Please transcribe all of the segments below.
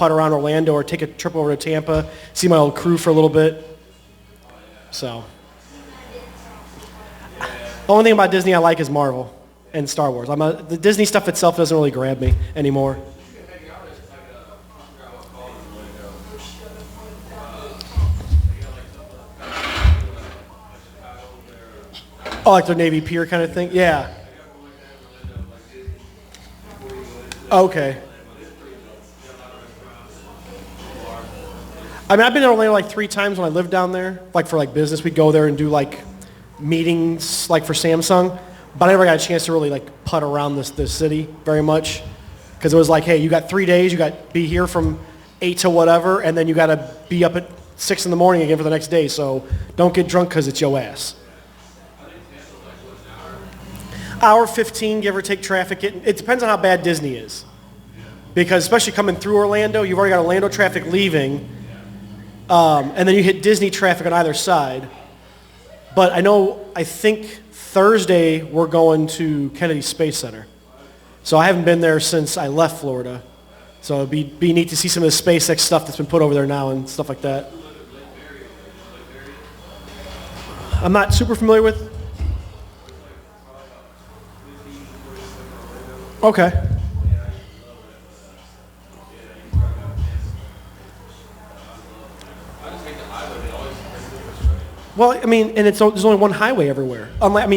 putt around Orlando or take a trip over to Tampa, see my old crew for a little bit. So, the only thing about Disney I like is Marvel and Star Wars. The Disney stuff itself doesn't really grab me anymore. Oh, like their Navy Pier kind of thing? Yeah. Okay. I mean, I've been to Orlando like 3 times when I lived down there. Like for like business, we'd go there and do like meetings like for Samsung. But I never got a chance to really like putt around this city very much. Because it was like, hey, you got 3 days, you got to be here from 8 to whatever, and then you got to be up at 6 in the morning again for the next day. So don't get drunk because it's your ass. Hour 15, give or take traffic. It depends on how bad Disney is. Because especially coming through Orlando, you've already got Orlando traffic leaving, and then you hit Disney traffic on either side. But I think Thursday we're going to Kennedy Space Center. So I haven't been there since I left Florida. So it'd be neat to see some of the SpaceX stuff that's been put over there now and stuff like that. I'm not super familiar with. Okay. Well, I mean, and there's only one highway everywhere.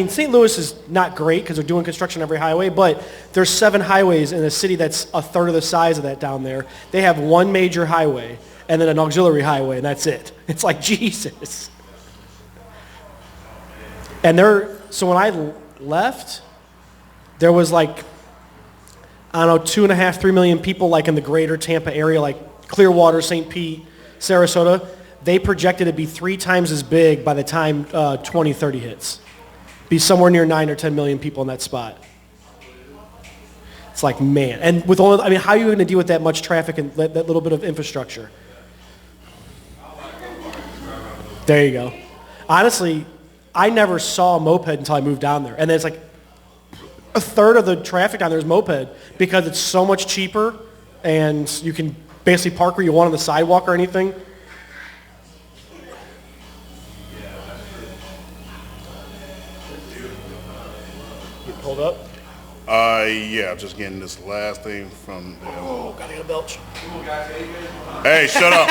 St. Louis is not great because they're doing construction on every highway, but there's 7 highways in a city that's a third of the size of that down there. They have one major highway and then an auxiliary highway, and that's it. It's like, Jesus. And so when I left, there was like, I don't know, 2.5, 3 million people like in the greater Tampa area, like Clearwater, St. Pete, Sarasota. They projected it to be 3 times as big by the time 2030 hits. Be somewhere near 9 or 10 million people in that spot. It's like, man. And with how are you going to deal with that much traffic and that little bit of infrastructure? There you go. Honestly, I never saw a moped until I moved down there. And then it's like a third of the traffic down there is moped because it's so much cheaper and you can basically park where you want on the sidewalk or anything. Hold up. Yeah, just getting this last thing from them. Oh, gotta get a belch. Hey, shut up.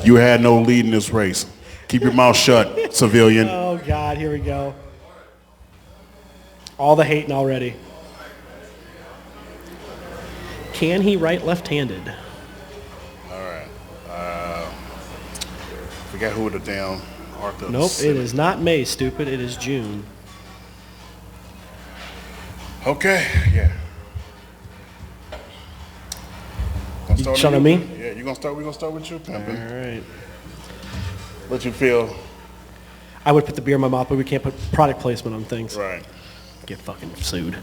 You had no lead in this race. Keep your mouth shut, civilian. Oh, God, here we go. All the hating already. Can he write left-handed? All right. Forgot who the damn Arthur. Nope, it is not May, stupid. It is June. Okay, yeah. You shut on me? Yeah, we're gonna start with you, pimping. All right. Let you feel. I would put the beer in my mouth, but we can't put product placement on things. Right. Get fucking sued.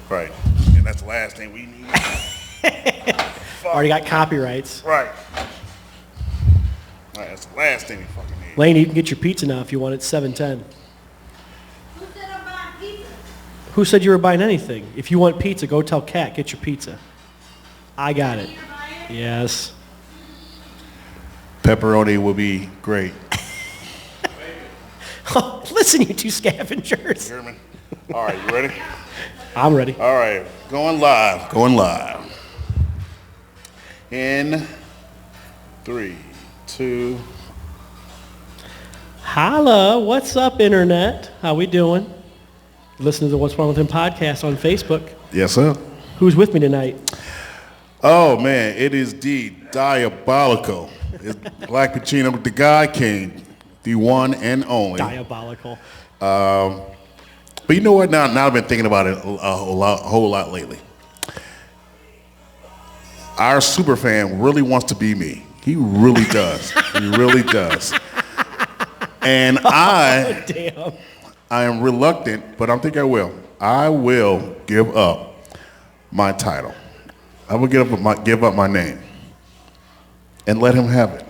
Right. And that's the last thing we need. Already got copyrights. Right. All right, that's the last thing we fucking need. Lane, you can get your pizza now if you want it. $7.10. Who said I'm buying pizza? Who said you were buying anything? If you want pizza, go tell Kat, get your pizza. I got it. Yes. Pepperoni will be great. Oh, listen, you two scavengers. You hear me? All right, you ready? I'm ready. All right, going live. In 3, 2. Holla, what's up, Internet? How we doing? Listen to the What's Wrong With Him podcast on Facebook. Yes, sir. Who's with me tonight? Oh, man, it is the Diabolical. It's Black Pacino, the Guy King, the one and only. Diabolical. But you know what? Now I've been thinking about it a whole lot lately. Our super fan really wants to be me. He really does. He really does. And Damn. I am reluctant, but I think I will. I will give up my title. I will give up my name and let him have it.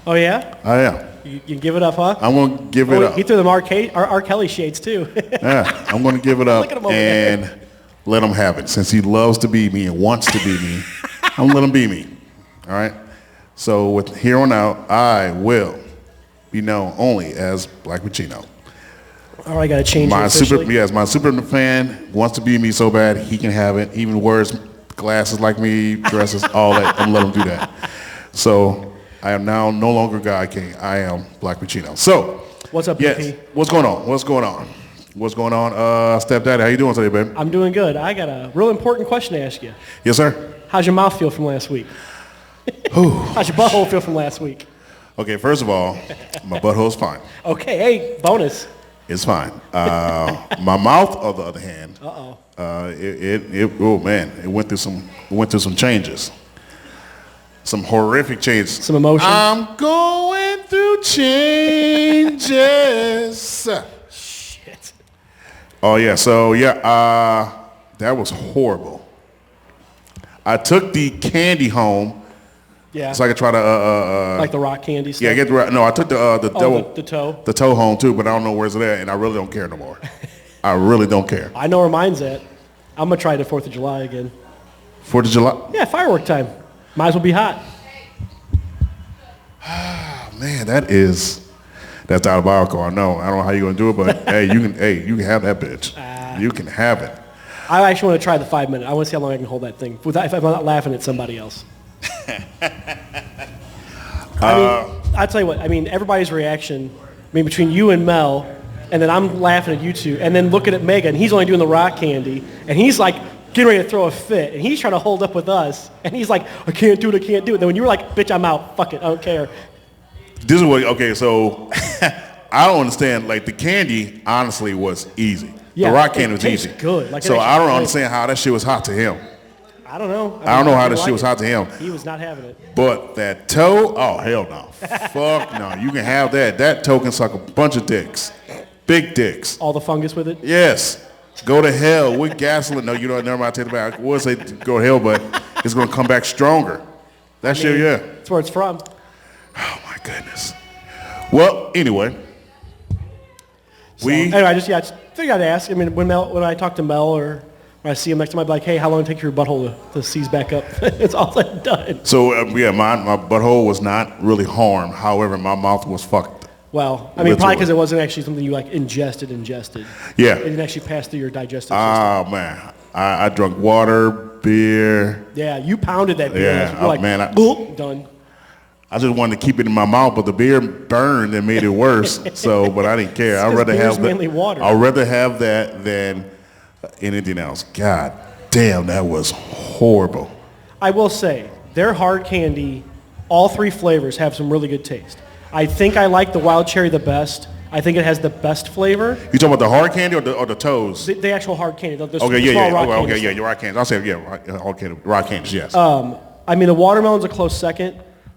Oh, yeah? I am. You give it up, huh? I'm going to give it up. He threw them R. Kelly shades, too. Yeah, I'm going to give it up Look at him over and there. let him have it. Since he loves to be me and wants to be me, I'm gonna let him be me. All right. So with here on out, I will be known only as Black Pacino. All right, got to change it My officially. my super fan wants to be me so bad he can have it. Even wears glasses like me, dresses, all that. I'm gonna let him do that. So I am now no longer God King. I am Black Pacino. So What's up, yes, BP? what's going on? What's going on? What's going on? Stepdaddy, how you doing today, baby? I'm doing good. I got a real important question to ask you. Yes, sir. How's your mouth feel from last week? How's your butthole feel from last week? Okay, first of all, my butthole's fine. Okay, hey, bonus. It's fine. My mouth, on the other hand, oh man, it went through some changes, some horrific changes. Some emotion? I'm going through changes. Shit. Oh yeah, so yeah, that was horrible. I took the candy home Yeah. so I could try to Like the rock candy stuff? yeah, no, I took the the toe? the toe home too, but I don't know where's it at, and I really don't care no more. I really don't care. I know where mine's at. I'm going to try the 4th of July again. 4th of July. Yeah, firework time. Might as well be hot. Man, that's diabolical. I don't know how you're gonna do it, but hey, you can have that bitch. You can have it. I actually want to try the 5 minute. I want to see how long I can hold that thing without, if I'm not laughing at somebody else. I'll tell you what, everybody's reaction, between you and Mel, and then I'm laughing at you two, and then looking at Megan, he's only doing the rock candy, and he's like getting ready to throw a fit, and he's trying to hold up with us, and he's like, I can't do it. Then when you were like, bitch, I'm out, fuck it, I don't care. This is what. Okay, so I don't understand. Like the candy, honestly, was easy. Yeah, the rock it candy was tastes easy. good. Like, it so actually I don't tastes understand how that shit was hot to him. I don't know. I don't know how that that shit was hot to him. He was not having it. But that toe, oh hell no, fuck no. You can have that. That toe can suck a bunch of dicks, big dicks. All the fungus with it? Yes. Go to hell with gasoline. No, you don't. Never mind. Take it back. I would say go to hell, but it's gonna come back stronger. That shit, yeah. That's where it's from. Oh my goodness. Well, anyway, Anyway, I just figured I'd ask. When I talk to Mel or when I see him next time, I'd be like, hey, how long did it take your butthole to seize back up? It's all I've done. So yeah, my butthole was not really harmed. However, my mouth was fucked. Well, probably Literally. because it wasn't actually something you like ingested. Yeah. It didn't actually pass through your digestive system. Oh man, I drank water, beer. Yeah, you pounded that beer. Yeah, You're like, boop, done. I just wanted to keep it in my mouth, but the beer burned and made it worse. So, but I didn't care. I'd 'cause rather beer's have mainly water. I'd rather have that than anything else. God damn, that was horrible. I will say, their hard candy, all 3 flavors have some really good taste. I think I like the wild cherry the best. I think it has the best flavor. You talking about the hard candy or the toes? The actual hard candy. The Okay, small yeah. rock Okay, candies. yeah, you're rock candies. I'll say hard candy, rock candies. Yes. The watermelon's a close second.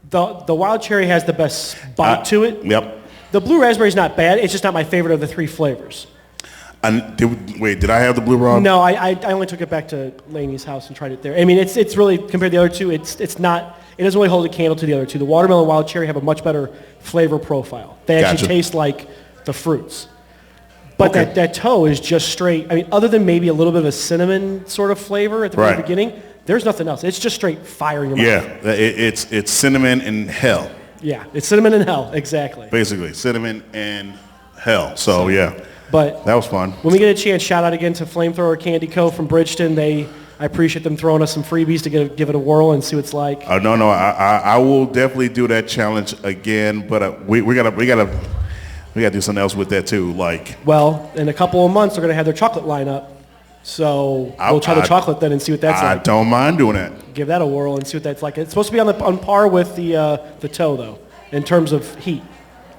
The wild cherry has the best bite to it. Yep. The blue raspberry's not bad. It's just not my favorite of the 3 flavors. Did I have the blue rob? No, I only took it back to Laney's house and tried it there. It's really, compared to the other 2, it's not, it doesn't really hold a candle to the other 2. The watermelon and wild cherry have a much better flavor profile. They actually Gotcha. taste like the fruits. But Okay. that toe is just straight, other than maybe a little bit of a cinnamon sort of flavor at the very Right. beginning, there's nothing else. It's just straight fire in your mouth. Yeah, it's cinnamon and hell, Yeah, it's cinnamon in hell, exactly. basically cinnamon and hell. So yeah, But that was fun. when we get a chance, shout out again to Flamethrower Candy Co. from Bridgeton. I appreciate them throwing us some freebies to give it a whirl and see what it's like. No, I will definitely do that challenge again, but we gotta do something else with that too. Like Well, in a couple of months, they're going to have their chocolate lineup. So we'll try the chocolate then and see what that's I like. don't mind doing that. Give that a whirl and see what that's like. It's supposed to be on par with the toe, though, in terms of heat.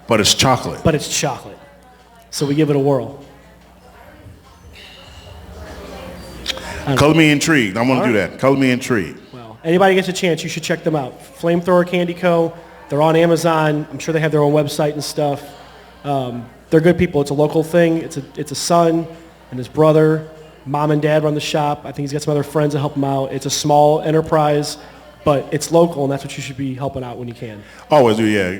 But it's chocolate. But it's chocolate. So we give it a whirl. Color me intrigued. I'm gonna do that. Color me intrigued. Well, anybody gets a chance, you should check them out. Flamethrower Candy Co. They're on Amazon. I'm sure they have their own website and stuff. They're good people. It's a local thing. It's a son and his brother. Mom and dad run the shop. I think he's got some other friends that help him out. It's a small enterprise, but it's local, and that's what you should be helping out when you can. Always do, yeah.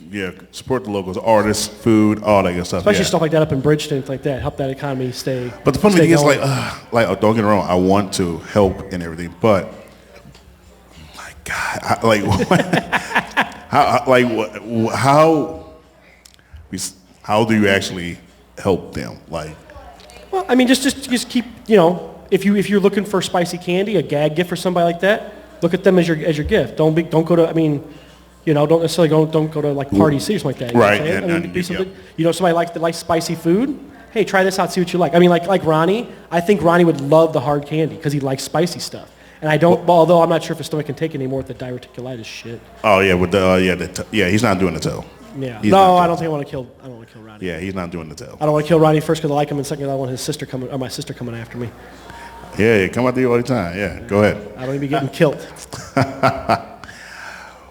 Yeah, support the locals, artists, food, all that good stuff. Especially yeah. stuff like that up in Bridgeton, like that. Help that economy stay. But the funny stay thing is, going. don't get me wrong, I want to help and everything, but my God, how do you actually help them? Like, Well, I mean, just keep, if you're looking for spicy candy, a gag gift for somebody like that, look at them as your gift. Don't go to, don't necessarily don't go to like party cities like that. You know what I'm Right, saying? and do yeah. something. Somebody that likes spicy food. Hey, try this out. See what you like. I mean, like Ronnie. I think Ronnie would love the hard candy because he likes spicy stuff. And I don't. Although I'm not sure if his stomach can take anymore with the diverticulitis shit. oh yeah, with he's not doing the toe. Yeah. He's No, not I doing don't think I want to kill. I don't want to kill Ronnie. Yeah, he's not doing the toe. I don't want to kill Ronnie first because I like him, and second, I don't want my sister coming after me. Yeah, come out there all the time. Yeah, go ahead. I don't even be getting killed.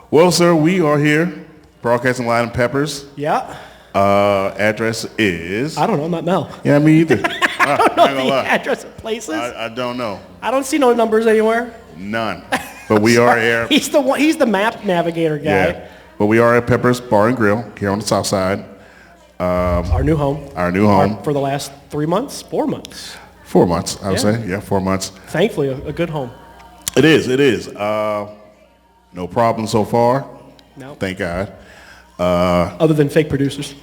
Well, sir, we are here, broadcasting Lion and Peppers. Yeah. Address is. I don't know. I'm not Mel. Yeah, me either. I ain't gonna The lie. address of places. I don't know. I don't see no numbers anywhere. None. But we are here. He's the one. He's the map navigator guy. Yeah. But we are at Peppers Bar and Grill here on the south side. Our new home. Our new home. For the last 3 months, 4 months. 4 months, I would Yeah. say. Yeah, 4 months. Thankfully, a good home. It is. It is. No problem so far. No. Thank God. Other than fake producers.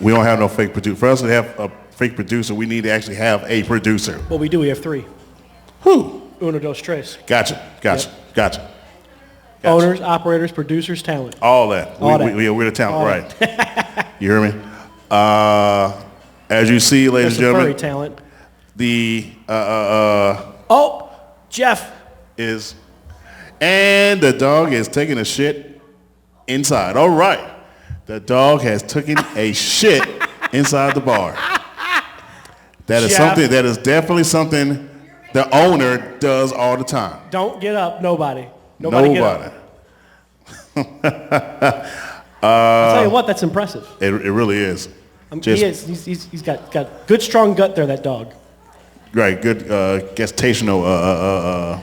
We don't have no fake producer. For us to have a fake producer, we need to actually have a producer. Well, we do. We have 3. Who? Uno, dos, tres. Gotcha. Gotcha. Gotcha. Owners, operators, producers, talent. All that. All that. We're the talent, All right? You hear me? As you see, ladies There's and some furry gentlemen, talent. the Oh, Jeff. is, and the dog is taking a shit inside. All right, the dog has taken a shit inside the bar. That is Jeff. something. That is definitely something the owner does all the time. Don't get up. Nobody. Nobody. Get up. I'll tell you what. That's impressive. It really is. He is. He's got good, strong gut there. That dog. Right. Good gestational.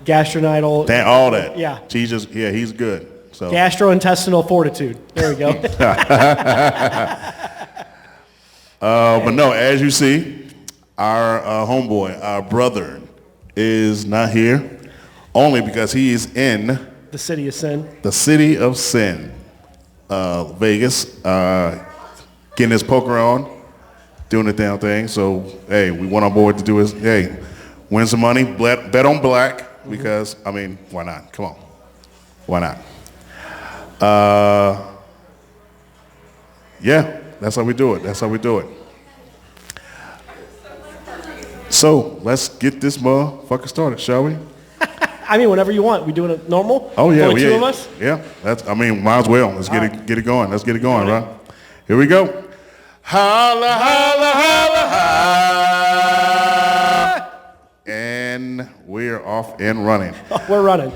Gastronidal. All that. Yeah. He's good. So. Gastrointestinal fortitude. There we go. But no, as you see, our homeboy, our brother, is not here, only because he is in The city of sin. the city of sin, Vegas, getting his poker on, doing the damn thing. So, hey, we went on board to do his, win some money, bet on black, because, I mean, why not? Come on. Why not? Yeah, that's how we do it. That's how we do it. So, let's get this motherfucker started, shall we? I mean, whenever you want. We doing it normal? Oh yeah, Only two of us? Yeah, might as well. Let's get it going. Let's get it going, right? Here we go. Holla, holla, holla, holla. And we're off and running. We're running.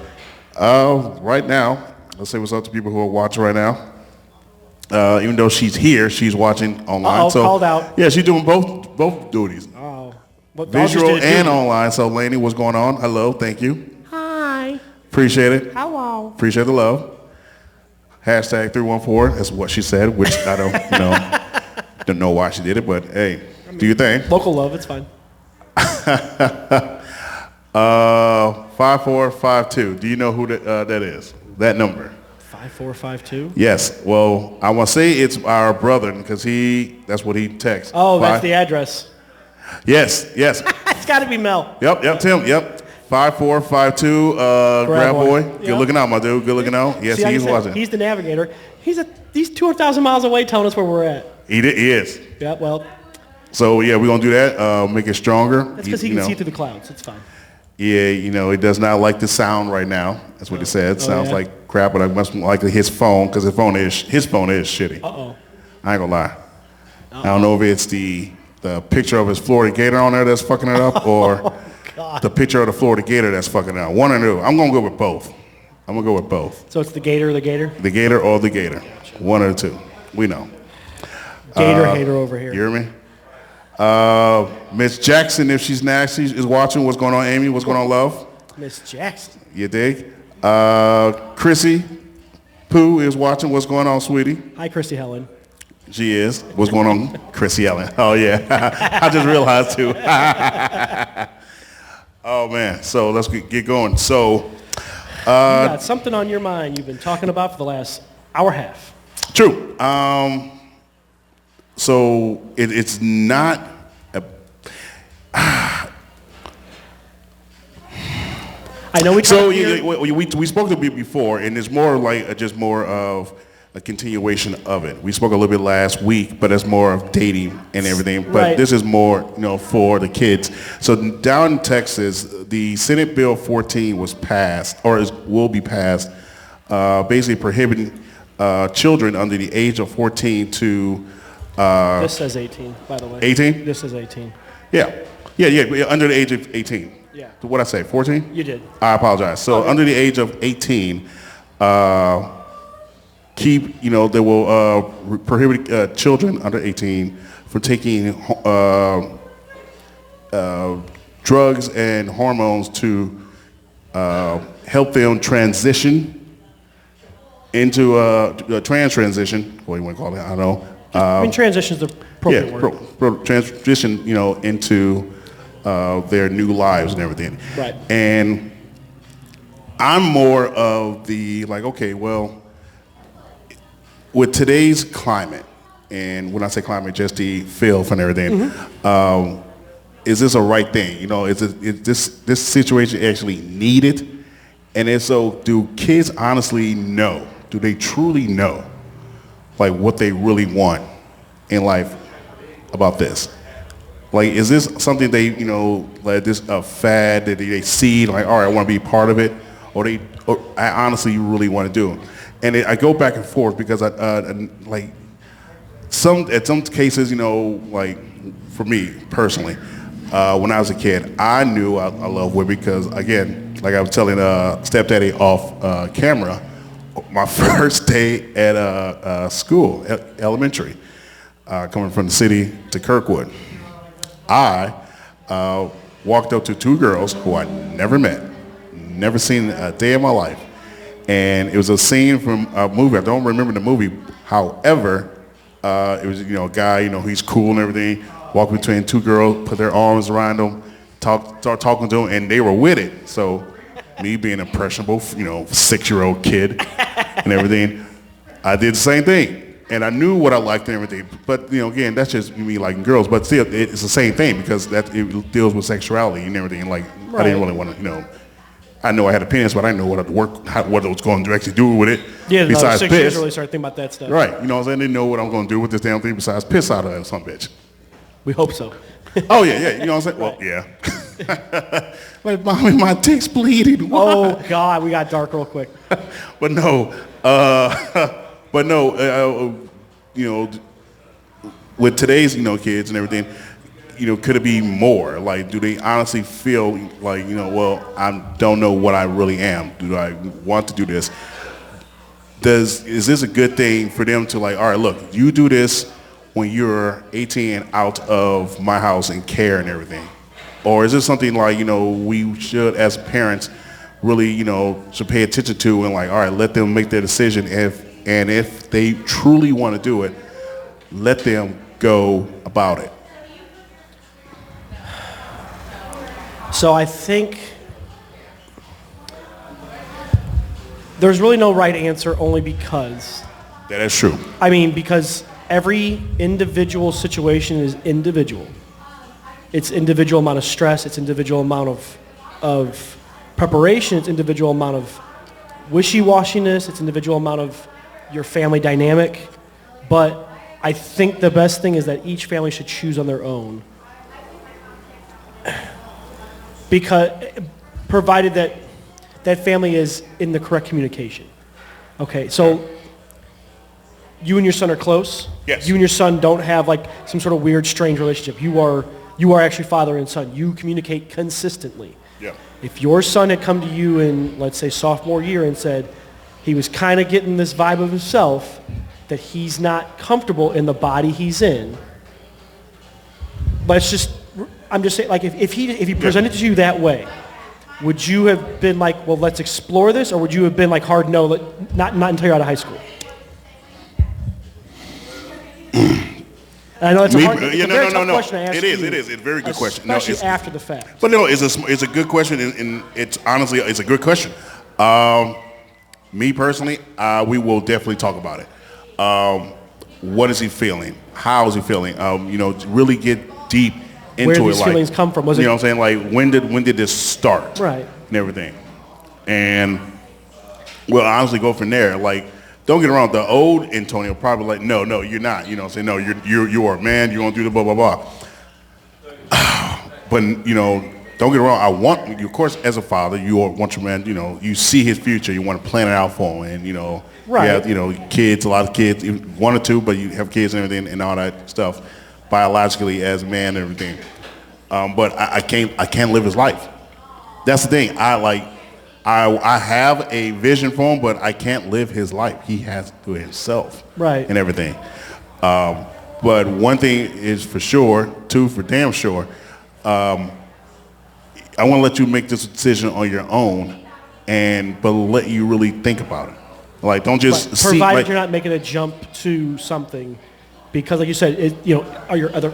Right now, let's say what's up to people who are watching right now. Even though she's here, she's watching online. Uh-oh, called out. Yeah, she's doing both duties. Oh. But I'll just Visual do it and too. online. So, Lainey, what's going on? Hello, thank you. Hi. Appreciate it. Hello. Appreciate the love. Hashtag 314. That's what she said, which I don't know why she did it, but hey, do your thing. Local love, it's fine. 5452. Do you know who that is? That number? 5452. Yes. Well, I want to say it's our brother because that's what he texts. Oh, that's the address. Yes. It's got to be Mel. Yep, Tim. Yep. 5452. Grab boy. Good Yep. looking out, my dude. Good looking out. Yes, See, like I he's said, watching. He's the navigator. He's 200,000 miles away telling us where we're at. He is. Yeah, well, So yeah, we're gonna do that. Make it stronger. that's because he can see through the clouds. It's fine. Yeah, it does not like the sound right now. That's what he said. Sounds yeah? like crap, but I must like his phone because his phone is shitty. Uh-oh. I ain't gonna lie. I don't know if it's the picture of his Florida Gator on there that's fucking it up, or the picture of the Florida Gator that's fucking it up. One or two. I'm gonna go with both. So it's the gator, The Gator or the Gator. One or the two. We know. Gator hater over here. You hear me? Miss Jackson, if she's nasty, is watching. What's going on, Amy? What's going on, love? Miss Jackson. You dig? Chrissy, Pooh is watching. What's going on, sweetie? Hi, Christy Helen. She is. What's going on, Chrissy Ellen? Oh, yeah. I just realized, too. Oh, man. So let's get going. So, You got something on your mind you've been talking about for the last hour and a half. true. So it's not a, I know we so talked here. we spoke to it before, and it's more like just more of a continuation of it. We spoke a little bit last week, but it's more of dating and everything. But Right. this is more, for the kids. So down in Texas, the Senate Bill 14 was passed, or will be passed, basically prohibiting children under the age of 14 to This says 18, by the way. 18? This is 18. Yeah, under the age of 18. Yeah. What'd I say, 14? You did. I apologize. So under the age of 18, they will prohibit children under 18 from taking drugs and hormones to help them transition into a trans transition. What do you want to call it? I don't know. I mean, transition's the appropriate word. Transition, into their new lives and everything. Right. And I'm more of the okay, well, with today's climate, and when I say climate, just the filth and everything, is this a right thing? Is this situation actually needed? And if so, do kids honestly know? Do they truly know, what they really want in life about this? Is this something they, this a fad that they see, all right, I want to be part of it, or I honestly really want to do it? And I go back and forth because at some cases, for me personally, when I was a kid, I knew I loved women because, again, like I was telling stepdaddy off camera, my first day at school, elementary, coming from the city to Kirkwood, I walked up to two girls who I never met, never seen a day of my life. And it was a scene from a movie. I don't remember the movie. However, it was, a guy, he's cool and everything, walked between two girls, put their arms around them, start talking to them, and they were with it. So me being impressionable, 6-year-old kid and everything, I did the same thing. And I knew what I liked and everything. But, again, that's just me liking girls. But still, it's the same thing because it deals with sexuality and everything. I didn't really want to, I know I had opinions, but I didn't know what I was going to actually do with it. Yeah, besides 6 piss. years really started thinking about that stuff. Right. I didn't know what I'm going to do with this damn thing besides piss out of it, some bitch. We hope so. Oh, yeah. You know what I'm saying? Well, yeah. Like, mommy, my dick's bleeding. Oh, God, we got dark real quick. But no. With today's, kids and everything, could it be more? Do they honestly feel well, I don't know what I really am. Do I want to do this? Is this a good thing for them to all right, look, you do this when you're 18 and out of my house and care and everything? Or is this something we should, as parents, really, should pay attention to and all right, let them make their decision if they truly want to do it, let them go about it. So I think there's really no right answer only because, That is true. because every individual situation is individual. It's individual amount of stress, it's individual amount of preparation, it's individual amount of wishy-washiness, it's individual amount of your family dynamic. But I think the best thing is that each family should choose on their own. Because provided that that family is in the correct communication. Okay, so you and your son are close. Yes. You and your son don't have some sort of weird, strange relationship. You are actually father and son. You communicate consistently. Yeah. If your son had come to you in, let's say, sophomore year and said he was kind of getting this vibe of himself, that he's not comfortable in the body he's in, I'm just saying, if he presented to you that way, would you have been like, well, let's explore this, or would you have been like hard no, not until you're out of high school? And I know that's a hard, it's a very tough question to ask It is. you, It is. It's a very good question. No, especially it's, after the fact. but no, it's a good question, and it's honestly it's a good question. Me personally, we will definitely talk about it. What is he feeling? How is he feeling? To really get deep into Where it. these feelings come from? Was you it? know what I'm saying? Like when did this start? Right. And everything. And we'll honestly go from there. Like, don't get me wrong, the old Antonio probably like, no, you're not. You know what I'm saying? No, you are a man, you're gonna do the blah blah blah. But don't get me wrong, I want you, of course, as a father, you want your man, you see his future, you want to plan it out for him, and Right. you have, kids, a lot of kids, one or two, but you have kids and everything and all that stuff, biologically as a man and everything. But I can't live his life. That's the thing. I have a vision for him, but I can't live his life. He has to do it himself, Right. and everything. But one thing is for sure, two for damn sure. I want to let you make this decision on your own, but let you really think about it. Like, don't just see. Provided Like, you're not making a jump to something, because like you said,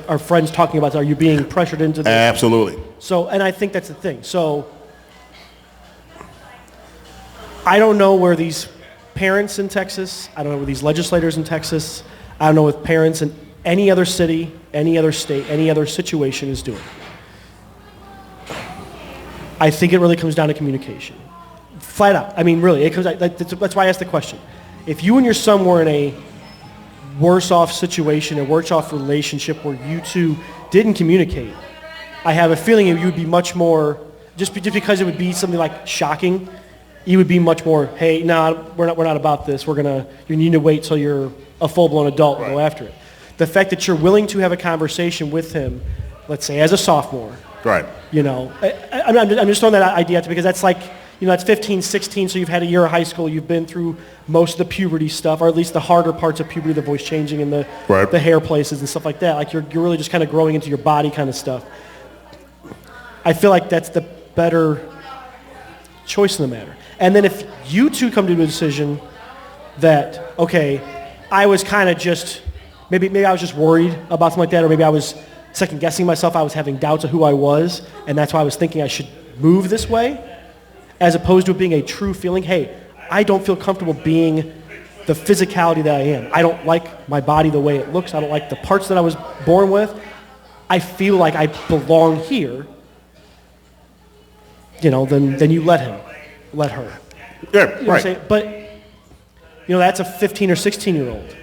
are friends talking about this? Are you being pressured into this? absolutely. So, and I think that's the thing. So, I don't know where these parents in Texas, I don't know where these legislators in Texas, I don't know what parents in any other city, any other state, any other situation is doing. I think it really comes down to communication. Flat out. I mean, really, it comes. That's why I asked the question. If you and your son were in a worse off situation, a worse off relationship where you two didn't communicate, I have a feeling you would be much more, just because it would be something like shocking, you would be much more, hey, no, we're not about this. You need to wait till you're a full-blown adult and go after it. The fact that you're willing to have a conversation with him, let's say as a sophomore, Right. I'm just throwing that idea out there because that's like, that's 15, 16, so you've had a year of high school, you've been through most of the puberty stuff, or at least the harder parts of puberty, the voice changing and the Right. the hair places and stuff like that. Like you're really just kind of growing into your body kind of stuff. I feel like that's the better choice in the matter. And then if you two come to a decision that, okay, I was kind of just, maybe I was just worried about something like that, or maybe I was second guessing myself, I was having doubts of who I was, and that's why I was thinking I should move this way, as opposed to it being a true feeling, hey, I don't feel comfortable being the physicality that I am. I don't like my body the way it looks. I don't like the parts that I was born with. I feel like I belong here. Then you let her. Yeah, You know what I'm right. saying? But, that's a 15 or 16-year-old.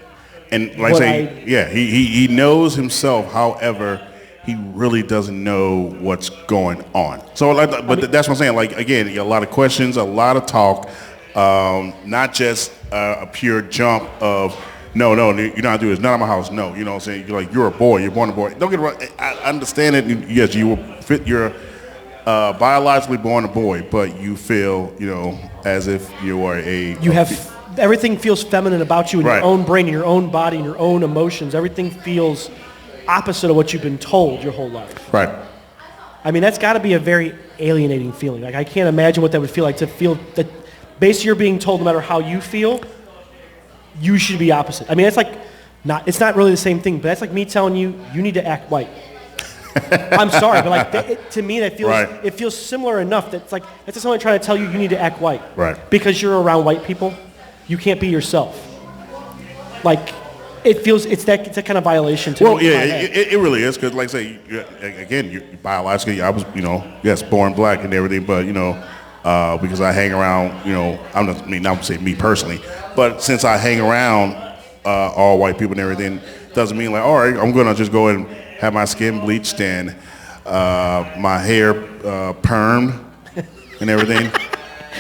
And like I say, yeah, he knows himself. However, he really doesn't know what's going on. So, that's what I'm saying. Like, again, a lot of questions, a lot of talk, not just a pure jump of, no, you're not doing this. Not in my house. No, you know what I'm saying? You're like, you're a boy. You're born a boy. Don't get it wrong. I understand it. Yes, you're biologically born a boy, but you feel, as if you are Everything feels feminine about you in Right. your own brain, in your own body, in your own emotions. Everything feels opposite of what you've been told your whole life. right. I mean, that's got to be a very alienating feeling. Like, I can't imagine what that would feel like to feel that basically you're being told no matter how you feel, you should be opposite. I mean, it's not really the same thing, but that's like me telling you, you need to act white. I'm sorry, but to me, that feels Right. it feels similar enough that it's just someone trying to tell you need to act white. Right. Because you're around white people, you can't be yourself. Like, it's that kind of violation to me. Well, in my yeah, head. it really is, because like I say, again, you biologically, I was, yes, born black and everything, but because I hang around, I'm not gonna say me personally, but since I hang around all white people and everything, doesn't mean like, all right, I'm gonna just go and have my skin bleached and my hair permed and everything.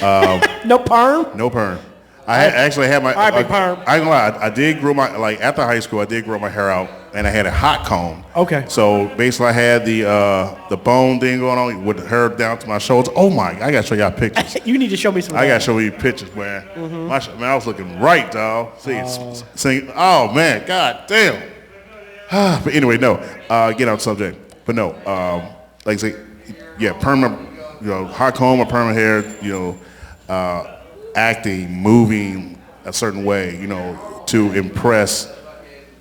No perm? No perm. I actually had my. All right, big perm. I ain't gonna lie. I did grow my after high school. I did grow my hair out, and I had a hot comb. Okay. So basically, I had the bone thing going on with the hair down to my shoulders. Oh my! I gotta show y'all pictures. You need to show me some of I that. gotta show you pictures, man. Man, I was looking right, dog. See, sing. Oh man, god damn. But anyway, no. Get out subject. But no. Like I say, yeah, permanent. hot comb or permanent hair, acting, moving a certain way, to impress,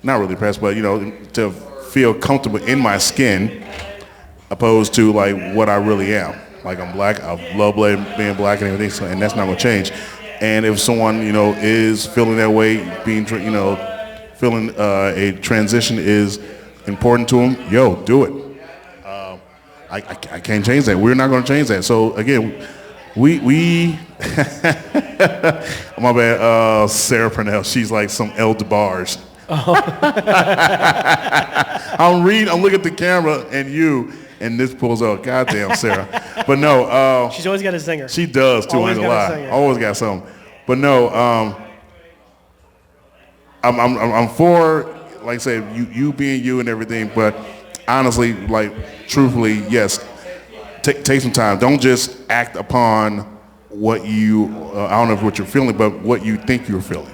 not really impress, but, to feel comfortable in my skin opposed to like what I really am. Like I'm black, I love being black and everything, and that's not gonna change. And if someone, is feeling that way, feeling a transition is important to them, do it. I can't change that. We're not going to change that. So again, we my bad, Sarah Purnell, she's like some El DeBarge. Oh. I'm looking at the camera and this pulls out. Goddamn, Sarah. But no. She's always got a zinger. She does too, Always ain't a got a lie. zinger. Always got something. But no, I'm for, like I said, you being you and everything, but honestly, like, truthfully, yes, take some time. Don't just act upon what you, I don't know what you're feeling, but what you think you're feeling.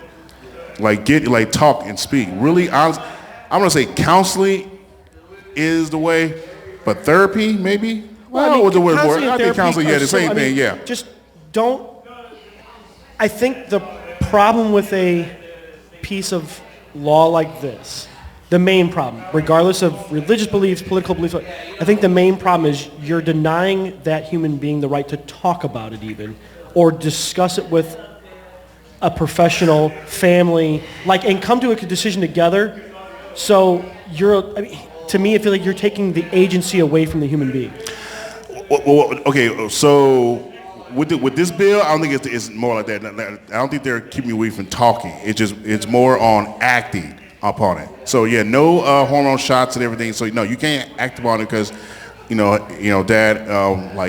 Like, talk and speak. Really honest. I'm going to say counseling is the way, but therapy, maybe? Well, I don't know what the word for it. I think counseling, the same thing, yeah. Just don't, I think the problem with a piece of law like this, the main problem, regardless of religious beliefs, political beliefs, I think the main problem is you're denying that human being the right to talk about it even, or discuss it with a professional, family, and come to a decision together. So to me, I feel like you're taking the agency away from the human being. Well, okay, so with this bill, I don't think it's more like that. I don't think they're keeping you away from talking. It's more on acting upon it. So yeah, no hormone shots and everything. So no, you can't act upon it because, Dad,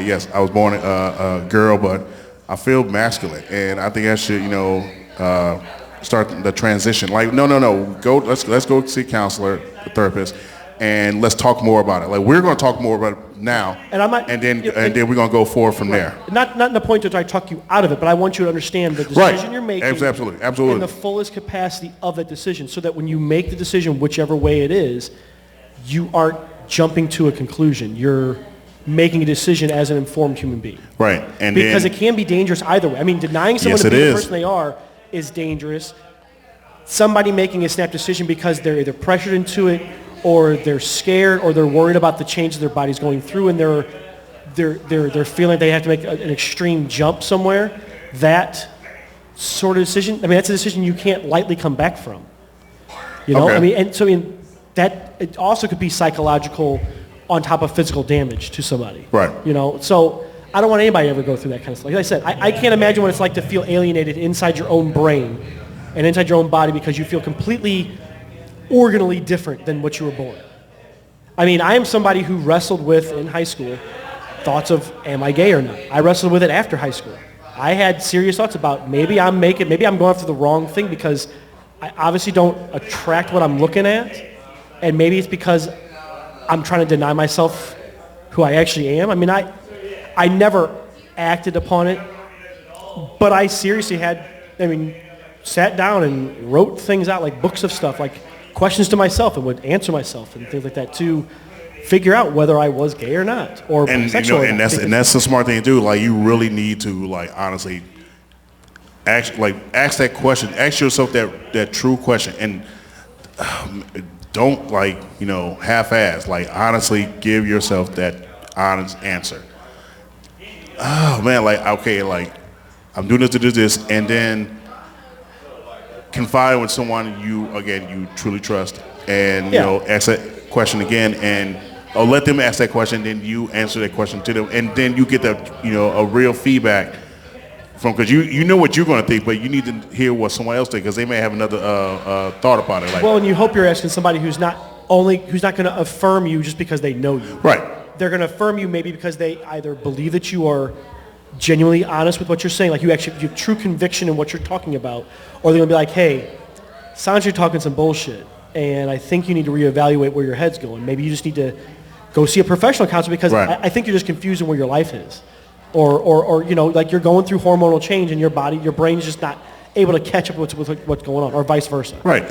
yes, I was born a girl, but I feel masculine, and I think I should, start the transition. Like, no, let's go see a counselor, a therapist, and let's talk more about it. Like, we're going to talk more about it now, and then we're going to go forward from there. Not in the point that I talk you out of it, but I want you to understand the decision you're making, absolutely, in the fullest capacity of that decision, so that when you make the decision, whichever way it is, you aren't jumping to a conclusion. You're making a decision as an informed human being. Right, because it can be dangerous either way. I mean, denying someone to be the person they are is dangerous. Somebody making a snap decision because they're either pressured into it, or they're scared, or they're worried about the changes their body's going through, and they're feeling they have to make an extreme jump somewhere. That sort of decision, that's a decision you can't lightly come back from. Okay. That it also could be psychological on top of physical damage to somebody. Right. So I don't want anybody to ever go through that kind of stuff. Like I said, I can't imagine what it's like to feel alienated inside your own brain and inside your own body because you feel completely organally different than what you were born. I am somebody who wrestled with, in high school, thoughts of, am I gay or not? I wrestled with it after high school. I had serious thoughts about maybe I'm going after the wrong thing because I obviously don't attract what I'm looking at, and maybe it's because I'm trying to deny myself who I actually am. I never acted upon it, but I seriously sat down and wrote things out, like books of stuff, like questions to myself, and would answer myself and things like that to figure out whether I was gay or not, or bisexual. And that's the smart thing to do. Like, you really need to, honestly, ask that question. Ask yourself that true question, and don't half-ass. Honestly, give yourself that honest answer. Oh man, I'm doing this to do this, and then confide with someone you truly trust, and ask that question again, or let them ask that question, then you answer that question to them, and then you get a real feedback from, because you know what you're going to think, but you need to hear what someone else thinks, because they may have another thought about it. And you hope you're asking somebody who's not going to affirm you just because they know you. Right. They're going to affirm you maybe because they either believe that you are genuinely honest with what you're saying, like you have true conviction in what you're talking about, or they're going to be like, hey, sounds like you're talking some bullshit, and I think you need to reevaluate where your head's going. Maybe you just need to go see a professional counselor because I think you're just confused in where your life is. Or you're going through hormonal change in your body, your brain is just not able to catch up with what's going on, or vice versa. Right,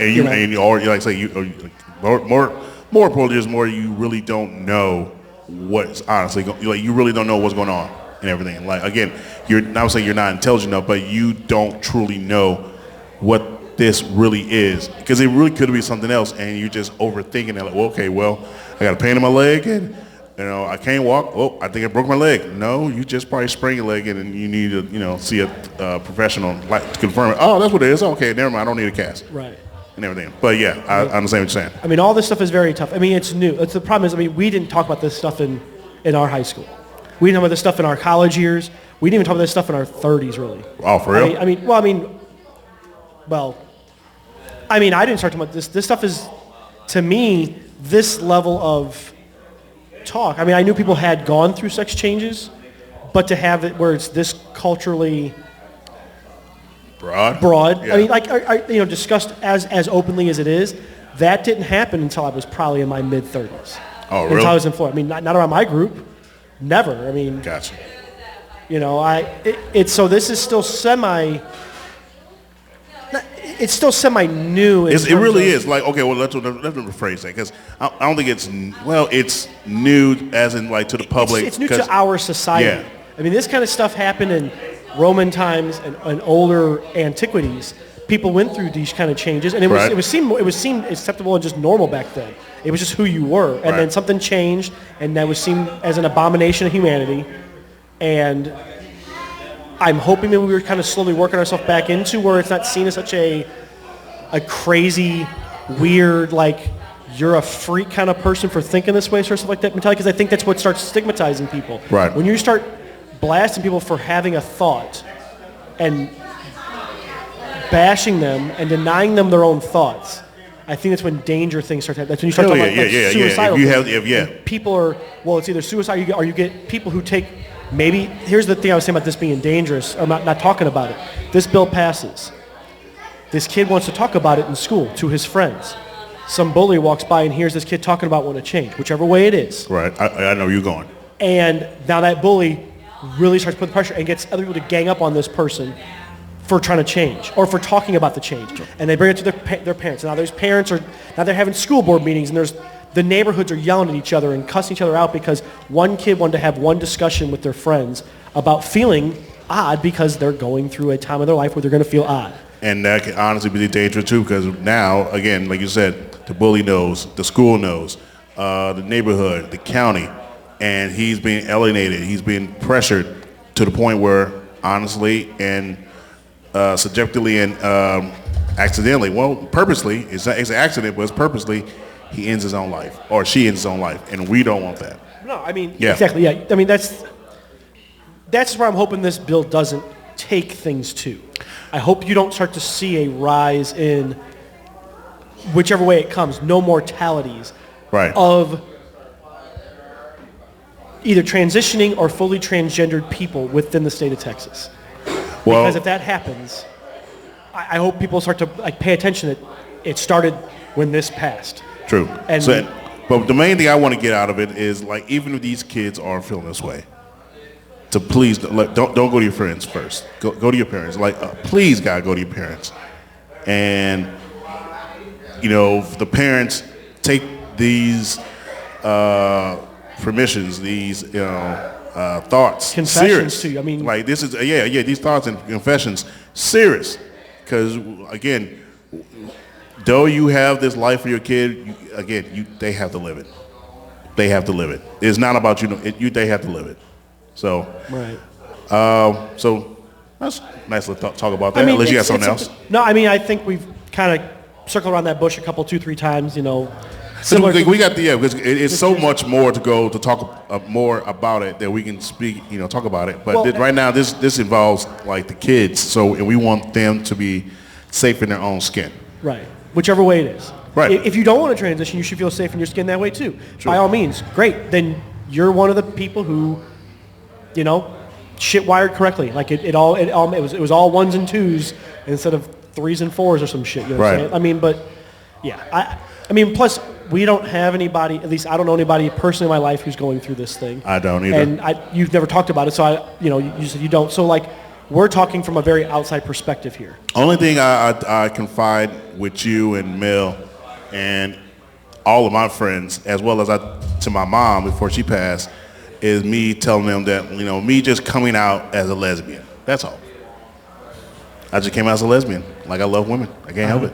more importantly, is more you really don't know what's honestly you really don't know what's going on. and everything. Like again, you're not saying you're not intelligent enough, but you don't truly know what this really is, because it really could be something else, and you're just overthinking it. Like, well, okay, well, I got a pain in my leg, and I can't walk. Oh, I think I broke my leg. No, you just probably sprained your leg, and you need to see a professional like to confirm it. Oh, that's what it is. Okay, never mind. I don't need a cast. Right. And everything. But yeah, I understand what you're saying. I mean, all this stuff is very tough. I mean, it's new. The problem is, we didn't talk about this stuff in our high school. We didn't talk about this stuff in our college years. We didn't even talk about this stuff in our 30s, really. Oh, for real? I didn't start talking about this. This stuff is, to me, this level of talk. I mean, I knew people had gone through sex changes, but to have it where it's this culturally broad. Yeah. I mean, like, discussed as openly as it is, that didn't happen until I was probably in my mid-30s. Oh, really? Until I was in Florida. I mean, not around my group. Never. I mean, Gotcha. So this is still it's still semi-new. It really is. Like, okay, well, let's rephrase that, because I don't think it's new as in like to the public. It's new to our society. Yeah. I mean, this kind of stuff happened in Roman times and older antiquities. People went through these kind of changes, and it was seen acceptable and just normal back then. It was just who you were, and then something changed, and that was seen as an abomination of humanity. And I'm hoping that we were kind of slowly working ourselves back into where it's not seen as such a crazy, weird, like you're a freak kind of person for thinking this way, or stuff like that mentality. Because I think that's what starts stigmatizing people. Right. When you start blasting people for having a thought and bashing them and denying them their own thoughts, I think that's when danger things start happening. That's when you start talking about suicidal things. People are, it's either suicide or you get people who take, maybe, here's the thing I was saying about this being dangerous, or not talking about it. This bill passes. This kid wants to talk about it in school to his friends. Some bully walks by and hears this kid talking about wanting to change, whichever way it is. Right, I know where you're going. And now that bully really starts putting pressure and gets other people to gang up on this person for trying to change or for talking about the change. And they bring it to their parents. Now there's parents now they're having school board meetings, and the neighborhoods are yelling at each other and cussing each other out because one kid wanted to have one discussion with their friends about feeling odd because they're going through a time of their life where they're going to feel odd. And that can honestly be dangerous too, because now, again, like you said, the bully knows, the school knows, the neighborhood, the county, and he's being alienated. He's being pressured to the point where, honestly, and subjectively and accidentally, purposely, it's an accident, but it's purposely, he ends his own life, or she ends his own life, and we don't want that. No, I mean, exactly, yeah. I mean, that's where I'm hoping this bill doesn't take things to. I hope you don't start to see a rise in, whichever way it comes, no mortalities of either transitioning or fully transgendered people within the state of Texas. Because if that happens, I hope people start to pay attention that it started when this passed. True. But the main thing I want to get out of it is, like, even if these kids are feeling this way, to please don't go to your friends first. Go to your parents. Please, God, go to your parents. And the parents take these permissions, these thoughts, confessions serious. too. I mean, like this is these thoughts and confessions serious, because again, though you have this life for your kid, they have to live it. They have to live it. It's not about they have to live it. So, so that's nice to talk about that. Unless you got something else. No, I mean, I think we've kind of circled around that bush a couple, 2-3 times. So we got because it's so much more to go to talk more about it that we can speak, talk about it. But right now, this involves like the kids, and we want them to be safe in their own skin. Right, whichever way it is. Right. If you don't want to transition, you should feel safe in your skin that way too. True. By all means, great. Then you're one of the people who, shit wired correctly. Like it was all 1s and 2s instead of 3s and 4s or some shit. You know what I'm saying? I mean, but yeah, I mean, plus we don't have anybody. At least I don't know anybody personally in my life who's going through this thing. I don't either. And you've never talked about it, so you said you don't. So we're talking from a very outside perspective here. Only thing I confide with you and Mel and all of my friends, as well as to my mom before she passed, is me telling them that, me just coming out as a lesbian. That's all. I just came out as a lesbian. Like, I love women. I can't help it.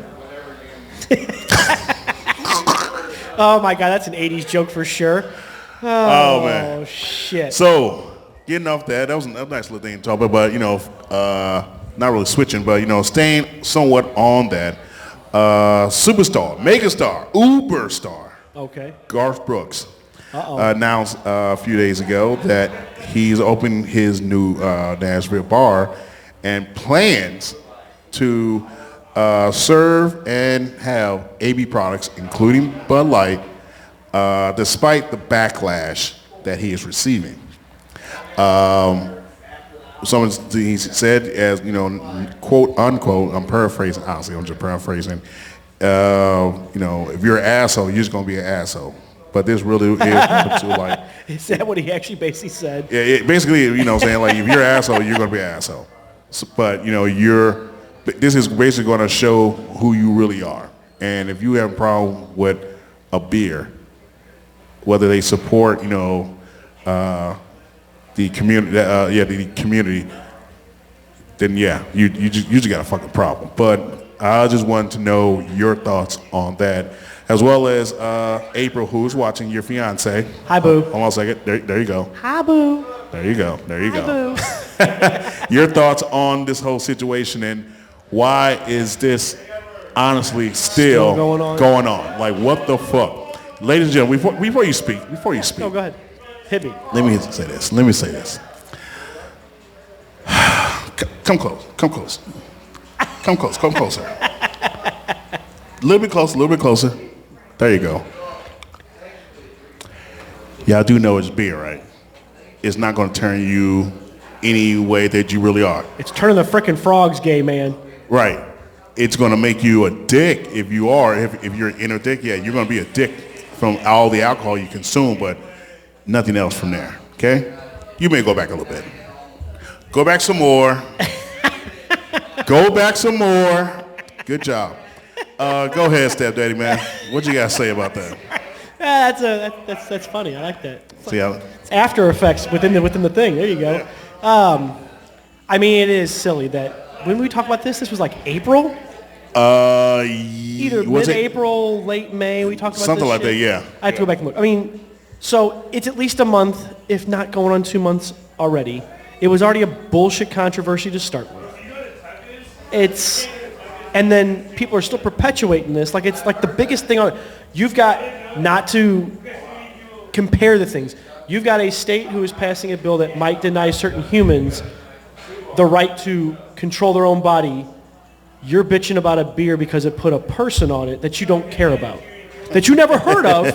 Oh my God, that's an 80s joke for sure. Oh, man. Oh, shit. So, getting off that was a nice little thing to talk about, but, not really switching, but, staying somewhat on that. Superstar, megastar, uber star, Okay. Garth Brooks announced a few days ago that he's opened his new Nashville bar and plans to serve and have AB products, including Bud Light, despite the backlash that he is receiving. He said, as quote unquote, I'm paraphrasing, honestly, I'm just paraphrasing. If you're an asshole, you're just gonna be an asshole. But this really is like. Is that what he actually basically said? Yeah, basically, saying like if you're an asshole, you're gonna be an asshole. So, but this is basically gonna show who you really are. And if you have a problem with a beer, whether they support, the community, the community, then you just got a fucking problem. But I just wanted to know your thoughts on that, as well as April, who's watching, your fiance. Hi, boo. Hold on a second. There you go. Hi, boo. There you go. There you Hi, go. boo. Your thoughts on this whole situation and why is this honestly still going on? Like, what the fuck? Ladies and gentlemen, before you speak. Oh, go ahead. Hit me. Let me say this. Come close. Come closer. A little bit closer. There you go. Y'all do know it's beer, right? It's not going to turn you any way that you really are. It's turning the frickin' frogs gay, man. Right. It's going to make you a dick if you are. If you're an inner dick, you're going to be a dick from all the alcohol you consume, but nothing else from there, okay? You may go back a little bit. Go back some more. Good job. Go ahead, stepdaddy, man. What you got to say about that? That's funny. I like that. See how? It's After Effects within the thing. There you go. I mean, it is silly that when we talk about this was like April. Either mid-April, late May. We talked about something this like shit. that. Yeah. I have to go back and look. I mean, so it's at least a month, if not going on 2 months already. It was already a bullshit controversy to start with. And then people are still perpetuating this. Like, it's like the biggest thing on it. You've got, not to compare the things, you've got a state who is passing a bill that might deny certain humans the right to control their own body. You're bitching about a beer because it put a person on it that you don't care about, that you never heard of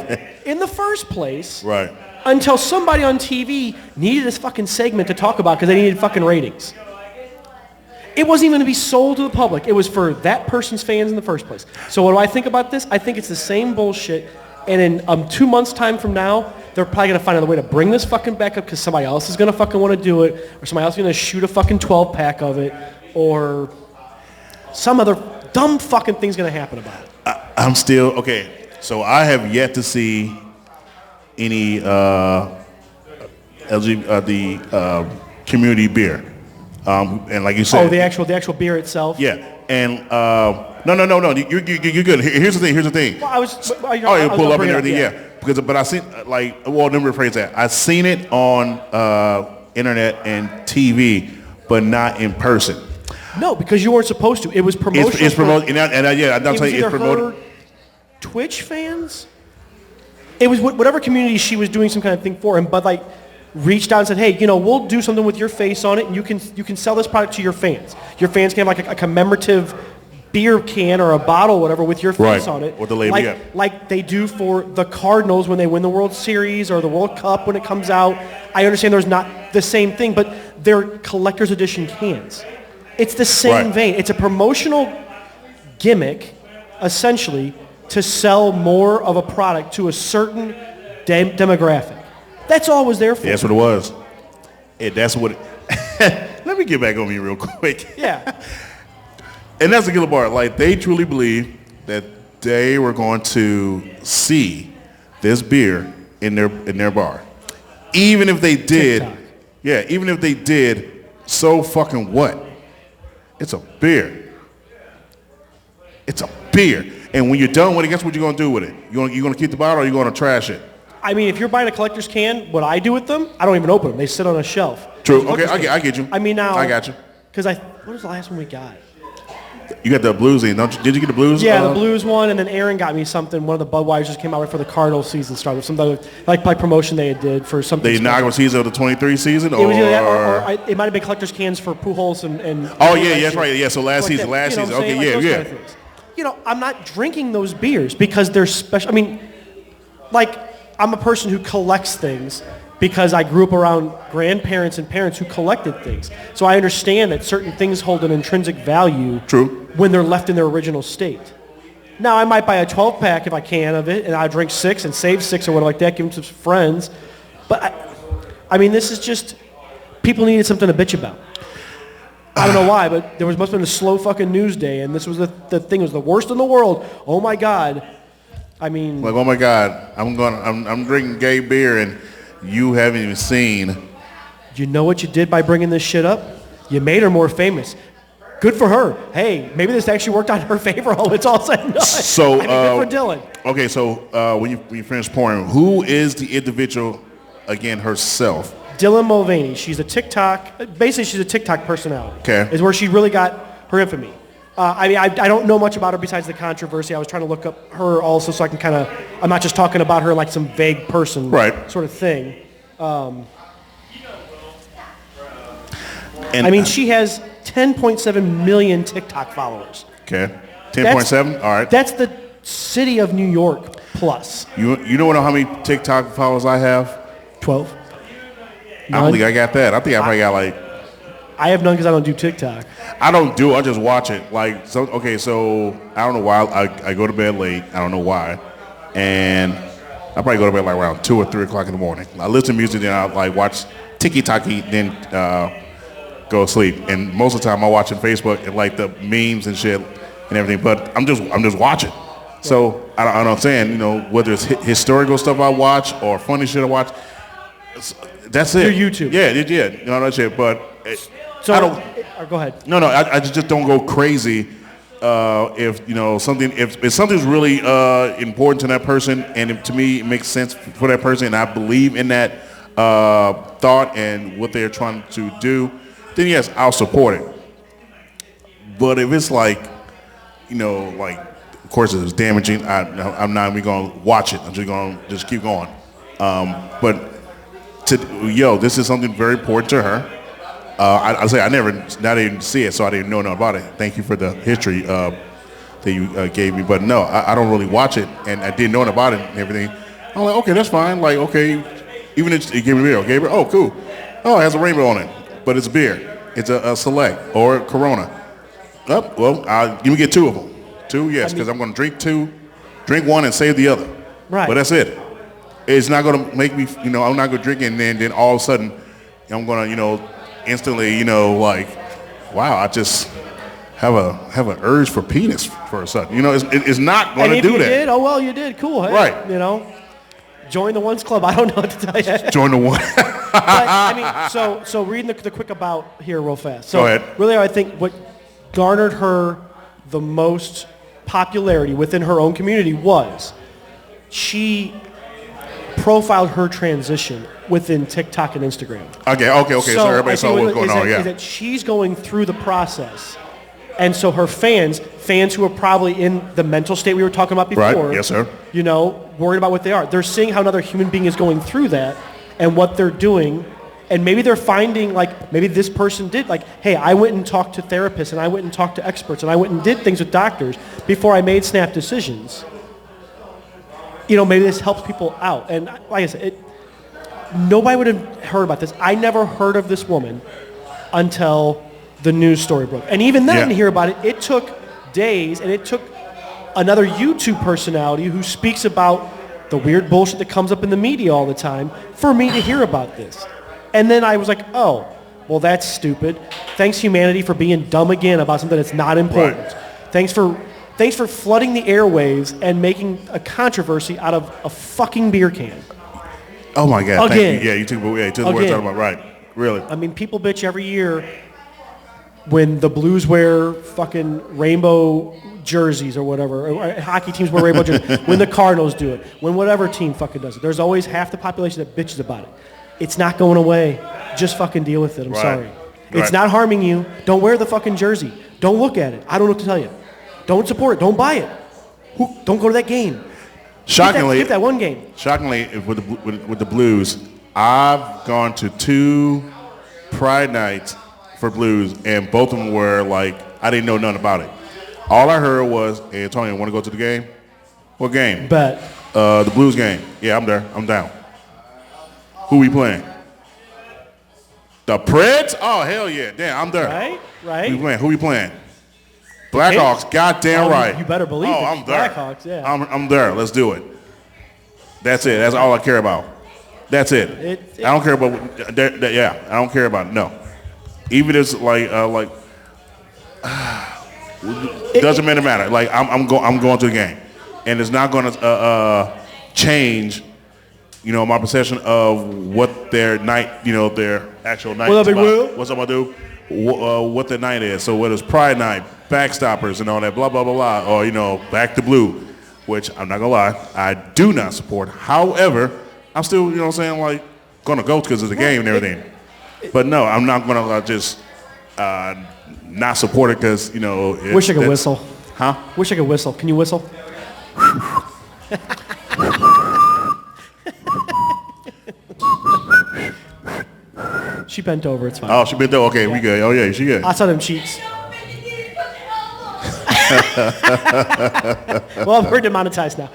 in the first place. Right. Until somebody on TV needed this fucking segment to talk about because they needed fucking ratings. It wasn't even to be sold to the public. It was for that person's fans in the first place. So what do I think about this? I think it's the same bullshit. And in 2 months' time from now, they're probably going to find another way to bring this fucking back up because somebody else is going to fucking want to do it, or somebody else is going to shoot a fucking 12-pack of it, or some other dumb fucking thing's going to happen about it. I'm still, okay, so I have yet to see any community beer. And like you said, the actual beer itself. Yeah, and no, you're good. Here's the thing. Well, I was pull up and bring it everything. Yeah, but I seen let me rephrase that. I seen it on internet and TV, but not in person. No, because you weren't supposed to. It was promotional. It's promoted, and I'll tell you, it's promoted. Twitch fans. It was whatever community she was doing some kind of thing for, and Bud Light reached out and said, "Hey, we'll do something with your face on it, and you can sell this product to your fans. Your fans can have like a commemorative beer can or a bottle, or whatever, with your face on it, with the label, like they do for the Cardinals when they win the World Series or the World Cup when it comes out. I understand there's not the same thing, but they're collector's edition cans. It's the same vein. It's a promotional gimmick, essentially, to sell more of a product to a certain demographic. That's all it was there for. Yeah, that's what it was. That's what let me get back on me real quick. Yeah. And that's the killer part. Like, they truly believe that they were going to see this beer in their bar. Even if they did, TikTok. yeah, even if they did, so fucking what? It's a beer. It's a beer. And when you're done with it, guess what you're gonna do with it? You gonna keep the bottle or you gonna trash it? I mean, if you're buying a collector's can, what I do with them, I don't even open them. They sit on a shelf. True. Those Okay, collector's I get you. I mean, now. I got you. Because what was the last one we got? You got the blues in, don't you? Did you get the blues? Yeah, the Blues one, and then Aaron got me something. One of the Budweisers came out right before the Cardinals season started. Some other like promotion they did for something. The special. inaugural season of the 23 season, It was either that, it might have been collector's cans for Pujols and oh yeah, that's right. Yeah, so last like season, that. last You know season. what I'm Okay, saying? Like yeah, those yeah. kind of things. You know, I'm not drinking those beers because they're special. I mean, like I'm a person who collects things because I grew up around grandparents and parents who collected things. So I understand that certain things hold an intrinsic value. True. When they're left in their original state. Now, I might buy a 12-pack if I can of it, and I'll drink 6 and save 6 or whatever like that, give them to friends. But, I mean, this is just, people needed something to bitch about. I don't know why, but there must have been a slow fucking news day, and this was the thing, it was the worst in the world. Oh, my God. I mean... Like, oh my God, I'm drinking gay beer and you haven't even seen. You know what you did by bringing this shit up? You made her more famous. Good for her. Hey, maybe this actually worked out in her favor. Oh, it's all said and done. So, I mean, good for Dylan. Okay, so when you finish pouring, who is the individual, again, herself? Dylan Mulvaney. She's a TikTok, basically she's a TikTok personality. Okay. Is where she really got her infamy. I mean, I don't know much about her besides the controversy. I was trying to look up her also so I can kind of, I'm not just talking about her like some vague person Right. sort of thing. And, I mean, she has 10.7 million TikTok followers. Okay. 10.7? All right. That's the city of New York plus. You don't know how many TikTok followers I have? 12. I don't think I got that. I think I probably got like, I have none because I don't do TikTok. I don't do it, I just watch it. Like, so okay, so I don't know why I go to bed late. I don't know why. And I probably go to bed like around 2 or 3 o'clock in the morning. I listen to music, then I like watch TikTok, then go to sleep. And most of the time I'm watching Facebook and like the memes and shit and everything. But I'm just watching. So I don't know what I'm saying, you know, whether it's historical stuff I watch or funny shit I watch, that's it. Your YouTube. Yeah, you know that shit. But So, I don't. Go ahead. No, I just don't go crazy if you know something. If something's really important to that person, and if, to me it makes sense for that person, and I believe in that thought and what they're trying to do, then yes, I'll support it. But if it's like, you know, like of course it's damaging, I'm not even gonna watch it. I'm just gonna keep going. But this is something very important to her. I say I didn't see it, so I didn't know nothing about it. Thank you for the history that you gave me. But no, I don't really watch it, and I didn't know nothing about it and everything. I'm like, okay, that's fine. Like, okay, even if it gave me beer, Gabriel, oh, cool. Oh, it has a rainbow on it, but it's beer. It's a Select or a Corona. Oh, well, you can get 2 of them. 2, yes, because I'm going to drink 1 and save the other. Right. But that's it. It's not going to make me, you know, I'm not going to drink it, and then all of a sudden, I'm going to, you know, instantly, you know, like, wow, I just have an urge for penis for a sudden. You know, it's not going to do that. And if you did, oh well, you did. Cool. Hey, Right. You know, join the Ones Club. I don't know what to tell you. Join the one. But, I mean, so reading the quick about here real fast. So Go ahead. Really, I think what garnered her the most popularity within her own community was she profiled her transition within TikTok and Instagram. Okay. So everybody saw what's going on. Is Yeah. that she's going through the process. And so her fans who are probably in the mental state we were talking about before, Right. Yes, sir. you know, worried about what they are. They're seeing how another human being is going through that and what they're doing. And maybe they're finding, like, maybe this person did, like, hey, I went and talked to therapists and I went and talked to experts and I went and did things with doctors before I made snap decisions. You know, maybe this helps people out. And like I said, nobody would have heard about this. I never heard of this woman until the news story broke. And even then, to hear about it, it took days, and it took another YouTube personality who speaks about the weird bullshit that comes up in the media all the time for me to hear about this. And then I was like, oh, well, that's stupid. Thanks, humanity, for being dumb again about something that's not important. Right. Thanks for flooding the airwaves and making a controversy out of a fucking beer can. Oh my God! Again. Thank you. Yeah, you took the words Again. out of my right. Really? I mean, people bitch every year when the Blues wear fucking rainbow jerseys or whatever. Or hockey teams wear rainbow jerseys. When the Cardinals do it. When whatever team fucking does it. There's always half the population that bitches about it. It's not going away. Just fucking deal with it. I'm Right. sorry. It's Right. not harming you. Don't wear the fucking jersey. Don't look at it. I don't know what to tell you. Don't support it. Don't buy it. Don't go to that game. Shockingly, Skip that one game. Shockingly, with the Blues, I've gone to 2 Pride nights for Blues, and both of them were like, I didn't know nothing about it. All I heard was, hey, Antonio, want to go to the game? What game? Bet. The Blues game. Yeah, I'm there. I'm down. Who we playing? The Preds? Oh, hell yeah. Damn, I'm there. Right? Who we Right? playing? Who we playing? Blackhawks, goddamn Oh, right. you better believe oh, it. I'm there. Blackhawks, yeah. I'm there. Let's do it. That's it. That's all I care about. That's it. It- I don't care about. Yeah, I don't care about it. No. Even if it's doesn't matter. Like I'm going to the game, and it's not going to change. You know, my perception of what their night, their actual night. What up, is Big about. Will? What's up, my dude? What the night is. So whether it's Pride Night, Backstoppers, and all that, blah blah blah blah, or Back to Blue, which I'm not gonna lie, I do not support. However, I'm still, like gonna go because of the game and everything. But no, I'm not gonna just not support it because Wish I could whistle. Huh? Wish I could whistle. Can you whistle? She bent over. It's fine. Oh, she been there. Okay, we good. Oh yeah, she good. I saw them cheeks. Don't make it easy, put your elbow. Well, we're demonetized now.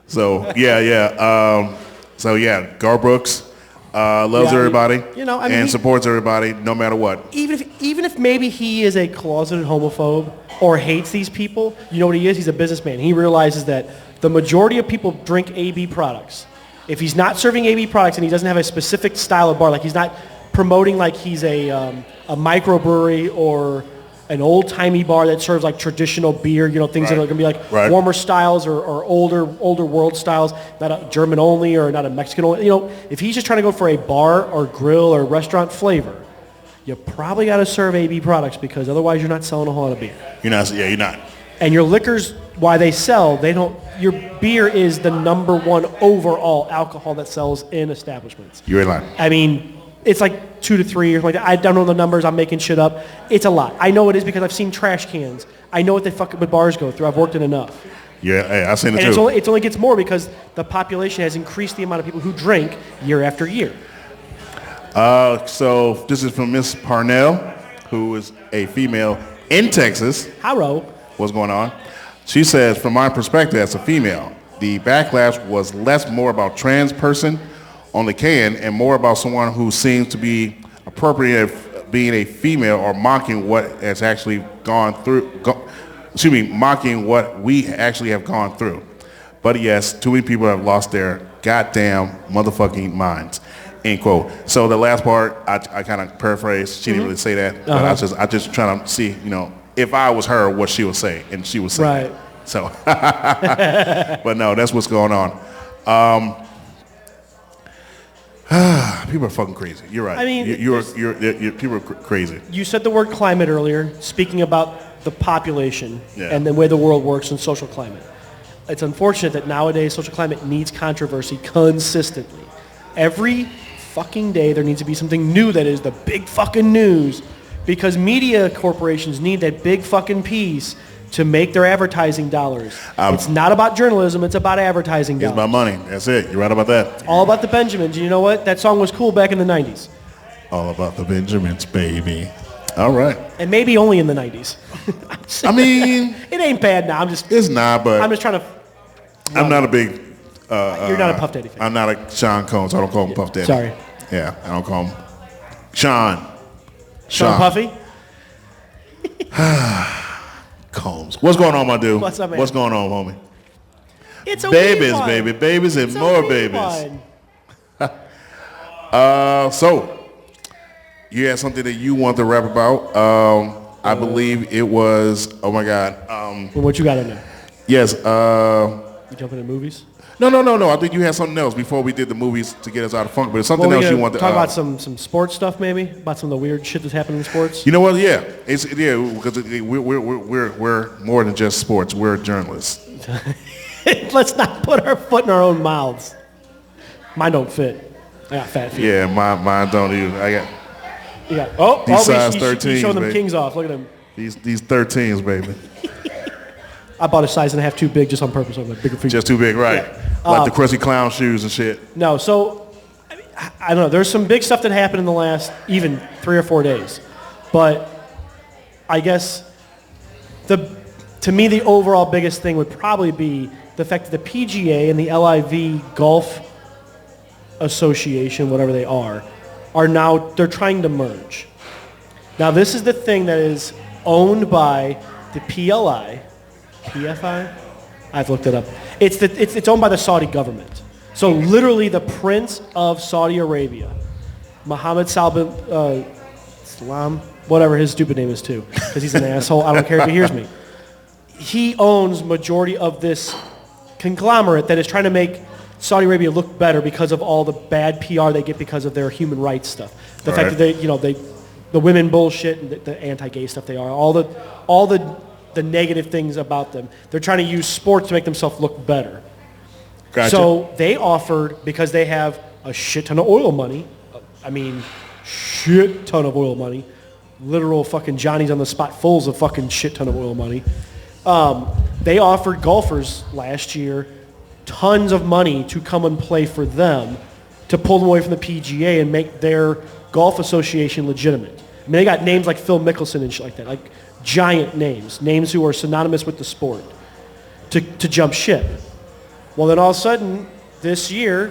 So yeah. So yeah, Gar Brooks loves Yeah, everybody, and he- supports everybody no matter what. Even if maybe he is a closeted homophobe or hates these people, you know what he is? He's a businessman. He realizes that the majority of people drink AB products. If he's not serving AB products and he doesn't have a specific style of bar, like he's not promoting like he's a microbrewery or an old-timey bar that serves like traditional beer, things that are going to be like Right. warmer styles or older world styles, not a German only or not a Mexican only. If he's just trying to go for a bar or grill or restaurant flavor, you probably got to serve AB products because otherwise you're not selling a whole lot of beer. You're not. Yeah, you're not. And your liquors, why they sell, your beer is the number one overall alcohol that sells in establishments. You're in line. I mean, it's like 2 to 3 or something like that. I don't know the numbers. I'm making shit up. It's a lot. I know it is because I've seen trash cans. I know what bars go through. I've worked in enough. Yeah, hey, I seen it And too. it only gets more because the population has increased the amount of people who drink year after year. So this is from Miss Parnell, who is a female in Texas. Harrow. What's going on? She says, from my perspective as a female, the backlash was more about trans person on the can and more about someone who seems to be appropriate being a female or mocking what has actually gone through, mocking what we actually have gone through. But yes, too many people have lost their goddamn motherfucking minds. End quote. So the last part, I kind of paraphrased. She didn't really say that, but I just trying to see, if I was her, what she would say, and she would say Right. that. So, but no, that's what's going on. People are fucking crazy. You're right. I mean, you're people are crazy. You said the word climate earlier, speaking about the population Yeah. and the way the world works in social climate. It's unfortunate that nowadays social climate needs controversy consistently. Every fucking day there needs to be something new that is the big fucking news because media corporations need that big fucking piece to make their advertising dollars. It's not about journalism, it's about advertising It's dollars. about money. That's it. You're right about that. All about the Benjamins. You know what? That song was cool back in the 90s. All about the Benjamins, baby. All right. And maybe only in the 90s. I mean, It ain't bad now. it's not, but I'm just trying to. I'm not a big. You're not a Puff Daddy fan. I'm not a Sean Combs. I don't call him Puff Daddy. Sorry. Yeah, I don't call him Sean. Sean Puffy? Combs. What's going on, my dude? What's up, man? What's going on, homie? It's a Babies, weed one. baby, babies, and It's a more weed babies. one. So, you had something that you want to rap about. I believe it was. Oh my God. Well, what you got in there? Yes. You jumping in movies? No. I think you had something else before we did the movies to get us out of funk, but it's something Well, else we you gonna want to talk about some sports stuff, maybe about some of the weird shit that's happening in sports. You know what? Yeah, because we're more than just sports. We're journalists. Let's not put our foot in our own mouths. Mine don't fit. I got fat feet. Yeah, mine don't either. I got You got These size you 13s, showing them baby. kings off. Look at them. these 13s, baby. I bought a size and a half too big just on purpose. I have bigger feet. Just too big, right? Yeah. Like the Krusty Clown shoes and shit. No, so I don't know. There's some big stuff that happened in the last even 3 or 4 days, but I guess to me the overall biggest thing would probably be the fact that the PGA and the LIV Golf Association, whatever they are now they're trying to merge. Now this is the thing that is owned by the PLI, PFI. I've looked it up. It's owned by the Saudi government. So literally the Prince of Saudi Arabia, Mohammed Salam, whatever his stupid name is too, because he's an asshole. I don't care if he hears me. He owns majority of this conglomerate that is trying to make Saudi Arabia look better because of all the bad PR they get because of their human rights stuff. The fact that the women bullshit and the anti-gay stuff they are, all the negative things about them. They're trying to use sports to make themselves look better. Gotcha. So they offered, because they have a shit ton of oil money, shit ton of oil money, literal fucking Johnny's on the spot fulls of fucking shit ton of oil money. They offered golfers last year tons of money to come and play for them to pull them away from the PGA and make their golf association legitimate. I mean, they got names like Phil Mickelson and shit like that, like giant names who are synonymous with the sport to jump ship. Well, then all of a sudden, this year,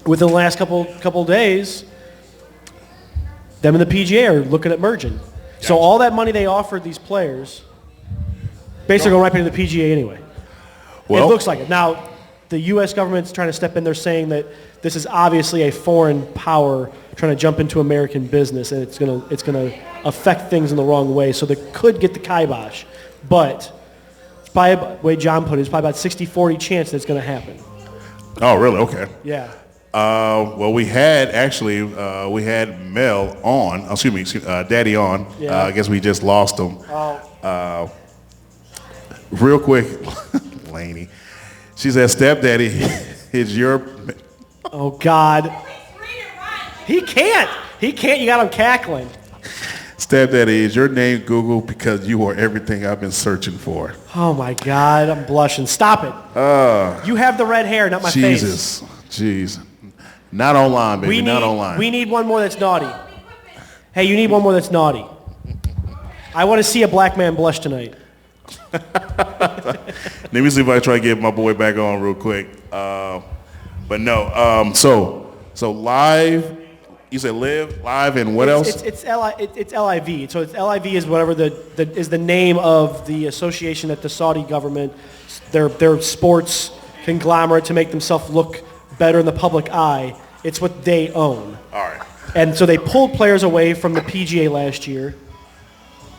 within the last couple days, them and the PGA are looking at merging. Gotcha. So all that money they offered these players, basically going right into the PGA anyway. Well, it looks like it. Now, the U.S. government's trying to step in. They're saying that this is obviously a foreign power trying to jump into American business, and it's gonna affect things in the wrong way. So they could get the kibosh, but it's probably, the way John put it, it's probably about 60-40 chance that it's going to happen. Oh, really? Okay. Yeah. Well, we had Mel on. Excuse me, Daddy on. Yeah. I guess we just lost him. Oh. Real quick, Laney. She said, "Stepdaddy is your." Oh God. He can't. You got him cackling. Stepdaddy, is your name Google because you are everything I've been searching for? Oh my God, I'm blushing. Stop it. You have the red hair, not my face. Jesus, jeez. Not online, baby. Not online. We need one more that's naughty. Hey, you need one more that's naughty. I want to see a black man blush tonight. Let me see if I try to get my boy back on real quick. But no. So live. You said live, and what else? It's LIV. So it's LIV is whatever is the name of the association that the Saudi government, their sports conglomerate to make themselves look better in the public eye. It's what they own. All right. And so they pulled players away from the PGA last year.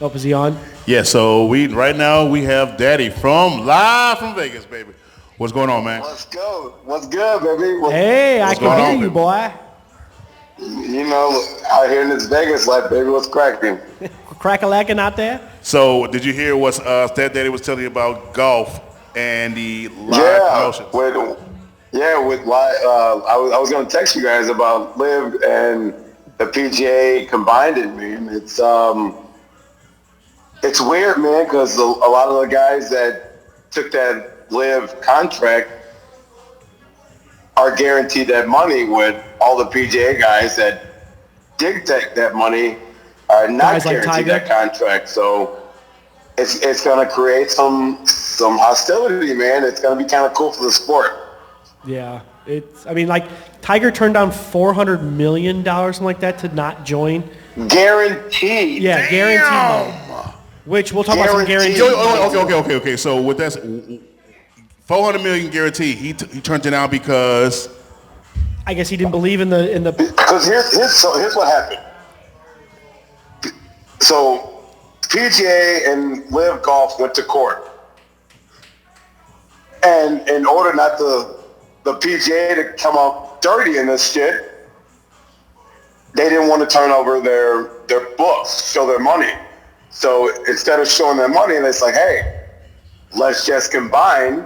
Oh, is he on? Yeah. So right now we have Daddy live from Vegas, baby. What's going on, man? Let's go. What's good, baby? Hey, I can hear you, boy. You know, out here in this Vegas life, baby, what's cracking? Crack-a-lacking out there? So, did you hear what Stepdaddy was telling you about golf and the live promotions? With live. I was going to text you guys about Live and the PGA combined it, man. It's weird, man, because a lot of the guys that took that Live contract are guaranteed that money, with all the PGA guys that did take that money are not guaranteed that contract. So it's going to create some hostility, man. It's going to be kind of cool for the sport. Yeah. Tiger turned down $400 million, something like that, to not join. Guaranteed. Yeah, guaranteed. Which we'll talk about some guaranteed. Okay. So with that, $400 million guarantee. He turned it down because I guess he didn't believe in the. Because here's what happened. So PGA and Live Golf went to court, And in order not to the PGA to come out dirty in this shit, they didn't want to turn over their books, show their money. So instead of showing their money, it's like, hey, let's just combine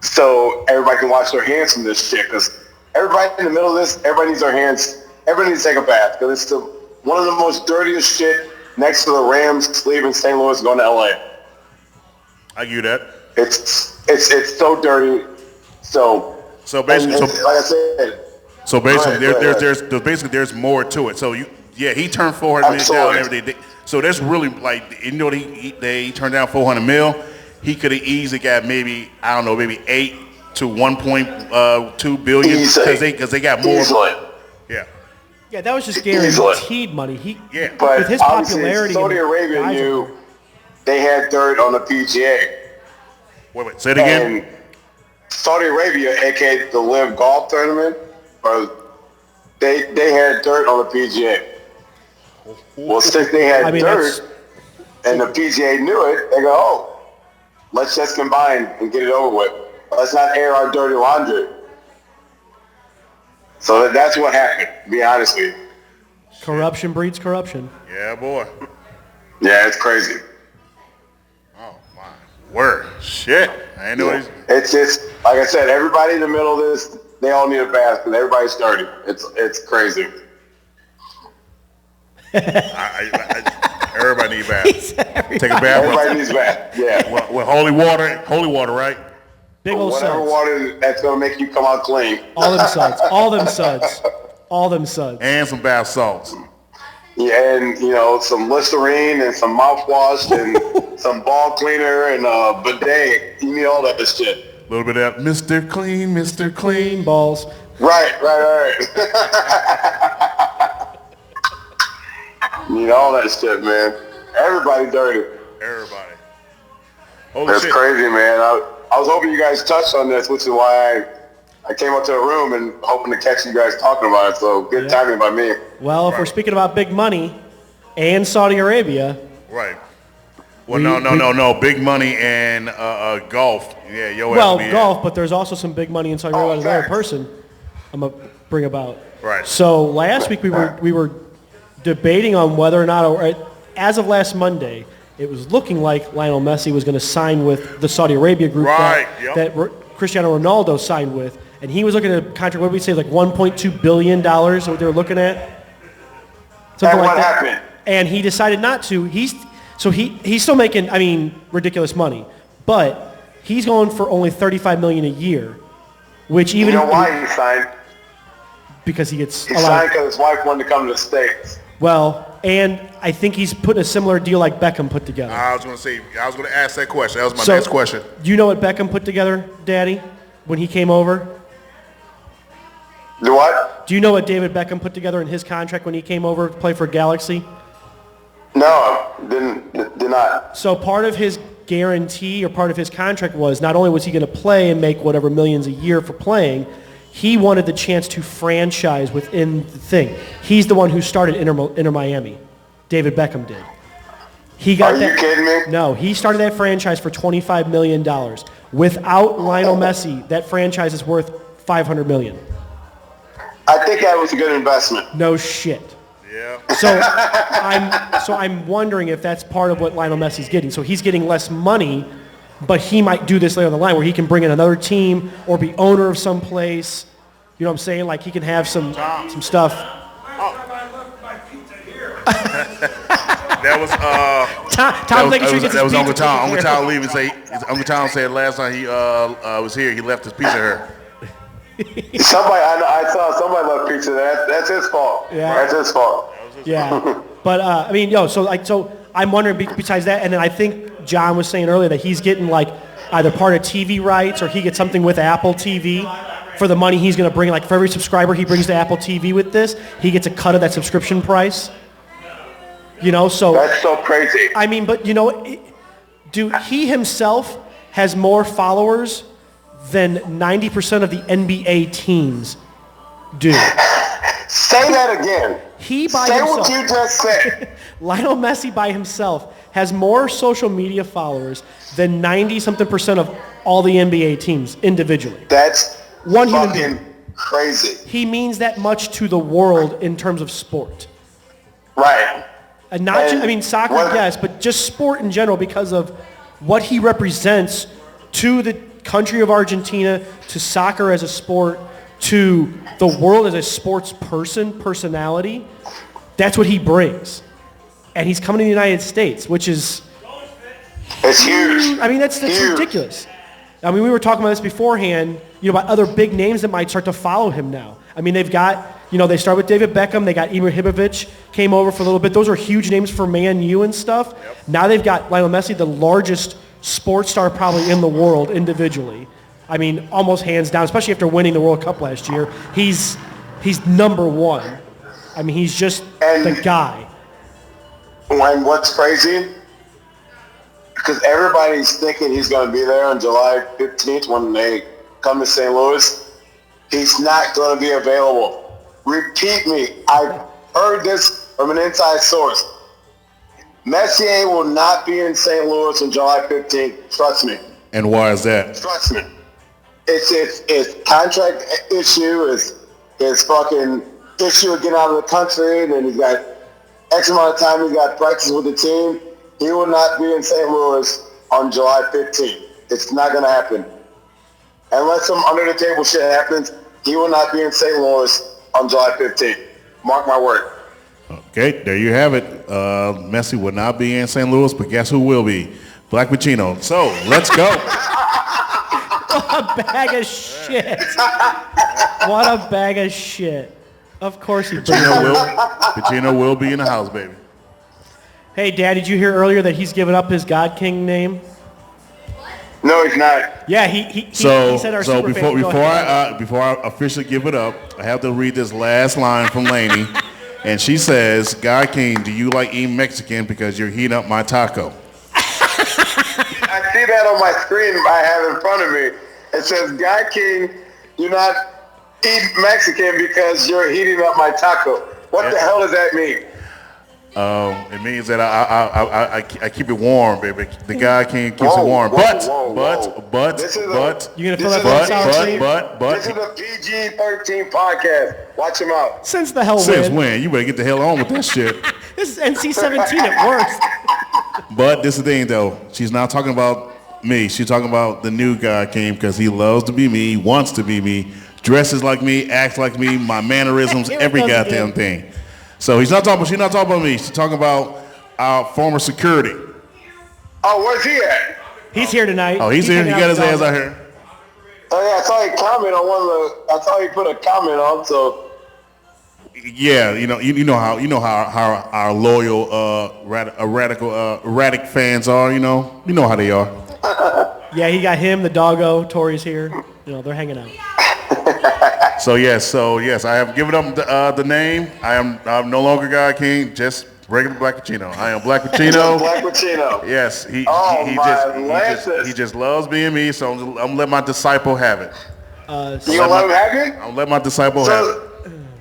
so everybody can wash their hands from this shit. Because everybody in the middle of this, everybody needs their hands, everybody needs to take a bath. Because it's one of the most dirtiest shit next to the Rams leaving St. Louis and going to LA. I give you that. It's so dirty. So basically, like I said. So basically, Go ahead. there's more to it. So he turned 400 million down and everything. So that's really like, they turned down 400 mil. He could have easily got maybe 8 to 1.2 billion because they got more. Easily. Yeah. Yeah, that was just guaranteed money. But with his obviously popularity, Saudi Arabia knew they had dirt on the PGA. Wait, say it again. And Saudi Arabia, aka the Live Golf Tournament, they had dirt on the PGA. Well, since they had dirt and the PGA knew it, they go, oh, let's just combine and get it over with. Let's not air our dirty laundry. So that's what happened, to be honest with you. Corruption breeds corruption. Yeah, boy. Yeah, it's crazy. Oh, my word. Shit. I ain't know It's just, like I said, everybody in the middle of this, they all need a bath because everybody's dirty. It's crazy. Everybody needs a bath. Take a bath. Everybody needs a bath, yeah. Well, holy water, right? Big old Whatever suds. water that's going to make you come out clean. All them suds. All them suds. All them suds. And some bath salts. Yeah, and, some Listerine and some mouthwash and some ball cleaner and bidet. You need all that shit. A little bit of that Mr. Clean, Mr. Clean. Balls. Right. Need all that shit, man. Everybody dirty. Everybody. Holy That's shit. crazy, man. I was hoping you guys touched on this, which is why I came up to the room and hoping to catch you guys talking about it. So good timing by me. Well, if we're speaking about big money and Saudi Arabia. Right. Well, no. Big money and golf. Yeah, Golf, but there's also some big money in Saudi Arabia. Another person I'm going to bring about. Right. So last week we were debating on whether or not, as of last Monday, it was looking like Lionel Messi was going to sign with the Saudi Arabia group that Cristiano Ronaldo signed with. And he was looking at a contract, what did we say, like $1.2 billion, what they were looking at? Something And like what that. happened? And he decided not to. He's still making, ridiculous money. But he's going for only $35 million a year, which even... You know why he signed? Because he gets He signed because his wife wanted to come to the States. Well, and I think he's putting a similar deal like Beckham put together. I was going to ask that question. That was my next question. Do you know what Beckham put together, Daddy, when he came over? Do what? Do you know what David Beckham put together in his contract when he came over to play for Galaxy? No, did not. So part of his guarantee or part of his contract was not only was he going to play and make whatever millions a year for playing, he wanted the chance to franchise within the thing. He's the one who started Inter Miami. David Beckham did. Are you kidding me? No, he started that franchise for $25 million. Without Lionel Messi, that franchise is worth $500 million. I think that was a good investment. No shit. Yeah. So I'm wondering if that's part of what Lionel Messi's getting. So he's getting less money, but he might do this later on the line where he can bring in another team or be owner of some place. You know what I'm saying? Like he can have some stuff. That was that was Uncle Tom. Uncle Tom leaving. Uncle Tom said last time he was here, he left his pizza here. I saw somebody left pizza. That's his fault. Yeah. That's his fault. Yeah, but so I'm wondering besides that, and then I think John was saying earlier that he's getting like either part of TV rights or he gets something with Apple TV for the money he's going to bring. Like for every subscriber he brings to Apple TV with this, he gets a cut of that subscription price. So that's so crazy. I mean, but he himself has more followers than 90% of the NBA teams do. Say that again. He by Say himself. what you just said. Lionel Messi by himself has more social media followers than 90-something% of all the NBA teams individually. That's One human fucking being. crazy. He means that much to the world in terms of sport. Right. And not just, And I mean, soccer, what- yes, but just sport in general because of what he represents to the country of Argentina, to soccer as a sport, to the world as a sports personality. That's what he brings. And he's coming to the United States, which is, It's huge. I mean, that's Huge. ridiculous. I mean, we were talking about this beforehand, about other big names that might start to follow him now. I mean, they've got, they start with David Beckham. They got Ibrahimovic came over for a little bit. Those are huge names for Man U and stuff. Yep. Now they've got Lionel Messi, the largest sports star probably in the world individually. I mean, almost hands down, especially after winning the World Cup last year. He's number one. I mean, he's just the guy. And what's crazy? Because everybody's thinking he's going to be there on July 15th when they come to St. Louis. He's not going to be available. Repeat me. I've heard this from an inside source. Messier will not be in St. Louis on July 15th. Trust me. And why is that? Trust me. It's contract issue. It's fucking issue of getting out of the country. And then he's got X amount of time he's got practice with the team. He will not be in St. Louis on July 15th. It's not going to happen. Unless some under-the-table shit happens, he will not be in St. Louis on July 15th. Mark my word. Okay, there you have it. Messi will not be in St. Louis, but guess who will be? Black Pacino. So, let's go. What a bag of shit. What a bag of shit. Of course he Pacino will be in the house, baby. Hey, Dad, did you hear earlier that he's given up his God King name? No, he's not. Yeah, he So said our so super fan can go ahead. before I officially give it up, I have to read this last line from Lainey, and she says, "God King, do you like eating Mexican because you're heating up my taco?" I see that on my screen I have in front of me. It says, God King, do not eat Mexican because you're heating up my taco. What the hell does that mean? It means that I keep it warm, baby. The God King keeps it warm. But You gonna fill that box out, Steve? This is a PG-13 podcast. Watch him out. Since the hell Since when? when? You better get the hell on with that shit. This is NC-17 at worst. But this is the thing, though. She's not talking about me. She's talking about the new God King because he loves to be me, wants to be me, dresses like me, acts like me, my mannerisms, Here it every goes goddamn again. thing. So she's not talking about me. She's talking about our former security. Oh, where's he at? He's here tonight. Oh, he's here. He got his ass out here. Oh, yeah, I saw he comment on one of the, I saw he put a comment on, so. Yeah, you know how our loyal erratic fans are. You know how they are. Yeah, he got him, the doggo. Tori's here. They're hanging out. So yes, I have given up the name. I'm no longer God King, just regular Black Pacino. I am Black Pacino. Black Pacino. Yes, he just loves being me. So I'm let my disciple have it. You gonna let him have it? I'll let my disciple have it.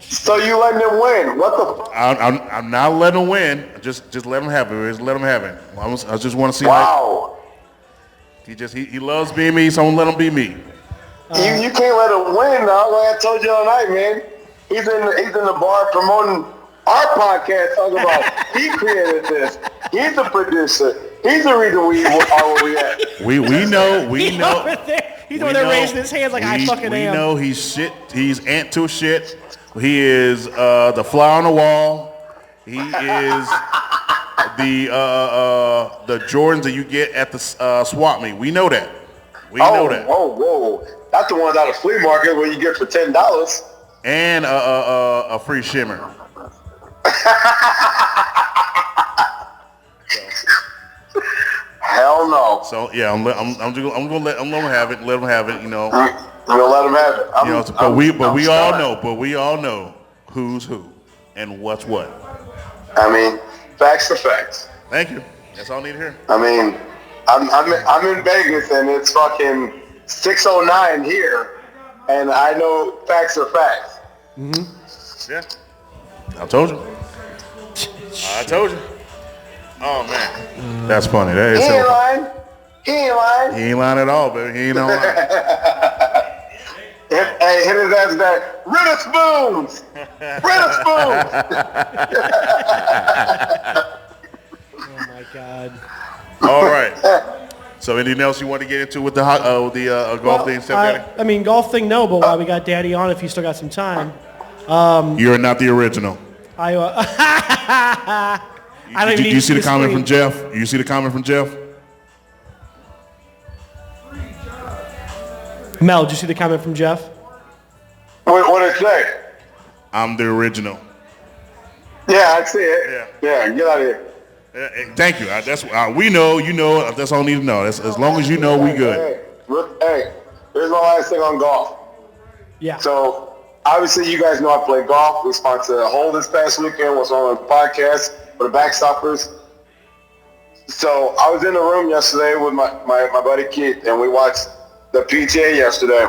So you letting him win? What the fuck? I'm not letting him win. Just let him have it. Just let him have it. I just want to see. Wow. He loves being me, so I'm gonna let him be me. You can't let him win, dog. Like I told you all night, man. He's in the bar promoting our podcast, talking about he created this. He's the producer. He's the reason we are where we at. We know. He's over there raising his hands like I fucking am. We know he's shit. He's ant to shit. He is the fly on the wall. He is the Jordans that you get at the swap meet. We know that. We know that. Whoa. That's the ones out of flea market where you get for $10. And a free shimmer. Hell no. So yeah, I'm gonna let him have it. Let him have it. You're gonna let him have it. But we all know who's who and what's what. I mean, facts are facts. Thank you. That's all I need to hear. I mean, I'm in Vegas and it's fucking 6:09 here, and I know facts are facts. Yeah. I told you. I told you. Oh man, that's funny. That is He ain't so. lying. He ain't lying. He ain't lying at all, baby. He ain't no lying. Hey, hit his ass back. Rid of spoons. Rid of spoons. Oh my God. All right. So anything else you want to get into with the golf thing, Steph Daddy? I mean, golf thing, no, but while we got Daddy on, if you still got some time. You're not the original. I don't even Do need you see the to comment scream. from Jeff? You see the comment from Jeff? Mel, did you see the comment from Jeff? What did it say? I'm the original. Yeah, I see it. Yeah, get out of here. Thank you. We know. You know. That's all I need to know. As long as you know, we good. Hey, here's my last thing on golf. Yeah. So, obviously, you guys know I play golf. We sponsored a hole this past weekend. Was on a podcast for the Backstoppers. So, I was in the room yesterday with my buddy Keith, and we watched the PGA yesterday.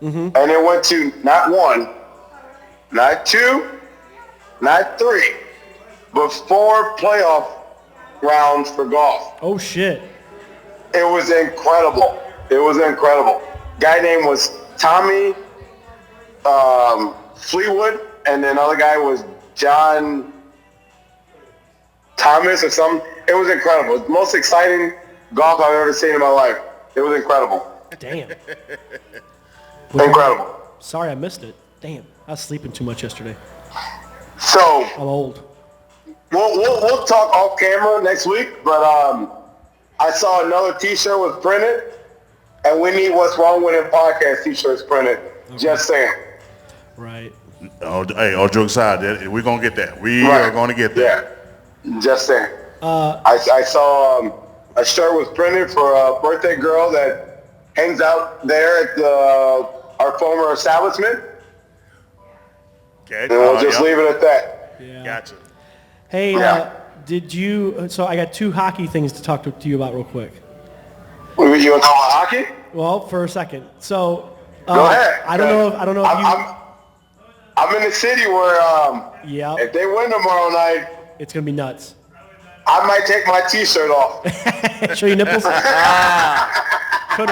Mm-hmm. And it went to not one, not two, not three, but 4 playoff rounds for golf. Oh, shit. It was incredible. It was incredible. Guy name was Tommy Fleetwood, and then another guy was John Thomas or something. It was incredible. It was the most exciting golf I've ever seen in my life. It was incredible. Damn. Incredible. Sorry I missed it. Damn. I was sleeping too much yesterday. So I'm old. we'll talk off camera next week, but I saw another T-shirt was printed, and we need What's Wrong With It podcast T-shirts printed. Okay. Just saying. Right. Hey, all jokes aside, we're gonna get that. We are gonna get that. Yeah. Just saying. I saw a shirt was printed for a birthday girl that hangs out there at our former establishment. Okay. And we'll just leave it at that. Yeah. Gotcha. Hey, Yeah. did you? So I got 2 hockey things to talk to you about real quick. You want to talk about hockey? Well, for a second. So Go ahead. I don't know if you. I'm in the city where Yeah. if they win tomorrow night, It's gonna be nuts. I might take my T-shirt off. Show your nipples. show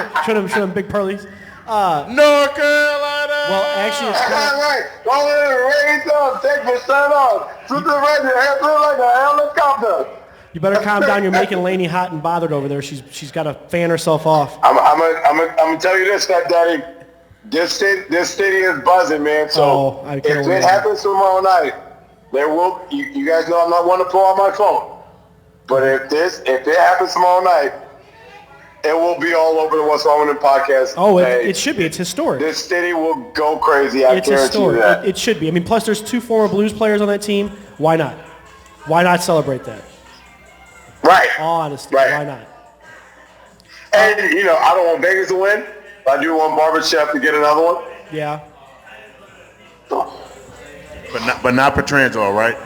them big pearlies. North Carolina. Well, actually, it's All right. Don't let it rain down. Take my shirt off. Shoot the right your head like a helicopter. you better calm down. You're making Lainey hot and bothered over there. She's got to fan herself off. I'm gonna tell you this, Daddy. This city is buzzing, man. So I if can't it wait. happens tomorrow night, there will. You guys know I'm not one to pull out my phone. But if it happens tomorrow night, it will be all over the What's Wrong With It podcast. Oh, Hey, it should be. It's historic. This city will go crazy. I It's guarantee you historic. that. It should be. I mean, plus there's 2 former Blues players on that team. Why not? Why not celebrate that? Right. Honestly, Right. why not? And I don't want Vegas to win. But I do want Barbershop to get another one. Yeah. But not Petrangelo, right?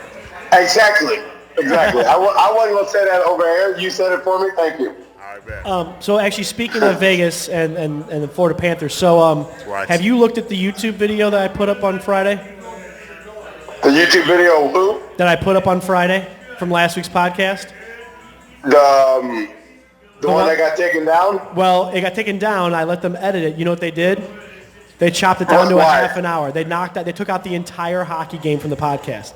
Exactly. I wasn't gonna say that over here. You said it for me. Thank you. All right, bet. So actually, speaking of Vegas and the Florida Panthers, so Right. have you looked at the YouTube video that I put up on Friday? The YouTube video of who? That I put up on Friday from last week's podcast? The one that got taken down? Well, it got taken down. I let them edit it. You know what they did? They chopped it down to a Why? half an hour. They took out the entire hockey game from the podcast.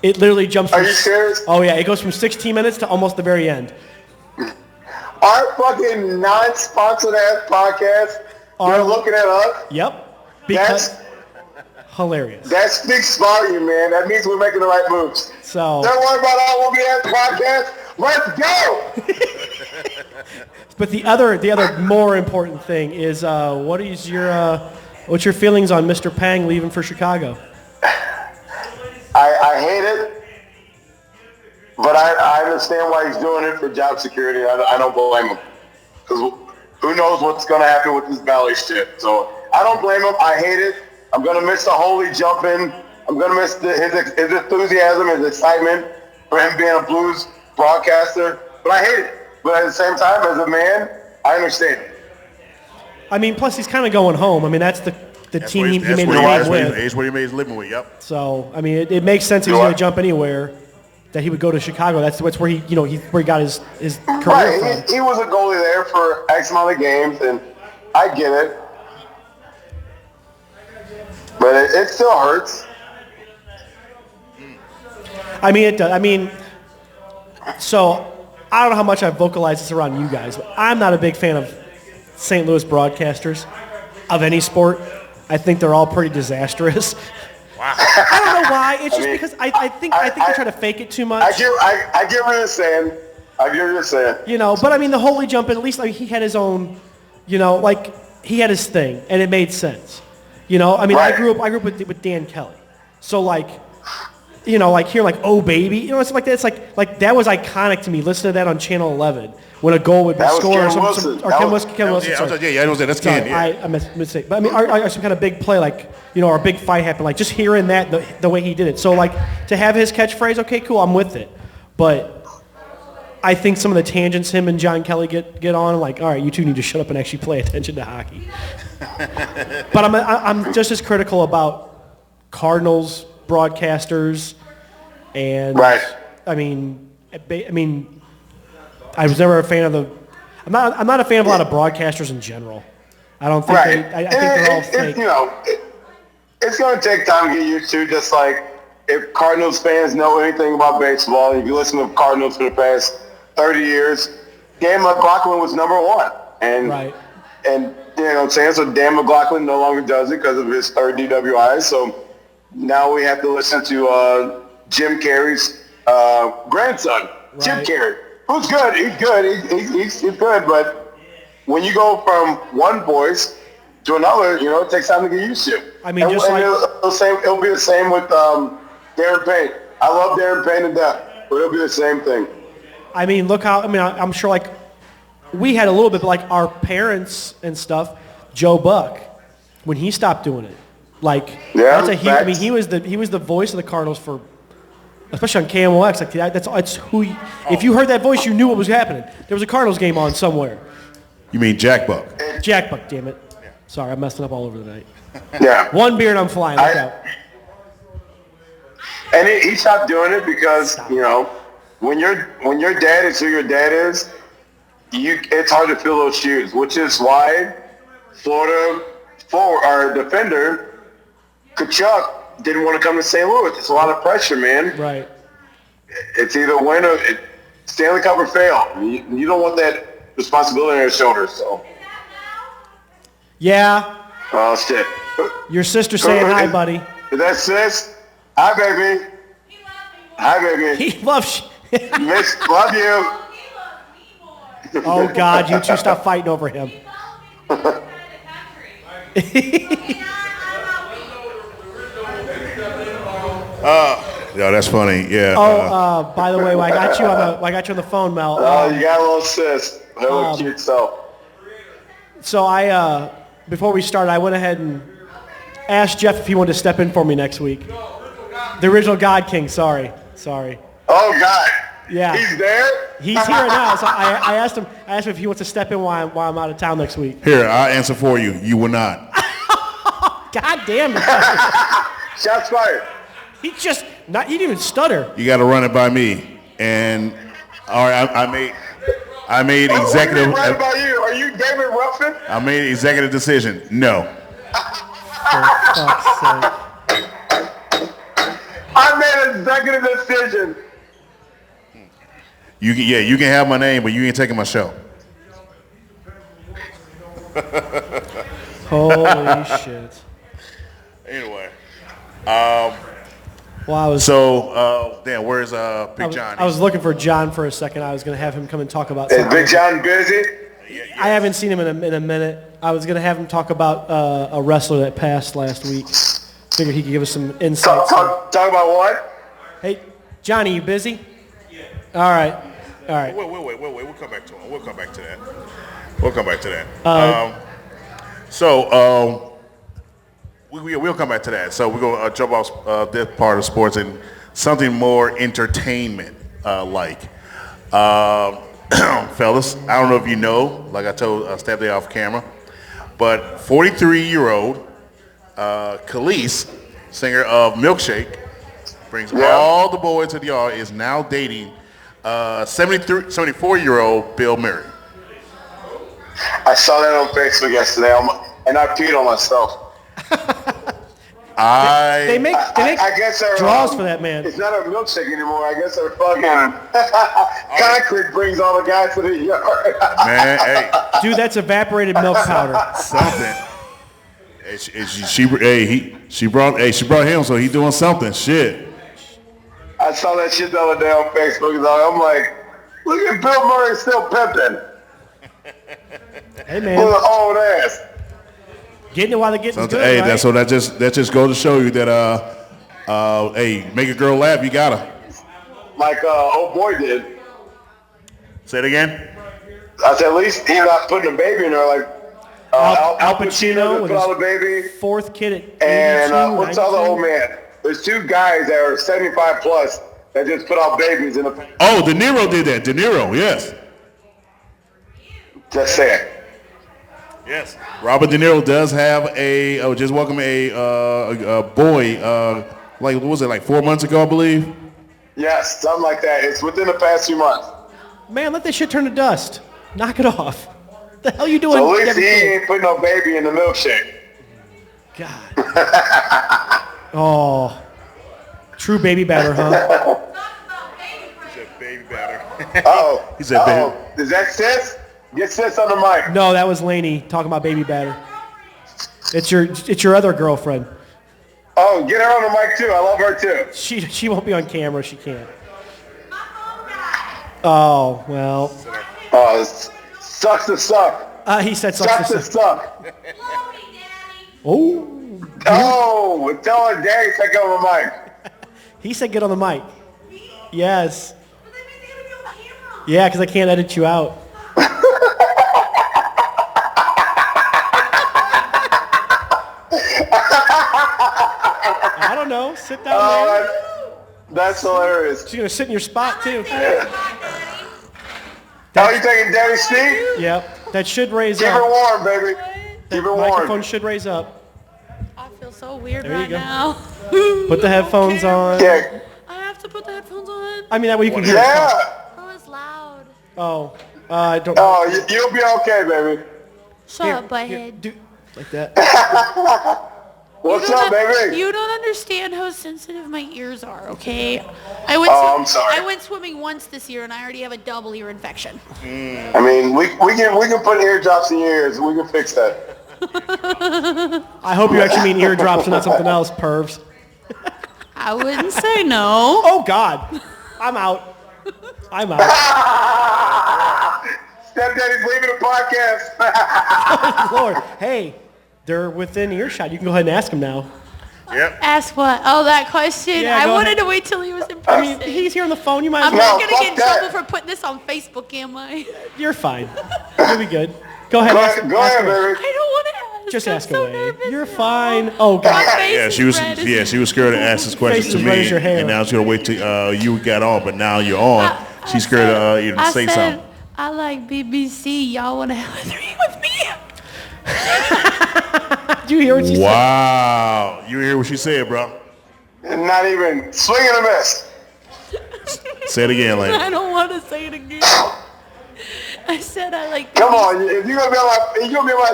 It literally jumps from... Are you serious? Oh, yeah. It goes from 16 minutes to almost the very end. Our fucking non-sponsored ass podcast, they're looking at us. Yep. Because... hilarious. That speaks volume, man. That means we're making the right moves. So... Don't worry about our Will Be Ass podcast. Let's go! But the other more important thing is what's your feelings on Mr. Pang leaving for Chicago? I hate it, but I understand why he's doing it for job security. I don't blame him. Because who knows what's going to happen with this Valley shit. So I don't blame him. I hate it. I'm going to miss the holy jumping. I'm going to miss his enthusiasm, his excitement for him being a Blues broadcaster. But I hate it. But at the same time, as a man, I understand. I mean, plus he's kind of going home. I mean, that's the the That's team where he that's made the where name that's with. That's where he made his living with. Yep. So I mean, it makes sense if he's going to jump anywhere that he would go to Chicago. That's where he where he got his career Right. from. He was a goalie there for X amount of games, and I get it. But it still hurts. I mean, it does. I mean, so I don't know how much I've vocalized this around you guys, but I'm not a big fan of St. Louis broadcasters of any sport. I think they're all pretty disastrous. Wow. I don't know why. It's just mean, because I think they try to fake it too much. I get what you're saying. I get what you're saying. But I mean, the Holy Jump, at least like he had his own, like he had his thing, and it made sense. I mean, Right. I grew up with Dan Kelly, so like, like hearing like "Oh Baby," it's like that. It's like that was iconic to me. Listen to that on Channel 11 when a goal would be That was scored Ken or Wilson. Ken Wilson. Yeah, Sorry. I know that. That's Sorry, Ken. Yeah. I mistake. But I mean, or some kind of big play, like or a big fight happened. Like just hearing that the way he did it. So like to have his catchphrase, okay, cool, I'm with it. But I think some of the tangents him and John Kelly get on, like, all right, you two need to shut up and actually pay attention to hockey. But I'm just as critical about Cardinals broadcasters, and Right. I mean, I was never a fan of the. I'm not a fan of a lot of broadcasters in general. I don't think Right. I think they're all fake. It's going to take time to get used to, just like if Cardinals fans know anything about baseball, if you listen to Cardinals for the past 30 years, Dan McLaughlin was number one. And, Right. and you know what I'm saying? So Dan McLaughlin no longer does it because of his third DWI. So now we have to listen to Jim Carrey's grandson, Chip Right. Carey. Who's good? He's good. He's good. But when you go from one voice to another, it takes time to get used to. I mean, and, just and like- it'll be the same with Darren Payne. I love Darren Payne to death, but it'll be the same thing. I mean, look how, I'm sure like we had a little bit, but like our parents and stuff, Joe Buck, when he stopped doing it, like Yeah, that's a huge, I mean, facts. he was the voice of the Cardinals for, especially on KMOX, like it's who, if you heard that voice, you knew what was happening. There was a Cardinals game on somewhere. You mean Jack Buck? Jack Buck, damn it. Sorry, I'm messing up all over the night. Yeah. One beer and I'm flying. Look out. And he stopped doing it because, when your dad is who your dad is, it's hard to fill those shoes, which is why Florida our defender, Kachuk, didn't want to come to St. Louis. It's a lot of pressure, man. Right. It's either win or Stanley Cup or fail. You don't want that responsibility on your shoulders. So, Yeah. oh shit. Your sister saying hi, buddy. Is that sis? Hi, baby. Hi, baby. He loves. Miss, love you. Oh God, you two stop fighting over him. Yeah, that's funny. Yeah. By the way, I got you on the phone, Mel. Oh, you got a little sis. That little cute self. So I, before we started, I went ahead and asked Jeff if he wanted to step in for me next week. The original God King. Sorry. Oh God. Yeah. He's there. He's here now. So I asked him if he wants to step in while I'm out of town next week. Here, I'll answer for you. You will not. God damn it. Shots fired. He didn't even stutter. You got to run it by me. And all right, I made executive. Right about you. Are you David Ruffin? I made an executive decision. No. For fuck's sake. I made an executive decision. You can have my name, but you ain't taking my show. Holy shit. Anyway. Well, I was. So, Dan, where's Big John? I was looking for John for a second. I was going to have him come and talk about Is something. Big John busy? I haven't seen him in a minute. I was going to have him talk about a wrestler that passed last week. Figured he could give us some insights. Talk about what? Hey, Johnny, you busy? Yeah. All right. Wait. We'll come back to him. We'll come back to that. We'll come back to that. So we're going to jump off this part of sports and something more entertainment like. Fellas, I don't know if you know, like I told Steph off camera, but 43-year-old Khalees, singer of Milkshake, brings all the boys to the yard, is now dating 74-year-old Bill Murray. I saw that on Facebook yesterday, and I peed on myself. They make I guess they're, draws for that man. It's not a milkshake anymore. I guess they're fucking concrete brings all the guys to the yard. Man, hey, Dude, that's evaporated milk powder. something. She brought him, so he doing something. Shit. I saw that shit the other day on Facebook. Dog. I'm like, look at Bill Murray still pimping. Hey With man, an old ass. getting it while they're getting good, Hey, right? that just goes to show you that hey, make a girl laugh, you gotta. Like old boy did. Say it again. I said, at least he's not putting a baby in there like Al Pacino with put all his the baby. fourth kid at 82, And what's the other 92? old man? There's two guys that are 75 plus that just put out babies in the. Oh, De Niro did that. De Niro, yes. Just saying. Yes. Robert De Niro does have just welcome a boy, like, what was it, like 4 months ago, I believe? Yes, something like that. It's within the past few months. Man, let that shit turn to dust. Knock it off. What the hell you doing? So at least he everything? ain't putting no baby in the milkshake. God. Oh. True baby batter, huh? Baby batter. Uh-oh. He said baby. Uh-oh. Is that sis? Get sis on the mic. No, that was Lainey talking about baby batter. It's your other girlfriend. Oh, get her on the mic too. I love her too. She won't be on camera. She can't. Oh well. Oh, sucks to suck. He said Sucks to sucks. suck. Oh. Oh, tell her daddy to get on the mic. He said get on the mic. Yes. Yeah, because I can't edit you out. I don't know. Sit down there. That's hilarious. She's gonna sit in your spot too. Oh, you taking daddy's seat? Yep. That should raise Keep her up. warm, baby. Keep her Microphone warm. should raise up. I feel so weird There you right go. now. Put the headphones on. Yeah. I have to put the headphones on. I mean that way you can hear. us talk. Yeah. Oh, it's loud. Oh. I don't. Oh, you'll be okay, baby. Shut up, butthead. Do like that. What's up, baby? You don't understand how sensitive my ears are, okay? I'm sorry. I went swimming once this year and I already have a double ear infection. I mean, we can put eardrops in your ears. We can fix that. I hope you actually mean eardrops and not something else, pervs. I wouldn't say no. Oh God. I'm out. I'm out. Stepdaddy's leaving the podcast. Lord. Hey, they're within earshot. You can go ahead and ask him now. Yep. Ask what? Oh, that question. Yeah, I go wanted ahead. to wait till he was in I person. mean, he's here on the phone. You might as I'm well. not going to fuck get in that. trouble for putting this on Facebook, am I? You're fine. You'll be good. Go ahead. Go ask ahead, away. I baby. don't want to ask. Just I'm ask so away. nervous You're now. fine. Oh My God. face Yeah, is she was. red as- Yeah, she was scared to ask this question Face to as red me, as your hair. and now she's gonna wait till you got on. But now you're on. She's scared to even I say said, something. I like BBC. Y'all want to have a three with me? Did you hear what she said? Wow, you hear what she said, bro? And not even swing and a miss. Say it again, lady. I don't want to say it again. I said I like. Come on, if you're gonna be able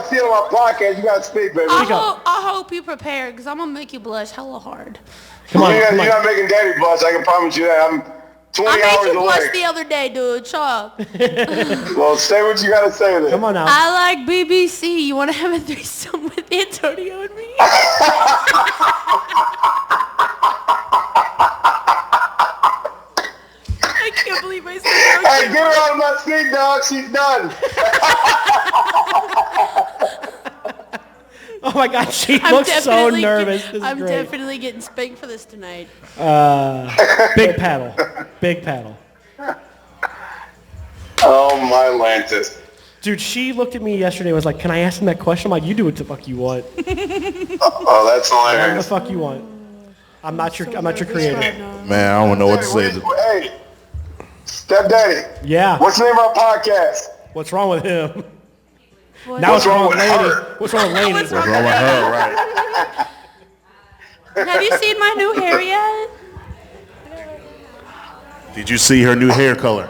to see it on my podcast, you gotta speak, baby. I hope you prepared because I'm gonna make you blush hella hard. Come on. You're Come on. not making daddy blush. I can promise you that. I'm 20 I made hours you blush away. the other day, dude. Shut up. Well, say what you gotta say then. Come on now. I like BBC. You want to have a threesome with Antonio and me? I can't believe I said that. Hey, get her out of my seat, dog. She's done. Oh my God, she I'm looks so definitely nervous. This is I'm great. definitely getting spanked for this tonight. Big paddle. Big paddle. Oh, my Lantis. Dude, she looked at me yesterday and was like, can I ask him that question? I'm like, you do what the fuck you want. Oh, that's Whatever the hilarious. fuck you want. I'm not your creator. Man, I don't know what to say. Hey, stepdaddy, Yeah. what's the name of our podcast? What's wrong with him? What? Now what's wrong wrong with with Laney? her? What's wrong with Laney? What's What's wrong with her, right? Have you seen my new hair yet? Did you see her new hair color?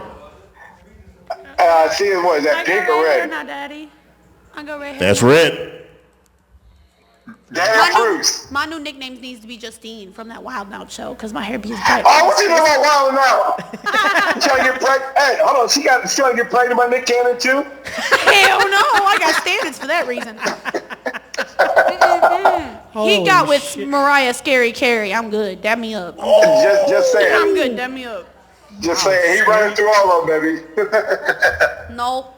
See, what is that, I pink got or red hair red? now, Daddy. I got red hair. That's red. Daddy Bruce. My new nickname needs to be Justine from that Wild Now show because my hair be as bright. Oh, what you know about Wild now? You trying to get pregnant? Hey, hold on. She trying to get pregnant by Nick Cannon too? Hell no, I got standards for that reason. He got with shit. Mariah Scary Carey. I'm good. Dab me up. Just saying. I'm good. Dab me up. Just saying. He running through all of them, baby. Nope.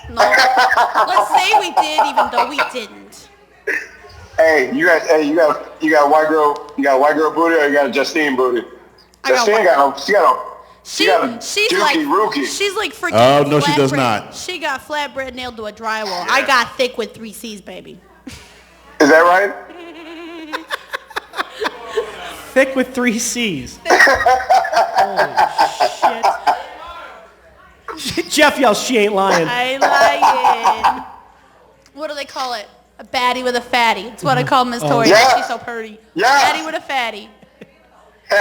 Nope. Let's say we did, even though we didn't. Hey, you got a white girl booty, or you got a Justine booty? I got Justine she got a she's dookie like rookie. she's like freaking. Oh, no, she does flatbread. not. She got flatbread nailed to a drywall. I got thick with 3 C's, baby. Is that right? Thick with 3 C's. Holy shit. Jeff yells, she ain't lying. I ain't lying. What do they call it? A baddie with a fatty. That's what I call Miss Tori. Yeah. She's so pretty. Yeah. Baddie with a fatty. I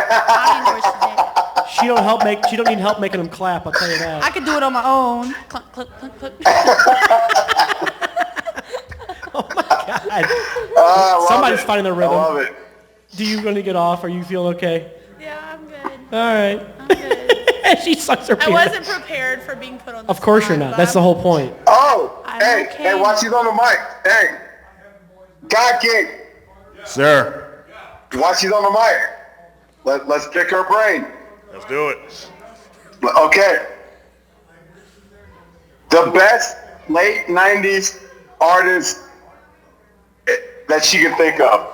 don't even know where she's at. She don't need help making them clap, I'll tell you that. I could do it on my own. Clunk, clunk, clunk, clunk. God. Somebody's finding their rhythm. I love it. Do you going to get off? Are you feeling okay? Yeah, I'm good. All right. I'm good. She sucks her I peanut. wasn't prepared for being put on the Of course spot, you're not. but That's the whole point. Oh, I'm hey, okay. hey, watch she's on the mic. Hey, God King, Sir, watch she's on the mic. Let's pick her brain. let's do it. Okay. The best late 90s artist that she can think of.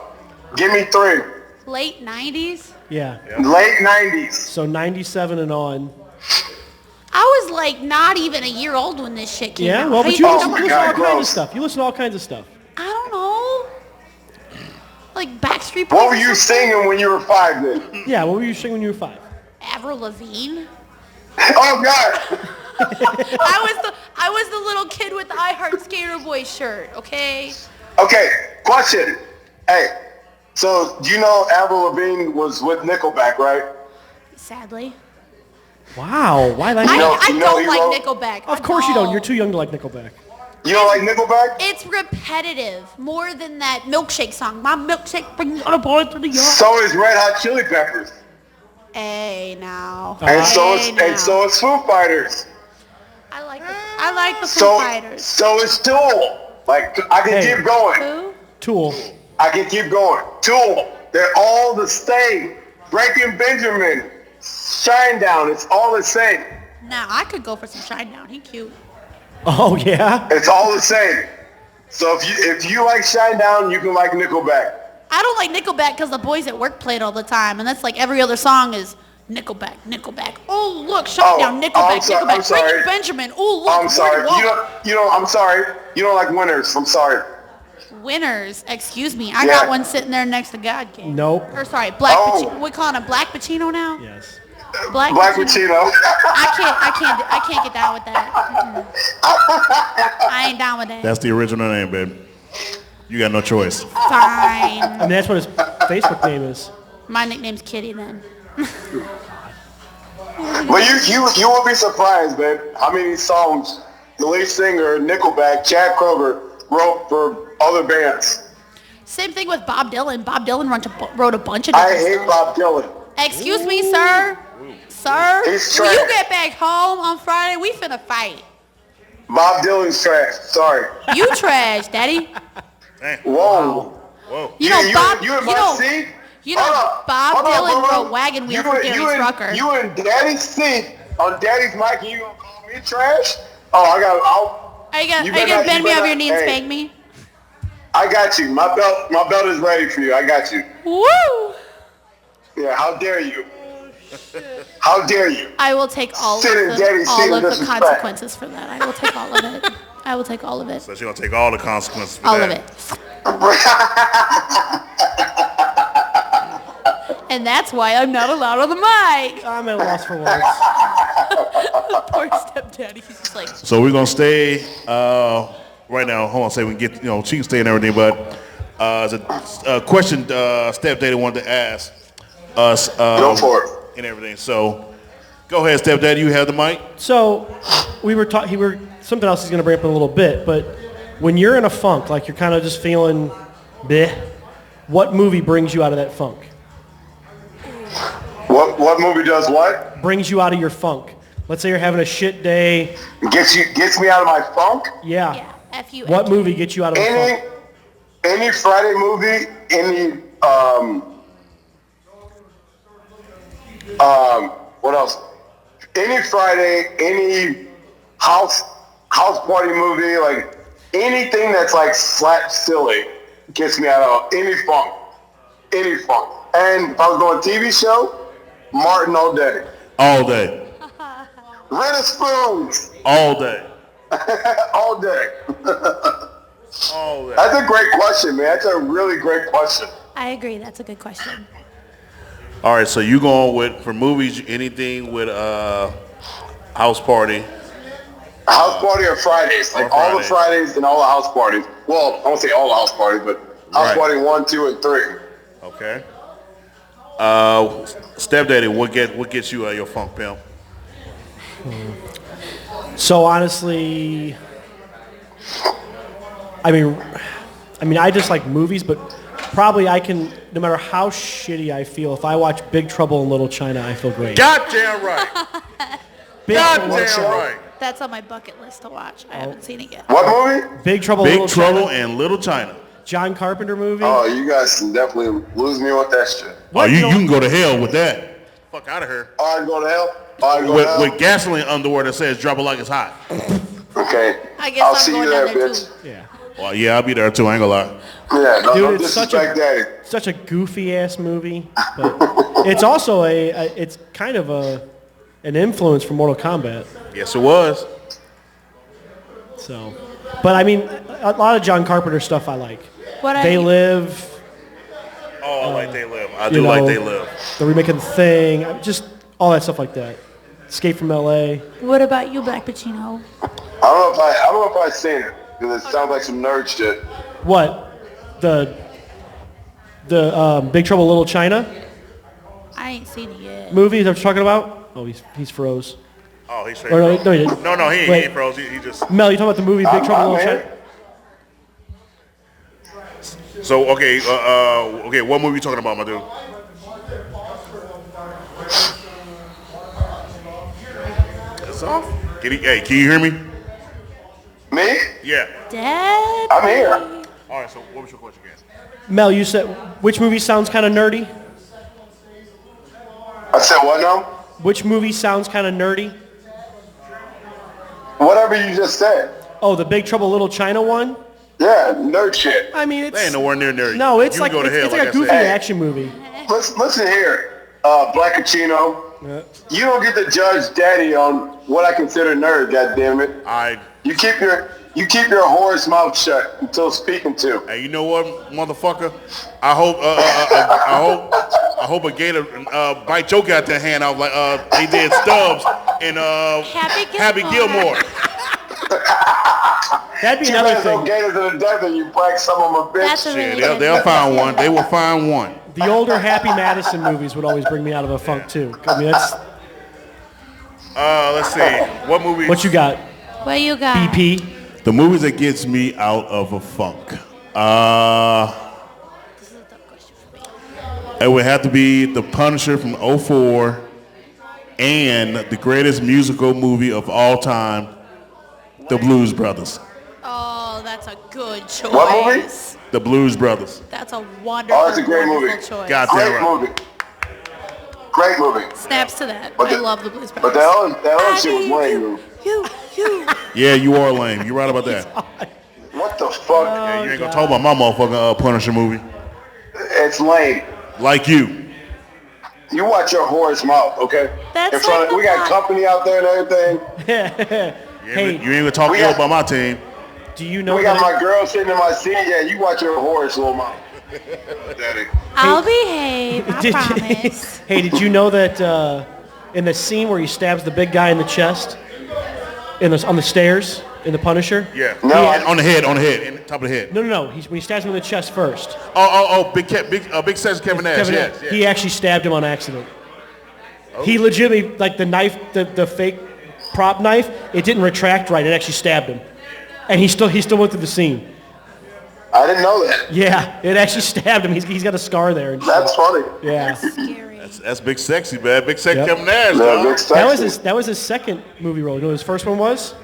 Give me 3. Late 90s? Yeah. Late 90s. So 97 and on. I was like not even a year old when this shit came Yeah, out. well, How but you you think listen, I'm- you listen to all kinds of gross. stuff. You listen to all kinds of stuff. I don't know. Like Backstreet Boys. What or were you something? singing when you were 5 then? Yeah, what were you singing when you were 5? Avril Lavigne. Oh, God. I was the little kid with the I Heart Skater Boy shirt. Okay. Okay, question. Hey, so you know Avril Lavigne was with Nickelback, right? Sadly. Wow, why that? I you know don't he like wrote- Nickelback. Of course you don't. You're too young to like Nickelback. You don't like Nickelback? It's repetitive, more than that milkshake song. My milkshake brings all the boys to the yard. So is Red Hot Chili Peppers. Hey now. And so Hey, is Foo Fighters. I like the Foo So Fighters. so is Tool. Like I can Hey. keep going. Who? Tool. I can keep going. Tool. They're all the same. Breaking Benjamin. Shinedown. It's all the same. Now I could go for some Shinedown. He cute. Oh yeah. It's all the same. So if you like Shinedown, you can like Nickelback. I don't like Nickelback because the boys at work play it all the time, and that's like every other song is Nickelback, Nickelback. Oh look, Shinedown, I'm Nickelback, sorry, Nickelback. I'm sorry. Breaking Benjamin. Oh look, I'm sorry. Word You Walk. don't. I'm sorry. You don't like Winners. I'm sorry. Winners. Excuse me. I Yeah. got one sitting there next to God King. Nope. Or sorry, Black Oh. Pacino. We calling him Black Pacino now? Yes. Black Pacino. Pacino. I can't get down with that. Mm-mm. I ain't down with that. That's the original name, babe. You got no choice. Fine. I mean, that's what his Facebook name is. My nickname's Kitty then. Well, you will be surprised, babe, how many songs the lead singer Nickelback, Chad Kroeger, wrote for other bands. Same thing with Bob Dylan. Bob Dylan wrote a bunch of I different hate stuff. Bob Dylan. Excuse me, sir. Sir, He's when you trash. get back home on Friday, we finna fight. Bob Dylan's trash. Sorry. You trash, daddy. Whoa. Whoa. You know Bob. You in you my know, seat? you know Hold up. Bob Hold up, Dylan bro. wrote Wagon Wheel You for in- Gary you in- Strucker. You in Daddy's seat on Daddy's mic and you gonna call me trash? Oh, Are you you gonna better- bend you me over better- your knee and hey. spank me? I got you. My belt is ready for you. I got you. Woo! Yeah, how dare you? How dare you? I will take all Sit in of daddy's seat the with disrespect. consequences for that. I will take all of it. I will take all of it. So she's gonna take all the consequences for All that. of it. And that's why I'm not allowed on the mic. I'm at a loss for words. Poor stepdaddy. He's just like, So we're gonna stay right now. Hold on, say we can get she can stay and everything, but It's a question Step Daddy wanted to ask us. Go for it. And everything. So, go ahead, Step Daddy. You have the mic. So we were talking. Something else he's going to bring up in a little bit. But when you're in a funk, like you're kind of just feeling, bleh, what movie brings you out of that funk? What movie does what? Brings you out of your funk. Let's say you're having a shit day. Gets me out of my funk? Yeah. Yeah. F you. What movie gets you out of the funk? Any Friday movie, any what else? Any Friday, any house party movie, like anything that's like slap silly gets me out of any funk. Any funk. And if I was doing a TV show, Martin all day. All day. Red spoons. All day. All day. All day. That's a great question, man. That's a really great question. I agree. That's a good question. All right, so you going with, for movies, anything with house party? House party or Fridays. Like all the Fridays and all the house parties. Well, I won't say all the house parties, but house party 1, 2, and 3. Okay. Stepdaddy, what gets you out of your funk, pimp? So honestly, I mean, I just like movies, but probably I can, no matter how shitty I feel, if I watch Big Trouble in Little China, I feel great. Goddamn right. Goddamn right. That's on my bucket list to watch. I haven't seen it yet. What movie? Big Trouble Big in Little Trouble China. and Little China. John Carpenter movie. Oh, you guys can definitely lose me with that shit. Oh, you can go to hell with that. Fuck out of here. All right, go to hell. All right, go to hell. With gasoline underwear that says drop it like it's hot. Okay. I guess I'll I'm see going you there, down there bitch. too. Yeah. Well, yeah, I'll be there too. I ain't gonna lie. Yeah, no, Dude, don't it's disrespect daddy. such a goofy ass movie, but it's also it's kind of an influence from Mortal Kombat. Yes, it was. So, but I mean, a lot of John Carpenter stuff I like. They Live. Oh, I like They Live. I you do like know, They Live. The remake of The Thing, just all that stuff like that. Escape from L.A. What about you, Black Pacino? I don't know if I've seen it because it sounds like some nerd shit. What? The Big Trouble in Little China I ain't seen it yet. movie? Is that what you're talking about? Oh, he's froze. Oh, he's straight. Or no, froze. no, he didn't. No, he Wait. ain't froze. He just. Mel, you talking about the movie Big Trouble in Little China? So okay, okay. What movie you talking about, my dude? It's off. Can you hear me? Me? Yeah. Dad? I'm here. All right. So what was your question again? Mel, you said which movie sounds kind of nerdy? I said what now? Which movie sounds kind of nerdy? Whatever you just said. Oh, the Big Trouble in Little China one? Yeah, nerd shit. I mean, it's They ain't nowhere near there. no, it's You like can go to hell, it's like a I goofy said. action movie. Listen here, Black Pacino. You don't get to judge daddy on what I consider nerd, goddammit. You keep your horse mouth shut until speaking to. Hey, you know what, motherfucker? I hope a gator bite your goddamn hand off like they did Stubbs and Happy Gilmore. That'd be You another guys go thing. gators in the desert, you black son of a bitch. That's a really Yeah, good they'll find one. They will find one. The older Happy Madison movies would always bring me out of a funk too. I mean, that's Let's see. What movie? what you got. What you got? BP. The movies that gets me out of a funk. This is a tough question for me. It would have to be The Punisher from '04 and the greatest musical movie of all time, The Blues Brothers. Oh, that's a good choice. What movie? The Blues Brothers. That's a wonderful, Oh, it's a great wonderful movie. choice. Goddamn Great right. movie. Great movie. Snaps to that. But I the- love the Blues But Brothers. that other shit was lame, though. You. Yeah, you are lame. You're right about that. What the fuck? Yeah, you ain't gonna talk about my motherfucking Punisher movie. It's lame. Like you. You watch your horse mouth, okay? That's In front like of, we the got plot. company out there and everything. Hey, You ain't gonna talk we ill got- about my team. do you know We got that? my girl sitting in my seat. Yeah, you watch your horse, little mouth. Daddy. I'll behave. I Did- promise. Hey, did you know that in the scene where he stabs the big guy in the chest, on the stairs, in The Punisher? Yeah. No, On the head, in the top of the head. No. When he stabs him in the chest first. Big Sexy Kevin Nash. Kevin Yes. Nash, he actually stabbed him on accident. He legitimately, like the knife, the fake prop knife, it didn't retract right. It actually stabbed him, and he still went through the scene. I didn't know that. Yeah, it actually stabbed him. He's got a scar there. And That's funny. yeah, Scary. That's Big Sexy, man. Big Sexy Yep. Kevin Nash, Yeah, dog. big sexy. that was his second movie role. You know what his first one was?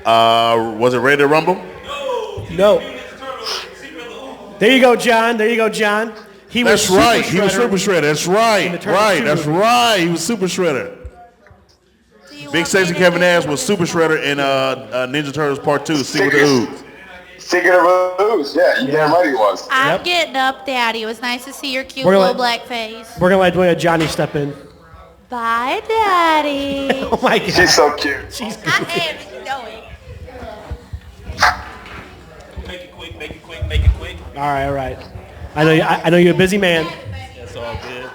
Was it Ready to Rumble? No. There you go, John. He was That's Super right. He was Shredder. Super Shredder. That's In the right. Turtles Right. 2 That's movie. right. He was Super Shredder. Do you Big want Sexy me to Kevin do Nash the was Super Shredder in Ninja Turtles Part 2, Secret of the Ooze. Secret of the Ooze. Yeah, you damn right he was. I'm Yep. getting up, Daddy. It was nice to see your cute We're gonna little let- black face. We're gonna let Johnny step in. Bye, Daddy. Oh my God. She's so cute. She's I am, you know it. Make it quick. all right. I know you're a busy man. That's all good.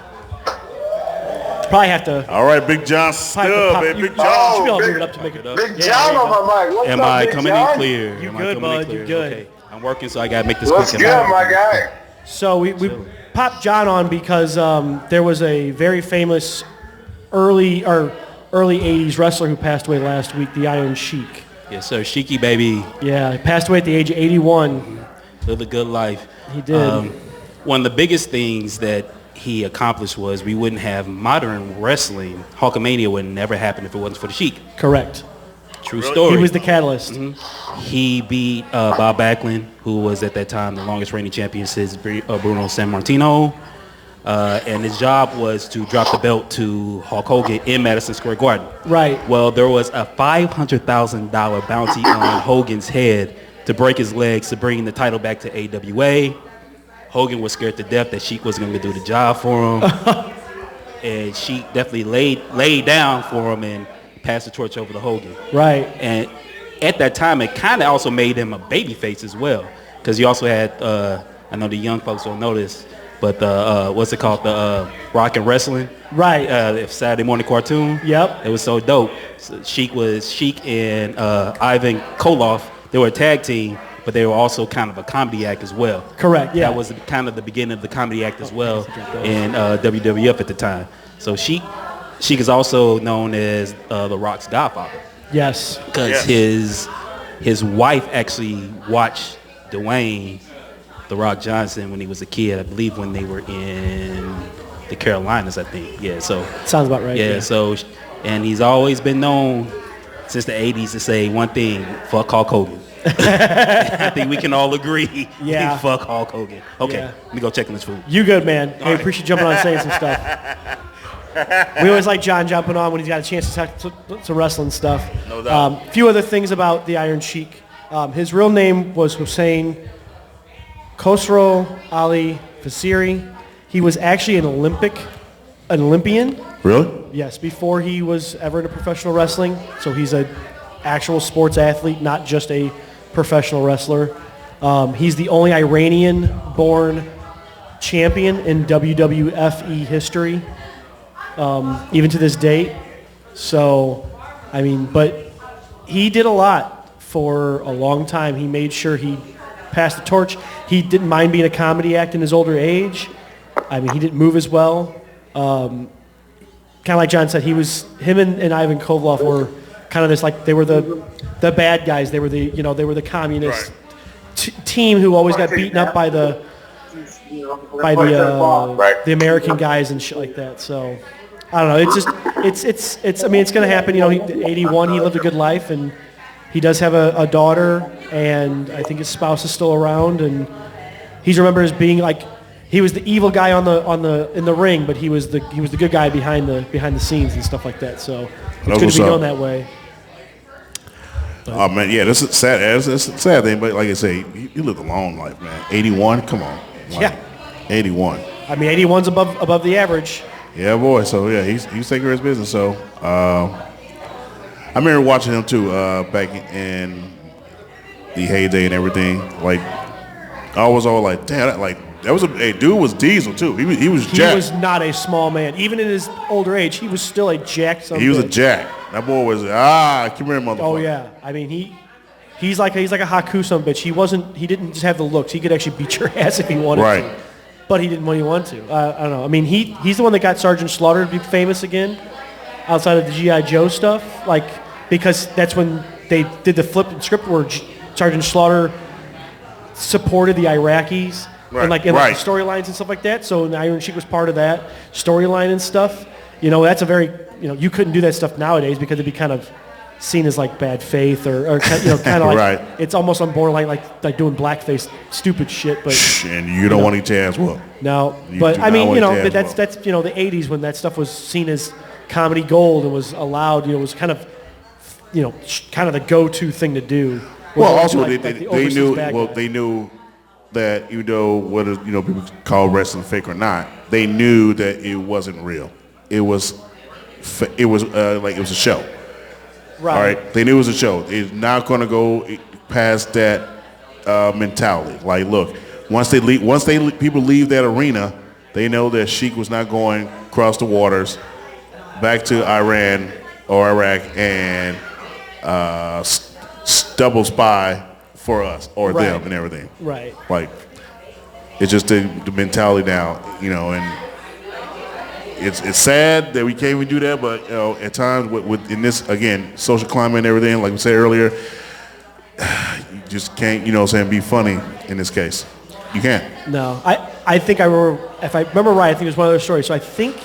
Probably have to. All right, Big John Probably have to Stubb, pop- man. you- Big you John. should be able to Big- move it up to make it. Big Yeah, John there you on go. my mic. What's Am up, I Big coming John? in clear? You Am I good, coming in bud, you clear? good. Okay. I'm working, so I gotta make this What's quick. good, my guy? So we popped John on because there was a very famous early 80s wrestler who passed away last week, the Iron Sheik. Yes, sir. Sheiky, baby. Yeah, he passed away at the age of 81. Live a good life. He did. One of the biggest things that he accomplished was we wouldn't have modern wrestling. Hulkamania would never happen if it wasn't for the Sheik. Correct. True story. He was the catalyst. He beat Bob Backlund, who was at that time the longest reigning champion since Bruno Sammartino. And his job was to drop the belt to Hulk Hogan in Madison Square Garden. Right. Well, there was a $500,000 bounty on Hogan's head to break his legs to bring the title back to AWA. Hogan was scared to death that Sheik was going to do the job for him. And Sheik definitely laid down for him and passed the torch over to Hogan. Right. And at that time, it kind of also made him a babyface as well. Because you also had, I know the young folks don't know this, but what's it called? The Rock and Wrestling. Right. Saturday morning cartoon. Yep. It was so dope. So Sheik and Ivan Koloff. They were a tag team, but they were also kind of a comedy act as well. Correct, yeah. That was kind of the beginning of the comedy act as well in WWF at the time. So Sheik is also known as The Rock's godfather Yes. because his wife actually watched Dwayne The Rock Johnson when he was a kid. I believe when they were in the Carolinas, I think. Yeah, so Sounds about right. yeah, so and he's always been known since the 80s to say one thing, fuck Hulk Hogan. I think we can all agree. Yeah. Fuck Hulk Hogan. Okay, Yeah. let me go check on this food. You good, man. Hey, appreciate you jumping on and saying some stuff. We always like John jumping on when he's got a chance to talk some wrestling stuff. No doubt. A few other things about the Iron Sheik. His real name was Hussein Khosrow Ali Fasiri. He was actually an Olympian. Really? Yes, before he was ever into professional wrestling. So he's an actual sports athlete, not just a professional wrestler. He's the only Iranian-born champion in WWFE history, even to this date. So, I mean, but he did a lot for a long time. He made sure he passed the torch. He didn't mind being a comedy act in his older age. I mean, he didn't move as well. Kind of like John said, him and Ivan Koloff were kind of this, like, they were the bad guys. They were the communist team who always got beaten up by the American guys and shit like that. So I don't know. I mean, it's gonna happen. You know, 81. He lived a good life, and he does have a daughter, and I think his spouse is still around, and he's remembered as being like, he was the evil guy in the ring, but he was the good guy behind the scenes and stuff like that. So it's good to be known that way. Oh man, yeah, this is sad. It's a sad thing, but like I say, you lived a long life, man. 81, come on. Like, Yeah. 81. I mean, 81's above the average. Yeah, boy. So yeah, he's taking care of his business. So I remember watching him too back in the heyday and everything. Like I was all like, damn, dude was Diesel too. He was He jacked. was not a small man. Even in his older age, he was still a jacked son of He was a bitch. jack. That boy was come here, motherfucker. Oh yeah, I mean he's like a Haku son of a bitch. He didn't just have the looks. He could actually beat your ass if he wanted Right. to. But he didn't when he wanted to. I don't know. I mean he's the one that got Sergeant Slaughter to be famous again, outside of the G.I. Joe stuff. Like because that's when they did the flip and script where Sergeant Slaughter supported the Iraqis and like the storylines and stuff like that. So the Iron Sheik was part of that storyline and stuff. You know, that's a very you couldn't do that stuff nowadays because it'd be kind of seen as like bad faith or kind of like Right. it's almost on borderline like doing blackface stupid shit. But And you don't want to get your ass whooped. no, You but do I not mean want you know to that's the 80s when that stuff was seen as comedy gold and was allowed. Was kind of kind of the go-to thing to do. Well, also Like they the overseas knew bad guy. they knew that even though whether people call wrestling fake or not, they knew that it wasn't real. It was like it was a show. Right. All right, they knew it was a show. It's not going to go past that mentality. Like, look, once people leave that arena, they know that Sheik was not going across the waters back to Iran or Iraq and double spy for us or Right. them and everything. Right. Like, it's just the mentality now, and it's sad that we can't even do that, but at times with in this again social climate and everything, like we said earlier, you just can't be funny in this case. You can't. No, I think I remember, if I remember right, I think it was one of those stories. So I think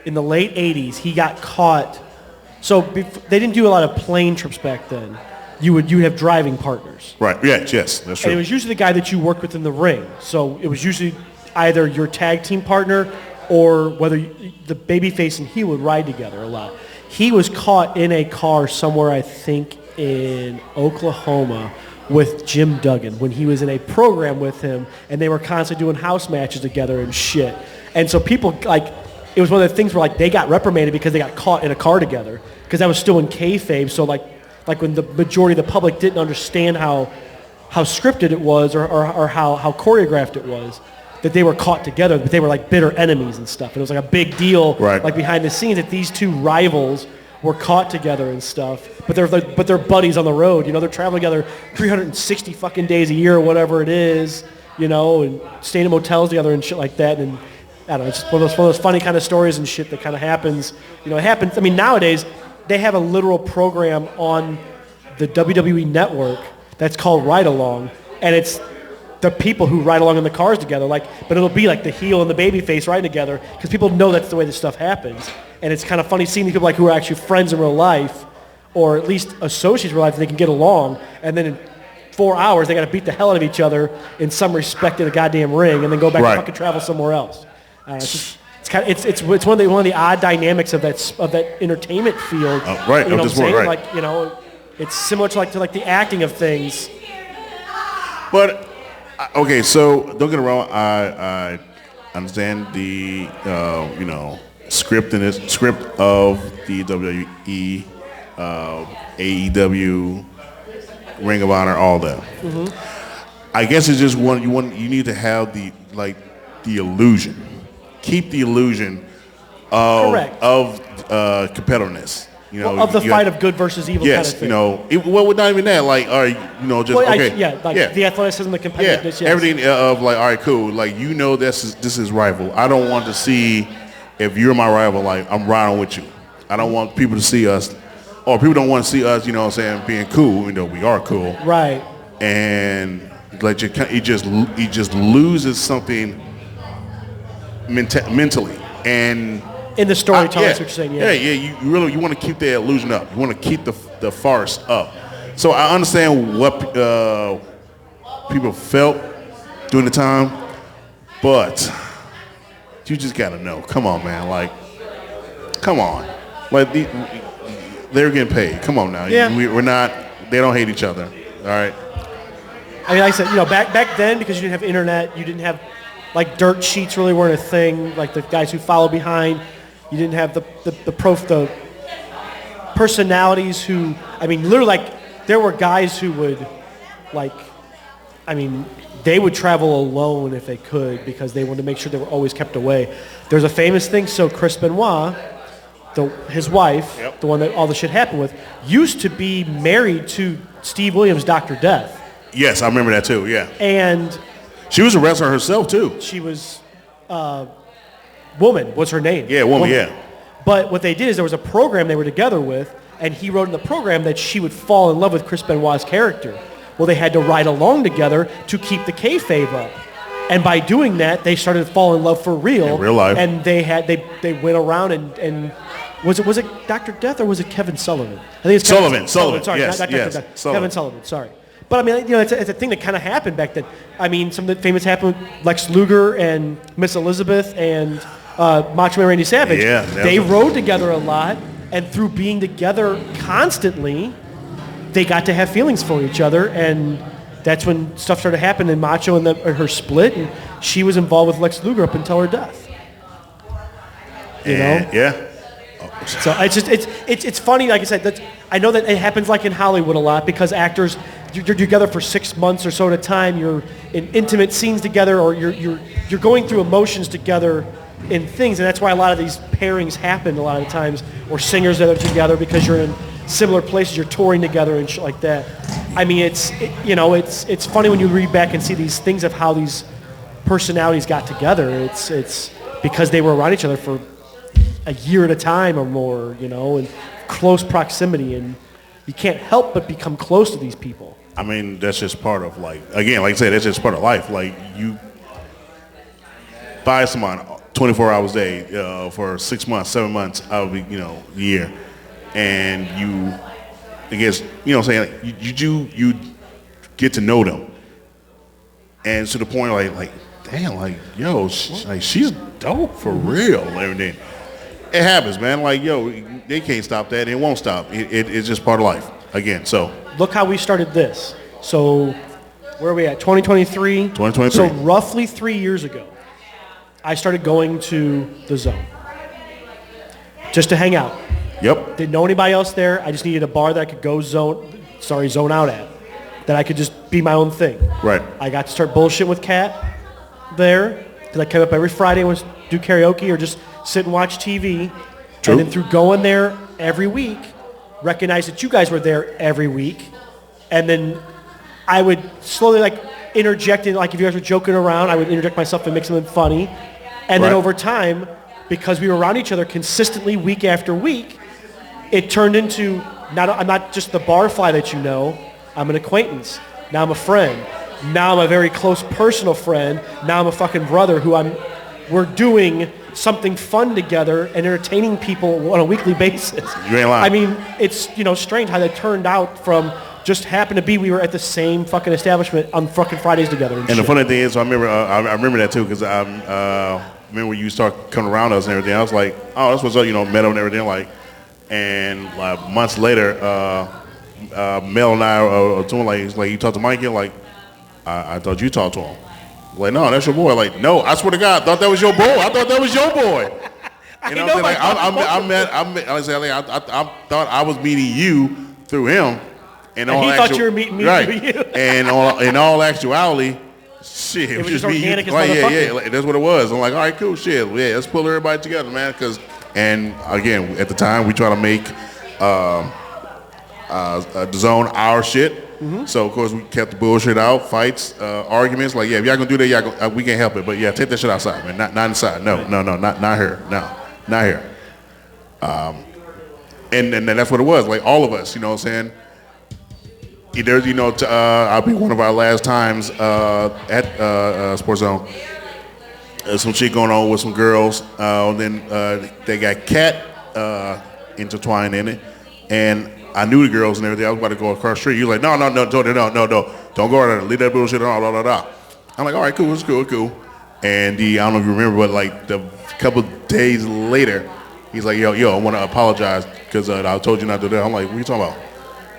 in the late 80s, he got caught. So they didn't do a lot of plane trips back then. You would have driving partners. Right. Yes, that's And it true. was usually the guy that you worked with in the ring. So it was usually either your tag team partner or whether the babyface and he would ride together a lot. He was caught in a car somewhere, I think, in Oklahoma with Jim Duggan when he was in a program with him, and they were constantly doing house matches together and shit. And so people, it was one of the things where, they got reprimanded because they got caught in a car together because that was still in kayfabe. So, like when the majority of the public didn't understand how scripted it was or how choreographed it was, that they were caught together, but they were like bitter enemies and stuff. And it was like a big deal, Right. like behind the scenes, that these two rivals were caught together and stuff. But they're buddies on the road. They're traveling together 360 fucking days a year or whatever it is. And staying in motels together and shit like that. And I don't know, it's just one of those funny kind of stories and shit that kind of happens. It happens. I mean, nowadays they have a literal program on the WWE network that's called Ride Along, and it's the people who ride along in the cars together, but it'll be like the heel and the baby face riding together because people know that's the way this stuff happens. And it's kind of funny seeing these people who are actually friends in real life, or at least associates in real life, and they can get along, and then in 4 hours they got to beat the hell out of each other in some respect in a goddamn ring, and then go back Right. and fucking travel somewhere else. It's one of the odd dynamics of that entertainment field. Right, You know of what this I'm world, saying? right. It's similar to the acting of things. But okay, so don't get me wrong. I understand the script of the WWE, AEW, Ring of Honor, all that. I guess it's just you need to have the illusion, keep the illusion of Correct. competitiveness. Of the fight of good versus evil Yes, kind of thing. not even that. Like, all right, just Well, okay. the athleticism, the competitiveness. Yes. Everything of all right, cool. Like, this is rival. I don't want to see if you're my rival. Like, I'm riding with you. I don't want people to see us, or people don't want to see us. Being cool. Even though we are cool. Right. And it just loses something mentally and. In the storytelling, Yeah, that's what you're saying. yeah. You want to keep the illusion up. You want to keep the farce up. So I understand what people felt during the time, but you just gotta know. Come on, man. Come on. They're getting paid. Come on now. Yeah. We're not. They don't hate each other. All right. I mean, like I said, back then, because you didn't have internet, you didn't have dirt sheets really weren't a thing. Like the guys who follow behind. You didn't have the personalities who, literally, there were guys who would, they would travel alone if they could because they wanted to make sure they were always kept away. There's a famous thing. So Chris Benoit, his wife, the one that all the shit happened with, used to be married to Steve Williams, Dr. Death. Yes, I remember that too. Yeah. And She was a wrestler herself too. she was, Woman was her name. Yeah, woman. Yeah. But what they did is there was a program they were together with, and he wrote in the program that she would fall in love with Chris Benoit's character. Well, they had to ride along together to keep the kayfabe up. And by doing that, they started to fall in love for real. In real life. And they went around and was it Dr. Death or was it Kevin Sullivan? I think it's Sullivan. Sorry, Yes, not Dr. yes, Death. Sullivan. Kevin Sullivan, sorry. But I mean, it's a thing that kind of happened back then. I mean, some of the famous happened with Lex Luger and Miss Elizabeth and Macho Man Randy Savage. Yeah, they rode together a lot, and through being together constantly, they got to have feelings for each other, and that's when stuff started happening. Macho and her split, and she was involved with Lex Luger up until her death. You know? Yeah. So it's funny. Like I said, I know that it happens like in Hollywood a lot because actors, you're together for 6 months or so at a time. You're in intimate scenes together, or you're going through emotions together in things, and that's why a lot of these pairings happen a lot of times, or singers that are together because you're in similar places, you're touring together and shit like that. I mean, it's funny when you read back and see these things of how these personalities got together. It's because they were around each other for a year at a time or more, in close proximity, and you can't help but become close to these people. I mean, that's just part of like I said, that's just part of life. Like you buy someone 24 hours a day for 6 months, 7 months out of the year, and I guess what I'm saying, like, you get to know them, and to the point like damn, like yo, she's dope for real and everything. It happens, man. Like they can't stop that. It won't stop. It's just part of life. Again, so look how we started this. So where are we at? 2023. 2023. So roughly 3 years ago, I started going to the Zone just to hang out. Yep. Didn't know anybody else there. I just needed a bar that I could go zone out at, that I could just be my own thing. Right. I got to start bullshitting with Kat there because I came up every Friday and was do karaoke or just sit and watch TV. True. And then through going there every week, recognize that you guys were there every week, and then I would slowly interject in, if you guys were joking around, I would interject myself and make something funny. And then Right. over time, because we were around each other consistently week after week, it turned into, I'm not just the barfly that you know, I'm an acquaintance. Now I'm a friend. Now I'm a very close personal friend. Now I'm a fucking brother we're doing something fun together and entertaining people on a weekly basis. You ain't lying. I mean, it's, strange how that turned out from just happened to be we were at the same fucking establishment on fucking Fridays together. And the shit. funny thing is, I remember that too, because I remember when you start coming around us and everything. I was like, oh, that's what's up, met up and everything. And months later, Mel and I are doing you talked to Mikey, I thought you talked to him. Like, no, that's your boy. Like, no, I swear to God, I thought that was your boy. I thought that was your boy. You know what I'm saying? I thought I was meeting you through him. And he thought you were meeting me right. through you. And in all actuality, shit, it was just me. Organic as right, motherfucker. That's what it was. I'm like, all right, cool, shit. Yeah, let's pull everybody together, man. And again, at the time, we try to make the Zone our shit. Mm-hmm. So of course we kept the bullshit out, fights, arguments. Like, if y'all gonna do that, we can't help it. But yeah, take that shit outside, man. Not inside. No, not here. No, not here. And that's what it was. Like all of us, you know what I'm saying. There's, I'll be one of our last times at Sports Zone. Some shit going on with some girls. Then they got Kat intertwined in it, and I knew the girls and everything. I was about to go across the street. You was like, no, don't go out there. Leave that bullshit on, blah, blah, blah. I'm like, all right, cool, it's cool. And I don't know if you remember, but the couple days later, he's like, yo, I want to apologize because I told you not to do that. I'm like, what are you talking about?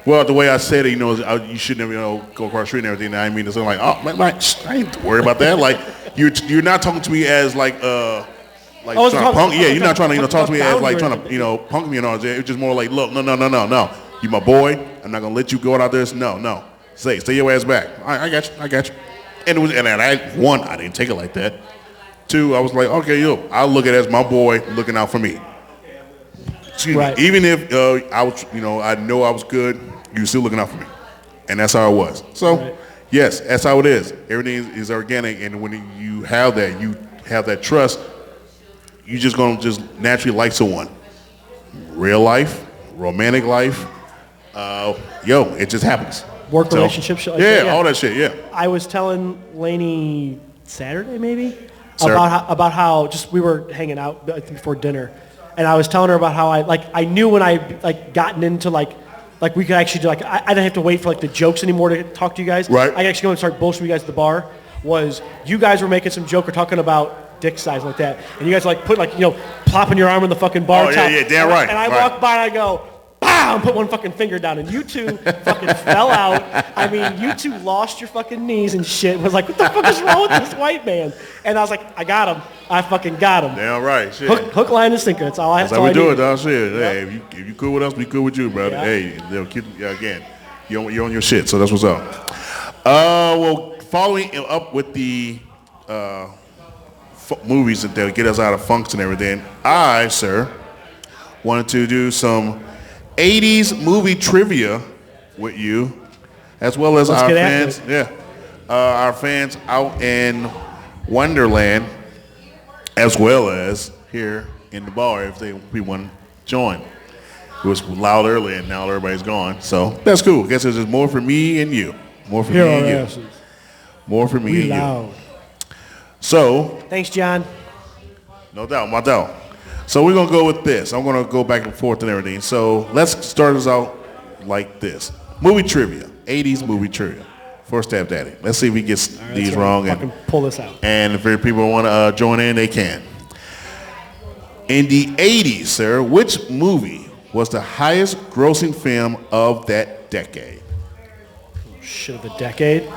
Well, the way I said it, you shouldn't have, go across the street and everything. I mean, it's like, oh, man, I ain't worried about that. Like, you're not talking to me as trying to punk. Yeah, you're not trying to talk to me as trying to punk me and all that. It's just more like, look, no. You my boy. I'm not gonna let you go out there. No. Stay your ass back. I got you. And it was, and I, one, I didn't take it like that. Two, I was like, okay, yo, I'll look at it as my boy looking out for me. Excuse Right. me. Even if I was, I know I was good, you were still looking out for me. And that's how it was. So, Right. yes, that's how it is. Everything is organic, and when you have that trust, you just gonna just naturally like someone. Real life, romantic life, it just happens. Work So, relationship shit like yeah, that, all that shit, yeah. I was telling Lainey Saturday maybe Sir. about how just we were hanging out before dinner, and I was telling her about how I knew when I gotten into like we could actually do I didn't have to wait for the jokes anymore to talk to you guys. Right. I could actually go and start bullshitting you guys at the bar. Was you guys were making some joke or talking about dick size like that, and you guys put plopping your arm in the fucking bar Oh, yeah, top. yeah, damn right, And I right. walk by and I go, BAM! Put one fucking finger down, and you two fucking fell out. I mean, you two lost your fucking knees and shit. Was like, what the fuck is wrong with this white man? And I was like, I got him. I fucking got him. Damn right, shit. Hook, line, and sinker. That's all I. That's how we I do need. it, dog. Shit. Hey, if you cool with us, we cool with you, brother. Yeah. Hey, they'll keep again. You're on your shit, so that's what's up. Well, following up with the movies that get us out of funks and everything, I, sir, wanted to do some 80s movie trivia with you, as well as Let's our get after fans. Yeah, our fans out in Wonderland, as well as here in the bar if we want to join. It was loud earlier, and now everybody's gone. So that's cool. Guess it's just more for me and you. More for Here me our and you. asses. More for me We and loud. you. So, Thanks, John. no doubt, my doubt. So we're going to go with this. I'm going to go back and forth and everything. So let's start us out like this. Movie trivia. 80s movie trivia. First stab daddy. Let's see if we get these Let's wrong. Fucking pull this out. And if people want to join in, they can. In the 80s, sir, which movie was the highest grossing film of that decade? Shit of the decade.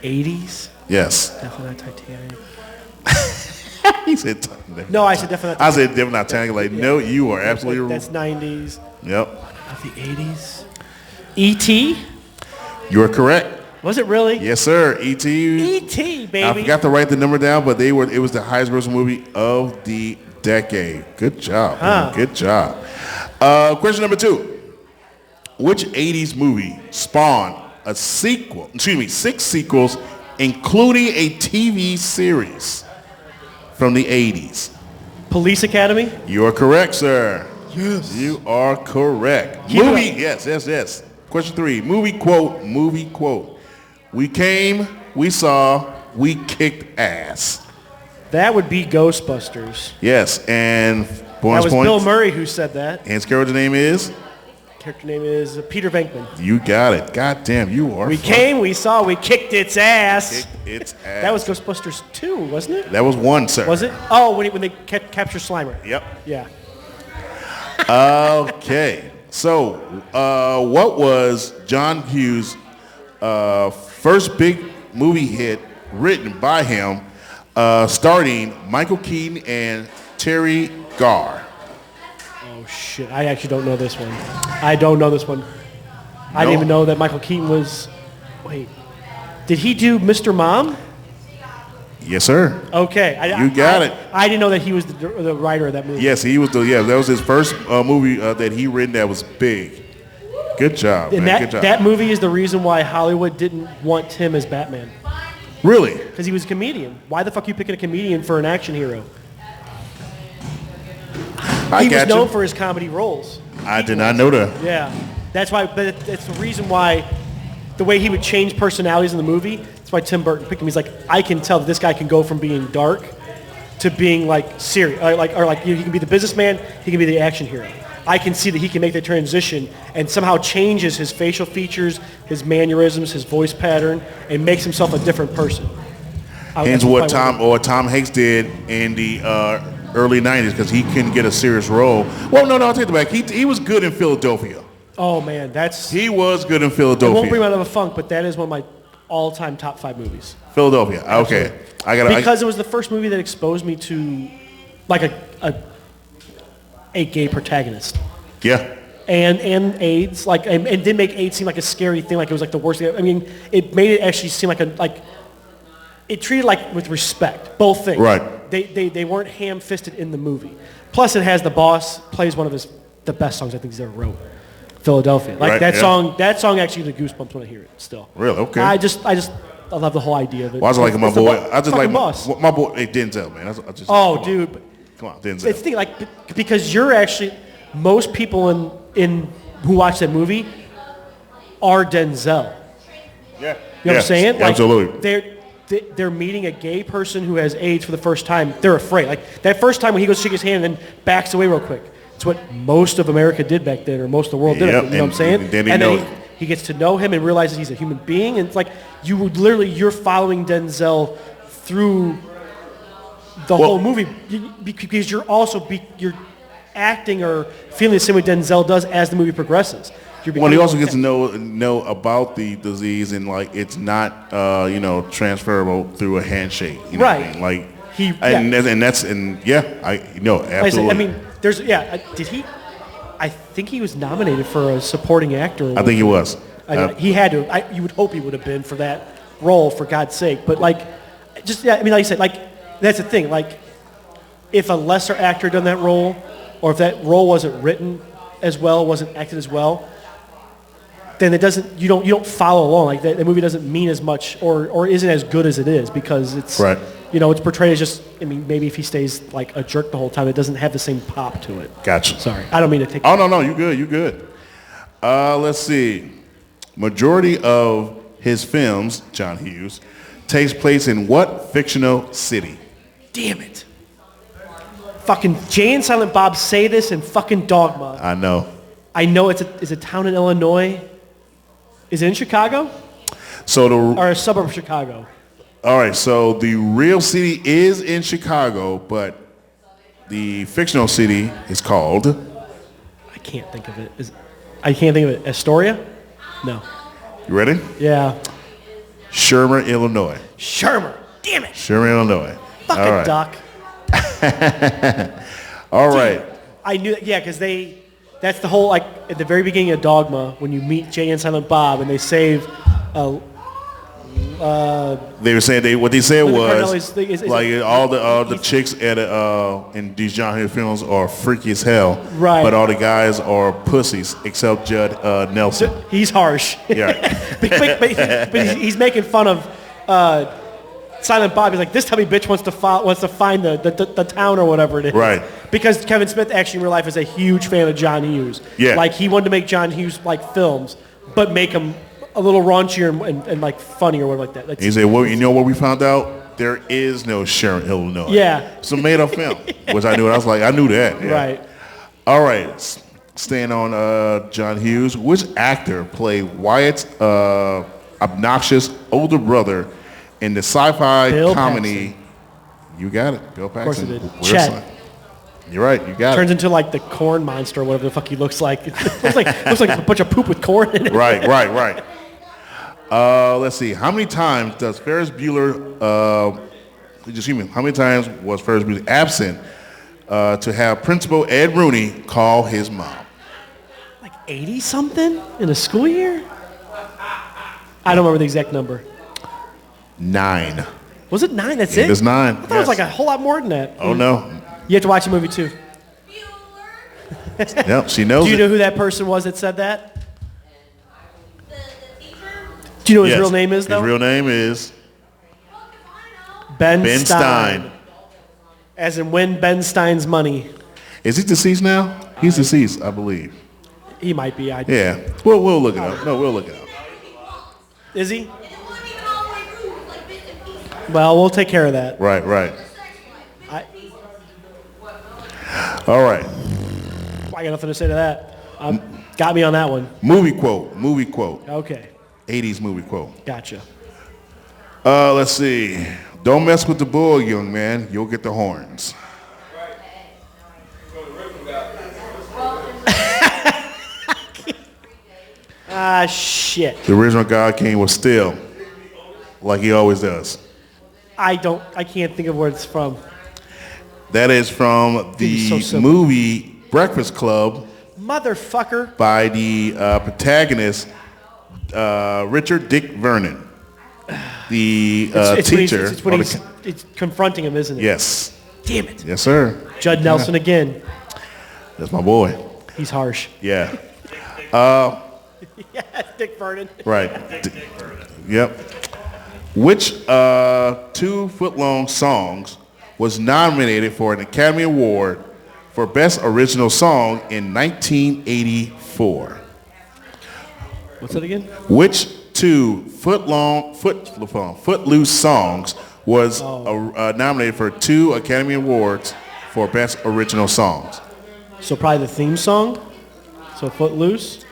80s. Yes. Definitely not Titanic. He said No, I said definitely not I said definitely not Titanic. Like, no, you are absolutely wrong. That's 90s. Yep. Of the 80s. E.T.? You are correct. Was it really? Yes, sir. E.T. E.T., baby. I forgot to write the number down, but it was the highest grossing movie of the decade. Good job. Huh. Good job. Question number 2. Which 80s movie spawned six sequels, including a TV series from the 80s? Police Academy? You are correct, sir. Yes. You are correct. Keep it Movie, up. yes. Question 3. Movie quote. We came, we saw, we kicked ass. That would be Ghostbusters. Yes, and That bonus was points. Bill Murray who said that. And his character name is? Character name is Peter Venkman. You got it. God damn, you are. We came, we saw, we kicked its ass. Kicked its ass. That was Ghostbusters 2, wasn't it? That was 1, sir. Was it? Oh, when they capture Slimer. Yep. Yeah. Okay. So, what was John Hughes' first big movie hit written by him, starring Michael Keaton and Terry Garr? Oh, shit. I actually don't know this one. I don't know this one. I didn't No? even know that Michael Keaton was... Wait. Did he do Mr. Mom? Yes, sir. Okay. You got it. I didn't know that he was the writer of that movie. Yes, he was that was his first movie that he written that was big. Good job, And man. Good job. that movie is the reason why Hollywood didn't want him as Batman. Really? Because he was a comedian. Why the fuck are you picking a comedian for an action hero? I He was got known you. for his comedy roles. I did not know that. Yeah. That's why, but it's the reason why the way he would change personalities in the movie, that's why Tim Burton picked him. He's like, I can tell that this guy can go from being dark to being like serious, he can be the businessman, he can be the action hero. I can see that he can make the transition and somehow changes his facial features, his mannerisms, his voice pattern, and makes himself a different person. Hence what Tom Hanks did in the early 90s because he couldn't get a serious role. Well, no, I'll take it back. He was good in Philadelphia. Oh man, that's. He was good in It won't bring me Philadelphia. out of a funk, but that is one of my all-time top 5 movies. Philadelphia. Okay. Because it was the first movie that exposed me to like a gay protagonist. Yeah. And AIDS, and didn't make AIDS seem like a scary thing, like it was like the worst thing. I mean, it made it actually seem like it treated like with respect, both things. Right. They weren't ham-fisted in the movie. Plus, it has the boss plays one of the best songs I think he's ever wrote, Philadelphia. Like Right, that yeah. song actually gives me goosebumps when I hear it. Still. Really? Okay. I love the whole idea of it. Well, I just like my It's the boy. bo- I just fucking like boss. my boy. Hey, Denzel, man. I just, Oh, come on. dude. Come on, Denzel. It's the thing, like because you're actually most people in who watch that movie are Denzel. yeah. You know what I'm saying? Like, Absolutely. They're meeting a gay person who has AIDS for the first time. They're afraid. Like that first time when he goes to shake his hand and then backs away real quick. It's what most of America did back then, or most of the world did. Yep, You know what I'm and saying? then he and knows. then he gets to know him and realizes he's a human being. And it's like you're following Denzel through the whole movie because you're acting or feeling the same way Denzel does as the movie progresses. Well, he also gets to know about the disease and like it's not transferable through a handshake. You know what I Right. mean? Like I know Like I absolutely. said, I mean, did he? I think he was nominated for a supporting actor. I think he was. He had to. You would hope he would have been for that role, for God's sake. But like, I mean, like you said, like that's the thing. Like, if a lesser actor done that role, or if that role wasn't written as well, wasn't acted as well, then it doesn't. You don't follow along. Like the movie doesn't mean as much, or isn't as good as it is because it's Right. It's portrayed as just. I mean, maybe if he stays like a jerk the whole time, it doesn't have the same pop to it. Gotcha. Sorry, I don't mean to take. Oh no, you good. You good. Let's see. Majority of his films, John Hughes, takes place in what fictional city? Damn it. Fucking Jay and Silent Bob say this in fucking Dogma. I know. I know it's a town in Illinois. Is it in Chicago? So Or a suburb of Chicago? all right. So the real city is in Chicago, but the fictional city is called. I can't think of it. I can't think of it. Astoria? No. You ready? Yeah. Shermer, Illinois. Shermer. Damn it. Shermer, Illinois. Fuck All it, right. Doc. All right. I knew that, yeah, because that's the whole, like, at the very beginning of Dogma, when you meet Jay and Silent Bob and they save, They were saying what they said Linda was Cardinelli's thing is like all the chicks in these John Hughes films are freaky as hell, Right. But all the guys are pussies except Judd Nelson. he's harsh. Yeah. but he's making fun of Silent Bob. He's like, this tubby bitch wants to find the town or whatever it is. Right. Because Kevin Smith actually in real life is a huge fan of John Hughes. Yeah. Like he wanted to make John Hughes like films, but make them a little raunchier and like funny or whatever like that. That's, He said, well, you know what we found out? There is no Sharon, Illinois. Yeah. It's a made up film, which I knew. I was like, I knew that. Yeah. Right. All right. Staying on John Hughes, which actor played Wyatt's obnoxious older brother in the sci-fi Bill comedy? Paxton. You got it. Bill course Paxton. it did. Where's Chet. Son? You're right. You got Turns it. into like the corn monster or whatever the fuck he looks like. looks like a bunch of poop with corn in it. Right. Let's see. How many times does Ferris Bueller? How many times was Ferris Bueller absent to have Principal Ed Rooney call his mom? Like 80 something in a school year? I don't remember the exact number. 9. Was it 9? That's It it? is 9. I thought it was like a whole lot more than that. Oh no. You have to watch the movie too. Yep. She knows Do you it. know who that person was that said that? Do you know what his Yes. real name is though? His real name is Ben Ben Stein. As in win Ben Stein's money. Is he deceased now? He's deceased, I believe. He might be. Yeah. We'll look it up. No, we'll look it up. Is he? Well, we'll take care of that. Right. I All right. got nothing to say to that. Got me on that one. Movie quote. Okay. 80s movie quote. Gotcha. Let's see. Don't mess with the bull, young man. You'll get the horns. Ah, shit. The original God King was still like he always does. I can't think of where it's from. That is from He's so the simple. movie Breakfast Club Motherfucker. by the protagonist Richard Dick Vernon. the It's when he's- teacher. It's when or he's it's confronting him, isn't it? yes. Damn it. Yes, sir. Judd Nelson again. That's my boy. He's harsh. Yeah. Dick Vernon. Right. Yep. Which 2-foot-long songs was nominated for an Academy Award for Best Original Song in 1984? What's that again? Which 2-footloose songs was nominated for 2 Academy Awards for Best Original Songs? So probably the theme song. So Footloose.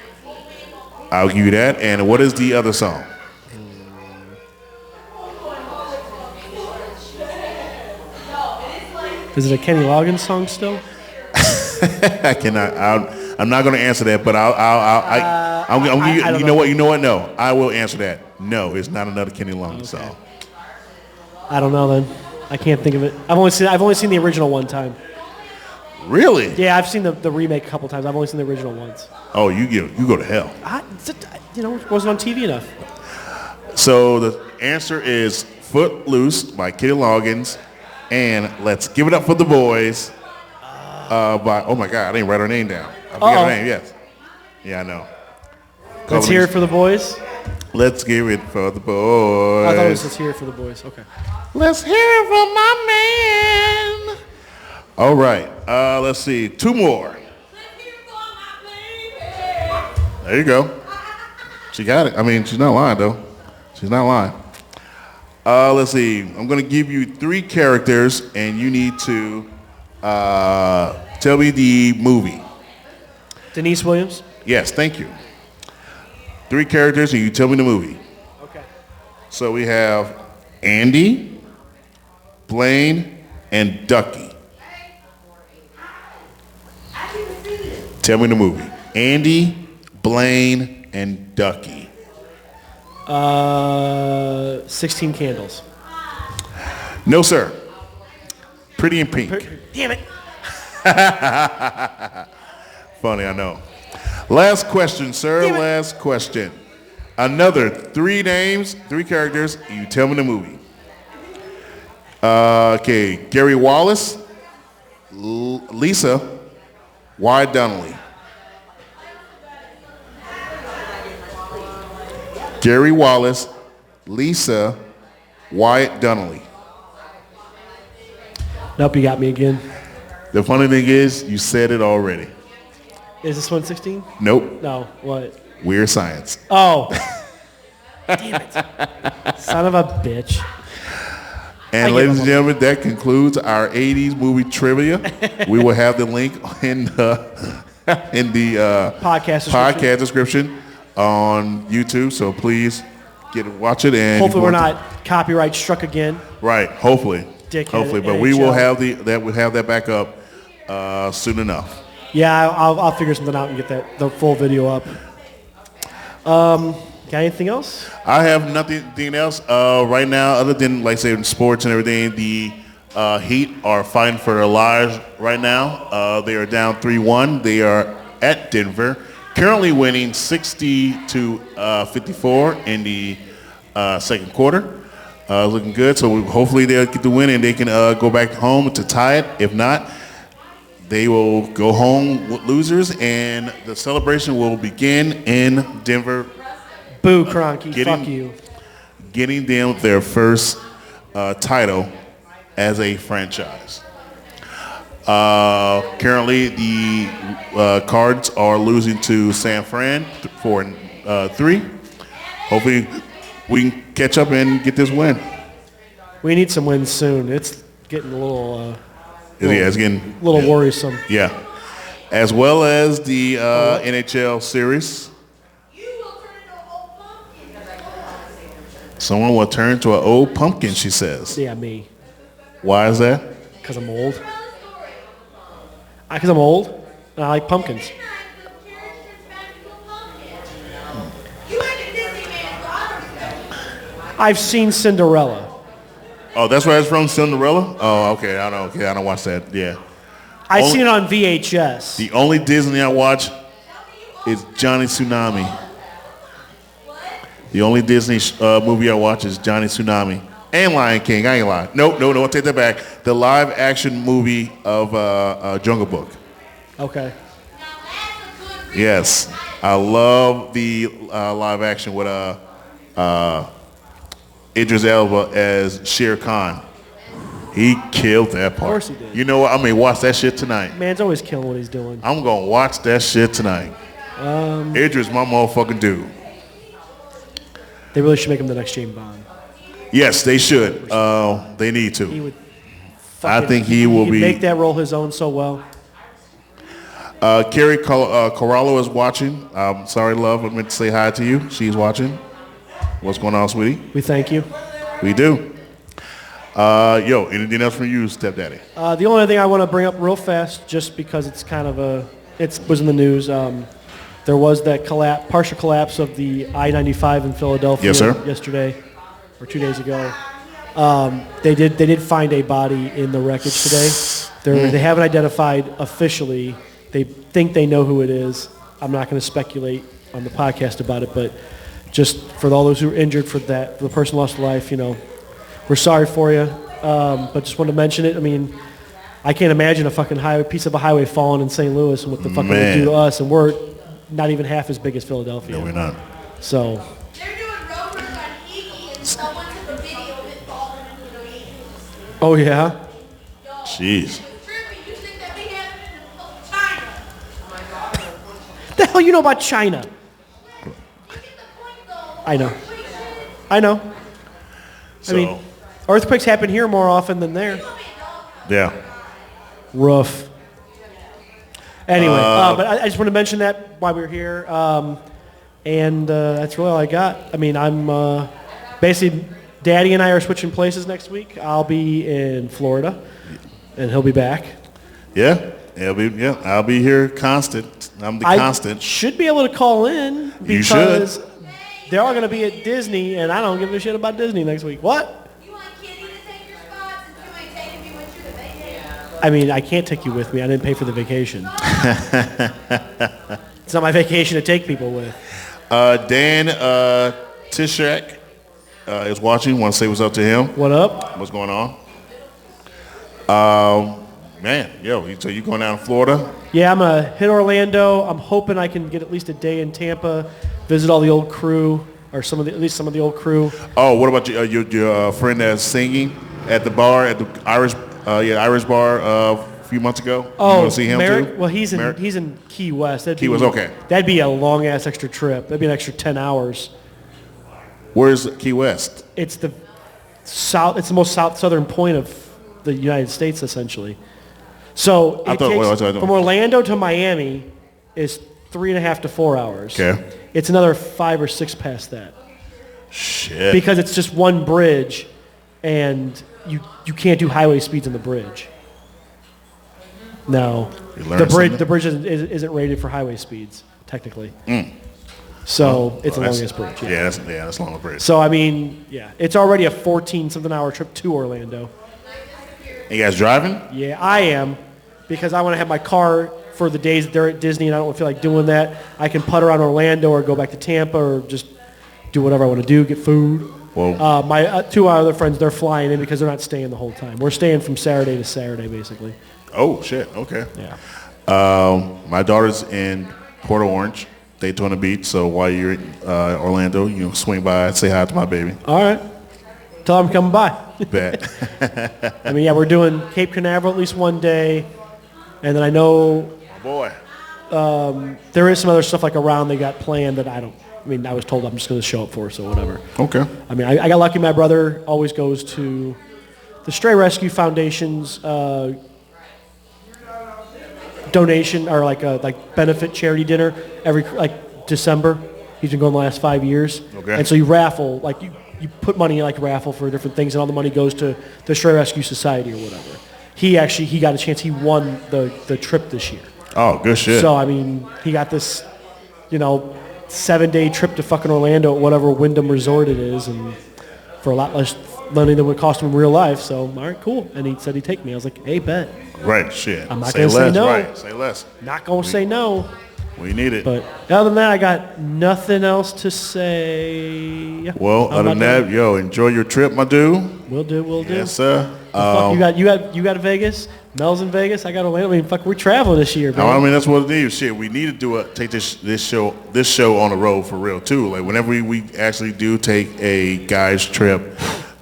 I'll give you that. And what is the other song? Is it a Kenny Loggins song still? I cannot. I'm not going to answer that, but I'm gonna give you. I don't You know. know what? You know what? No, I will answer that. No, it's not another Kenny Loggins song. I don't know then. I can't think of it. I've only seen the original one time. Really? Yeah, I've seen the remake a couple times. I've only seen the original once. Oh, you go to hell. It wasn't on TV enough. So the answer is "Footloose" by Kenny Loggins, and "Let's Give It Up for the Boys" by. Oh my God, I didn't write her name down. I forgot her name. Yes. Yeah, I know. Let's hear it for the boys. Let's give it for the boys. I thought it was Let's hear it for the boys. Okay. Let's hear it for my man. All right. Let's see. 2 more. There you go. She got it. I mean, she's not lying, though. She's not lying. Let's see. I'm going to give you 3 characters, and you need to tell me the movie. Denise Williams. Yes, thank you. 3 characters, and you tell me the movie. Okay. So we have Andy, Blaine, and Ducky. Tell me the movie. Andy, Blaine, and Ducky. 16 Candles. No, sir. Pretty in Pink. Damn it. Funny, I know. Last question, sir. Damn it. Last question. Another 3 names, 3 characters. You tell me the movie. Okay. Gary Wallace, Lisa, Wyatt Donnelly. Gary Wallace, Lisa, Wyatt Donnelly. Nope, you got me again. The funny thing is, you said it already. Is this one 16? Nope. No. What? Weird Science. Oh. Damn it. Son of a bitch. And I give ladies him and gentlemen, that concludes our 80s movie trivia. We will have the link in the Podcast description on YouTube. So please watch it. And Hopefully we're not copyright struck again. right. Hopefully, Dickhead hopefully, but we will NHL. have that back up soon enough. Yeah, I'll figure something out and get the full video up. Got anything else? I have nothing else right now other than, like I said, in sports and everything. The Heat are fighting for their lives right now. They are down 3-1. They are at Denver, currently winning 60-54 in the second quarter. Looking good. So hopefully they'll get the win and they can go back home to tie it. If not, they will go home with losers, and the celebration will begin in Denver. Boo, Kroenke. Fuck you. Getting them their first title as a franchise. Currently, the Cards are losing to San Fran 4-3. Hopefully, we can catch up and get this win. We need some wins soon. It's getting a little It's getting worrisome. yeah. As well as the NHL series. Someone will turn to an old pumpkin, she says. Yeah, me. Why is that? Because I'm old. Because I'm old and I like pumpkins. I've seen Cinderella. Oh, that's where it's from, Cinderella? Oh, okay. I don't watch that. Yeah. I've seen it on VHS. The only Disney I watch is Johnny Tsunami. The only Disney movie I watch is Johnny Tsunami and Lion King. I ain't lying. Nope, no, I'll take that back. The live action movie of Jungle Book. Okay. Yes, I love the live action with Idris Elba as Shere Khan. He killed that part. Of course he did. You know what? I'm gonna watch that shit tonight. Man's always killing what he's doing. I'm gonna watch that shit tonight. Idris, my motherfucking dude. They really should make him the next James Bond. Yes, they should. They need He to. would. I think he will he'd be. make that role his own so well. Carrie Corallo is watching. Sorry, love. I meant to say hi to you. She's watching. What's going on, sweetie? We thank you. We do. Yo, anything else from you, stepdaddy? The only thing I want to bring up real fast, just because it's kind of it was in the news. There was that partial collapse of the I-95 in Philadelphia Yes, sir. yesterday or 2 days ago. They did find a body in the wreckage today. They haven't identified officially. They think they know who it is. I'm not going to speculate on the podcast about it, but just for all those who were injured for the person lost life, we're sorry for you. But just wanted to mention it. I mean, I can't imagine a fucking piece of a highway falling in St. Louis and what the fuck it would do to us, and we're not even half as big as Philadelphia. No, we're not. So. They're doing road work on Iggy, and someone took a video of it falling into the ocean. Oh yeah. Jeez. Trippy, you think that may happen in China? The hell you know about China? You get the point, though. I know. So, I mean, earthquakes happen here more often than there. yeah. Rough. Anyway, but I just want to mention that while we were here, and that's really all I got. I mean, I'm basically, Daddy and I are switching places next week. I'll be in Florida, and he'll be back. Yeah. I'll be here constant. I'm the constant. I should be able to call in You should. because they're all going to be at Disney, and I don't give a shit about Disney next week. What? You want Kitty to take your spot since you ain't taking me with you to vacation? I mean, I can't take you with me. I didn't pay for the vacation. It's not my vacation to take people with. Dan Tishak is watching. Want to say what's up to him? What up? What's going on? Man, so you going down to Florida? Yeah, I'm going to hit Orlando. I'm hoping I can get at least a day in Tampa, visit all the old crew, or at least some of the old crew. Oh, what about your friend that's singing at the bar, at the Irish bar a few months ago? You want to see him Merrick? too? Well, he's Merrick? in Key West. Key West, okay. That'd be a long-ass extra trip. That'd be an extra 10 hours. Where's Key West? It's the most southern point of the United States, essentially. So from Orlando to Miami is 3.5 to 4 hours. Okay. It's another 5 or 6 past that. Shit. Because it's just one bridge, and you can't do highway speeds on the bridge. No, You learn something? the bridge isn't rated for highway speeds technically. So it's the longest bridge. Yeah. That's long bridge. So I mean, yeah, it's already a 14-something hour trip to Orlando. You guys driving? Yeah, I am, because I want to have my car for the days that they're at Disney, and I don't feel like doing that. I can putt around Orlando or go back to Tampa or just do whatever I want to do, get food. Well, My 2 other friends, they're flying in because they're not staying the whole time. We're staying from Saturday to Saturday, basically. oh shit. Okay. Yeah. My daughter's in Port Orange, Daytona Beach. So while you're in Orlando, swing by, say hi to my baby. All right. Tell them I'm coming by. Bet. I mean, yeah, we're doing Cape Canaveral at least one day. And then I know My boy. there is some other stuff like around they got planned that I was told I'm just going to show up for, so whatever. Okay. I mean, I got lucky. My brother always goes to the Stray Rescue Foundation's donation or like benefit charity dinner every December. He's been going the last 5 years. Okay. And so you raffle, you put money in raffle for different things, and all the money goes to the Stray Rescue Society or whatever. He got a chance. He won the trip this year. Oh, good shit. So I mean, he got this, 7-day trip to fucking Orlando at whatever Wyndham Resort it is, and for a lot less money than would cost him in real life. So all right, cool. And he said he'd take me. I was like, hey, bet. Right, shit. I'm not Say gonna say less, no. Right, say less. Not gonna say no. We need it. But other than that, I got nothing else to say. Well, I'm other than not that, yo, enjoy your trip, my dude. We'll do. Yes, sir. Fuck, you got Vegas. Mel's in Vegas. I got Orlando. I mean, fuck, we're traveling this year, man. I mean, that's what it is. Shit, we need to take this show on the road for real too. Like whenever we actually do take a guys trip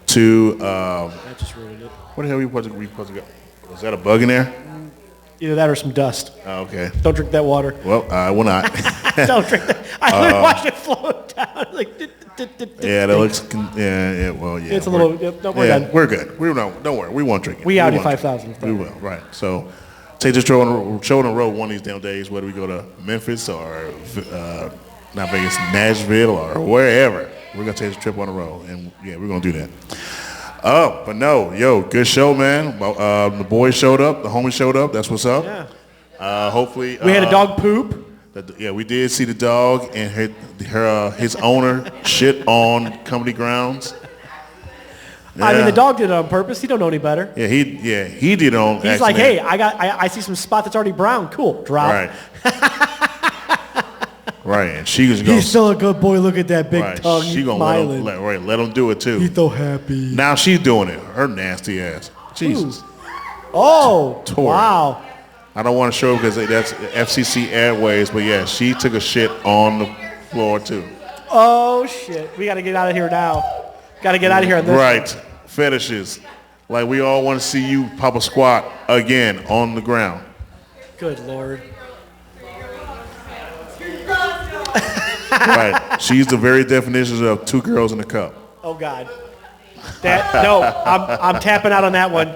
to That just ruined it. what the hell we supposed to go? Was that a bug in there? Either that or some dust. Oh, okay. Don't drink that water. Well, I will not. Don't drink that. I literally watched it float down. Like, Yeah, that looks. Yeah. Well, yeah. It's a little. No, we're done. We're good. Don't worry. We won't drink it. We Audi won't drink it. 5000. We will. Right. So, take this show on the road one of these damn days. Whether we go to Memphis or not Vegas, Nashville or wherever, we're gonna take this trip on the road, and yeah, we're gonna do that. Oh, but no, yo, good show, man. The boys showed up. The homies showed up. That's what's up. Yeah. Hopefully. We had a dog poop. Yeah, we did see the dog and his owner shit on company grounds. Yeah. I mean, the dog did it on purpose. He don't know any better. Yeah, he did on. He's like, hey, I see some spot that's already brown. Cool, drop. Right. Right, and she was going. He's still a good boy. Look at that big tongue. She gonna smiling. let him do it too. He's so happy. Now she's doing it. Her nasty ass. Jesus. Oh, Tori. wow. I don't want to show because that's FCC Airways, but yeah, she took a shit on the floor too. Oh, shit. We got to get out of here now. Got to get out of here on this. Right. Fetishes. Like we all want to see you pop a squat again on the ground. Good Lord. Right. She's the very definition of two girls in a cup. Oh, God. I'm tapping out on that one.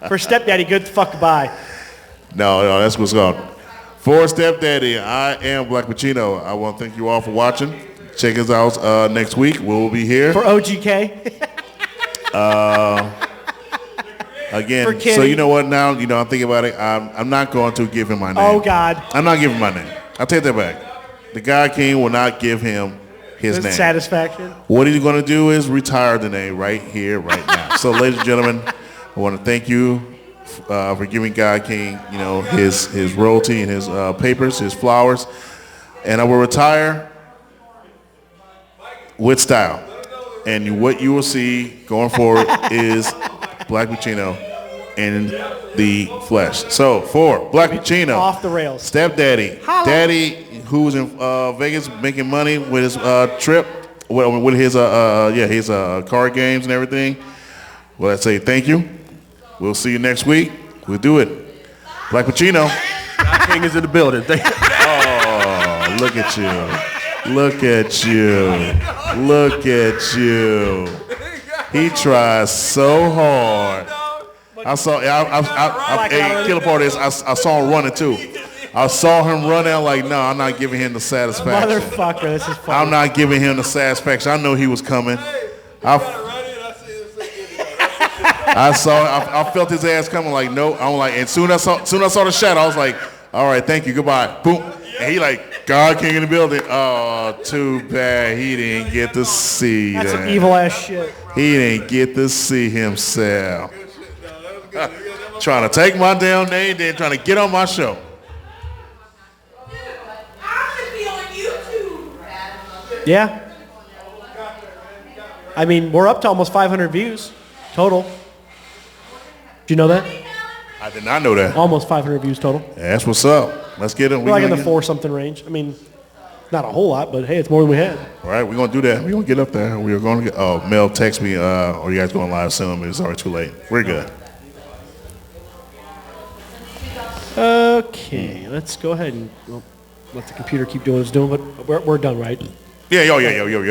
For Stepdaddy, good fuck bye. No, that's what's going on. For Stepdaddy, I am Black Pacino. I want to thank you all for watching. Check us out next week. We'll be here. For OGK. Again, For Kenny. so you know what now? You know, I'm thinking about it. I'm not going to give him my name. Oh, God. I'm not giving my name. I'll take that back. The God King will not give him his name. Satisfaction. What he's going to do is retire the name right here, right now. So, ladies and gentlemen, I want to thank you for giving God King, you know, his royalty and his papers, his flowers. And I will retire with style. And what you will see going forward is Black Pacino in the flesh. So for Black Pacino, Off the rails. Stepdaddy, Holla. Daddy, who's in Vegas making money with his trip, with his his card games and everything. Well, I say thank you. We'll see you next week. We'll do it. Black Pacino. King is in the building. Oh, look at you. Look at you. Look at you. He tries so hard. I saw, hey, Killer Party, I saw him running too. I saw him run out like, no, I'm not giving him the satisfaction. Motherfucker, this is funny. I'm not giving him the satisfaction. I know he was coming. I felt his ass coming like, no. I'm like, and soon I saw the shadow, I was like, all right, thank you, goodbye. Boom. And he like, God King in the building. Oh, too bad he didn't get to see That's that. some evil ass shit. He didn't get to see himself. Trying to take my damn name, then trying to get on my show. Yeah. I mean, we're up to almost 500 views total. Did you know that? I did not know that. Almost 500 views total. Yeah, that's what's up. Let's get him. We're like in the 4-something range. I mean, not a whole lot, but hey, it's more than we had. All right, we're going to do that. We're going to get up there. We're going to get, oh, Mel text me, or you guys going live soon, but it's already too late. We're good. Okay, let's go ahead and let the computer keep doing what it's doing, but we're done, right? Yeah, yo.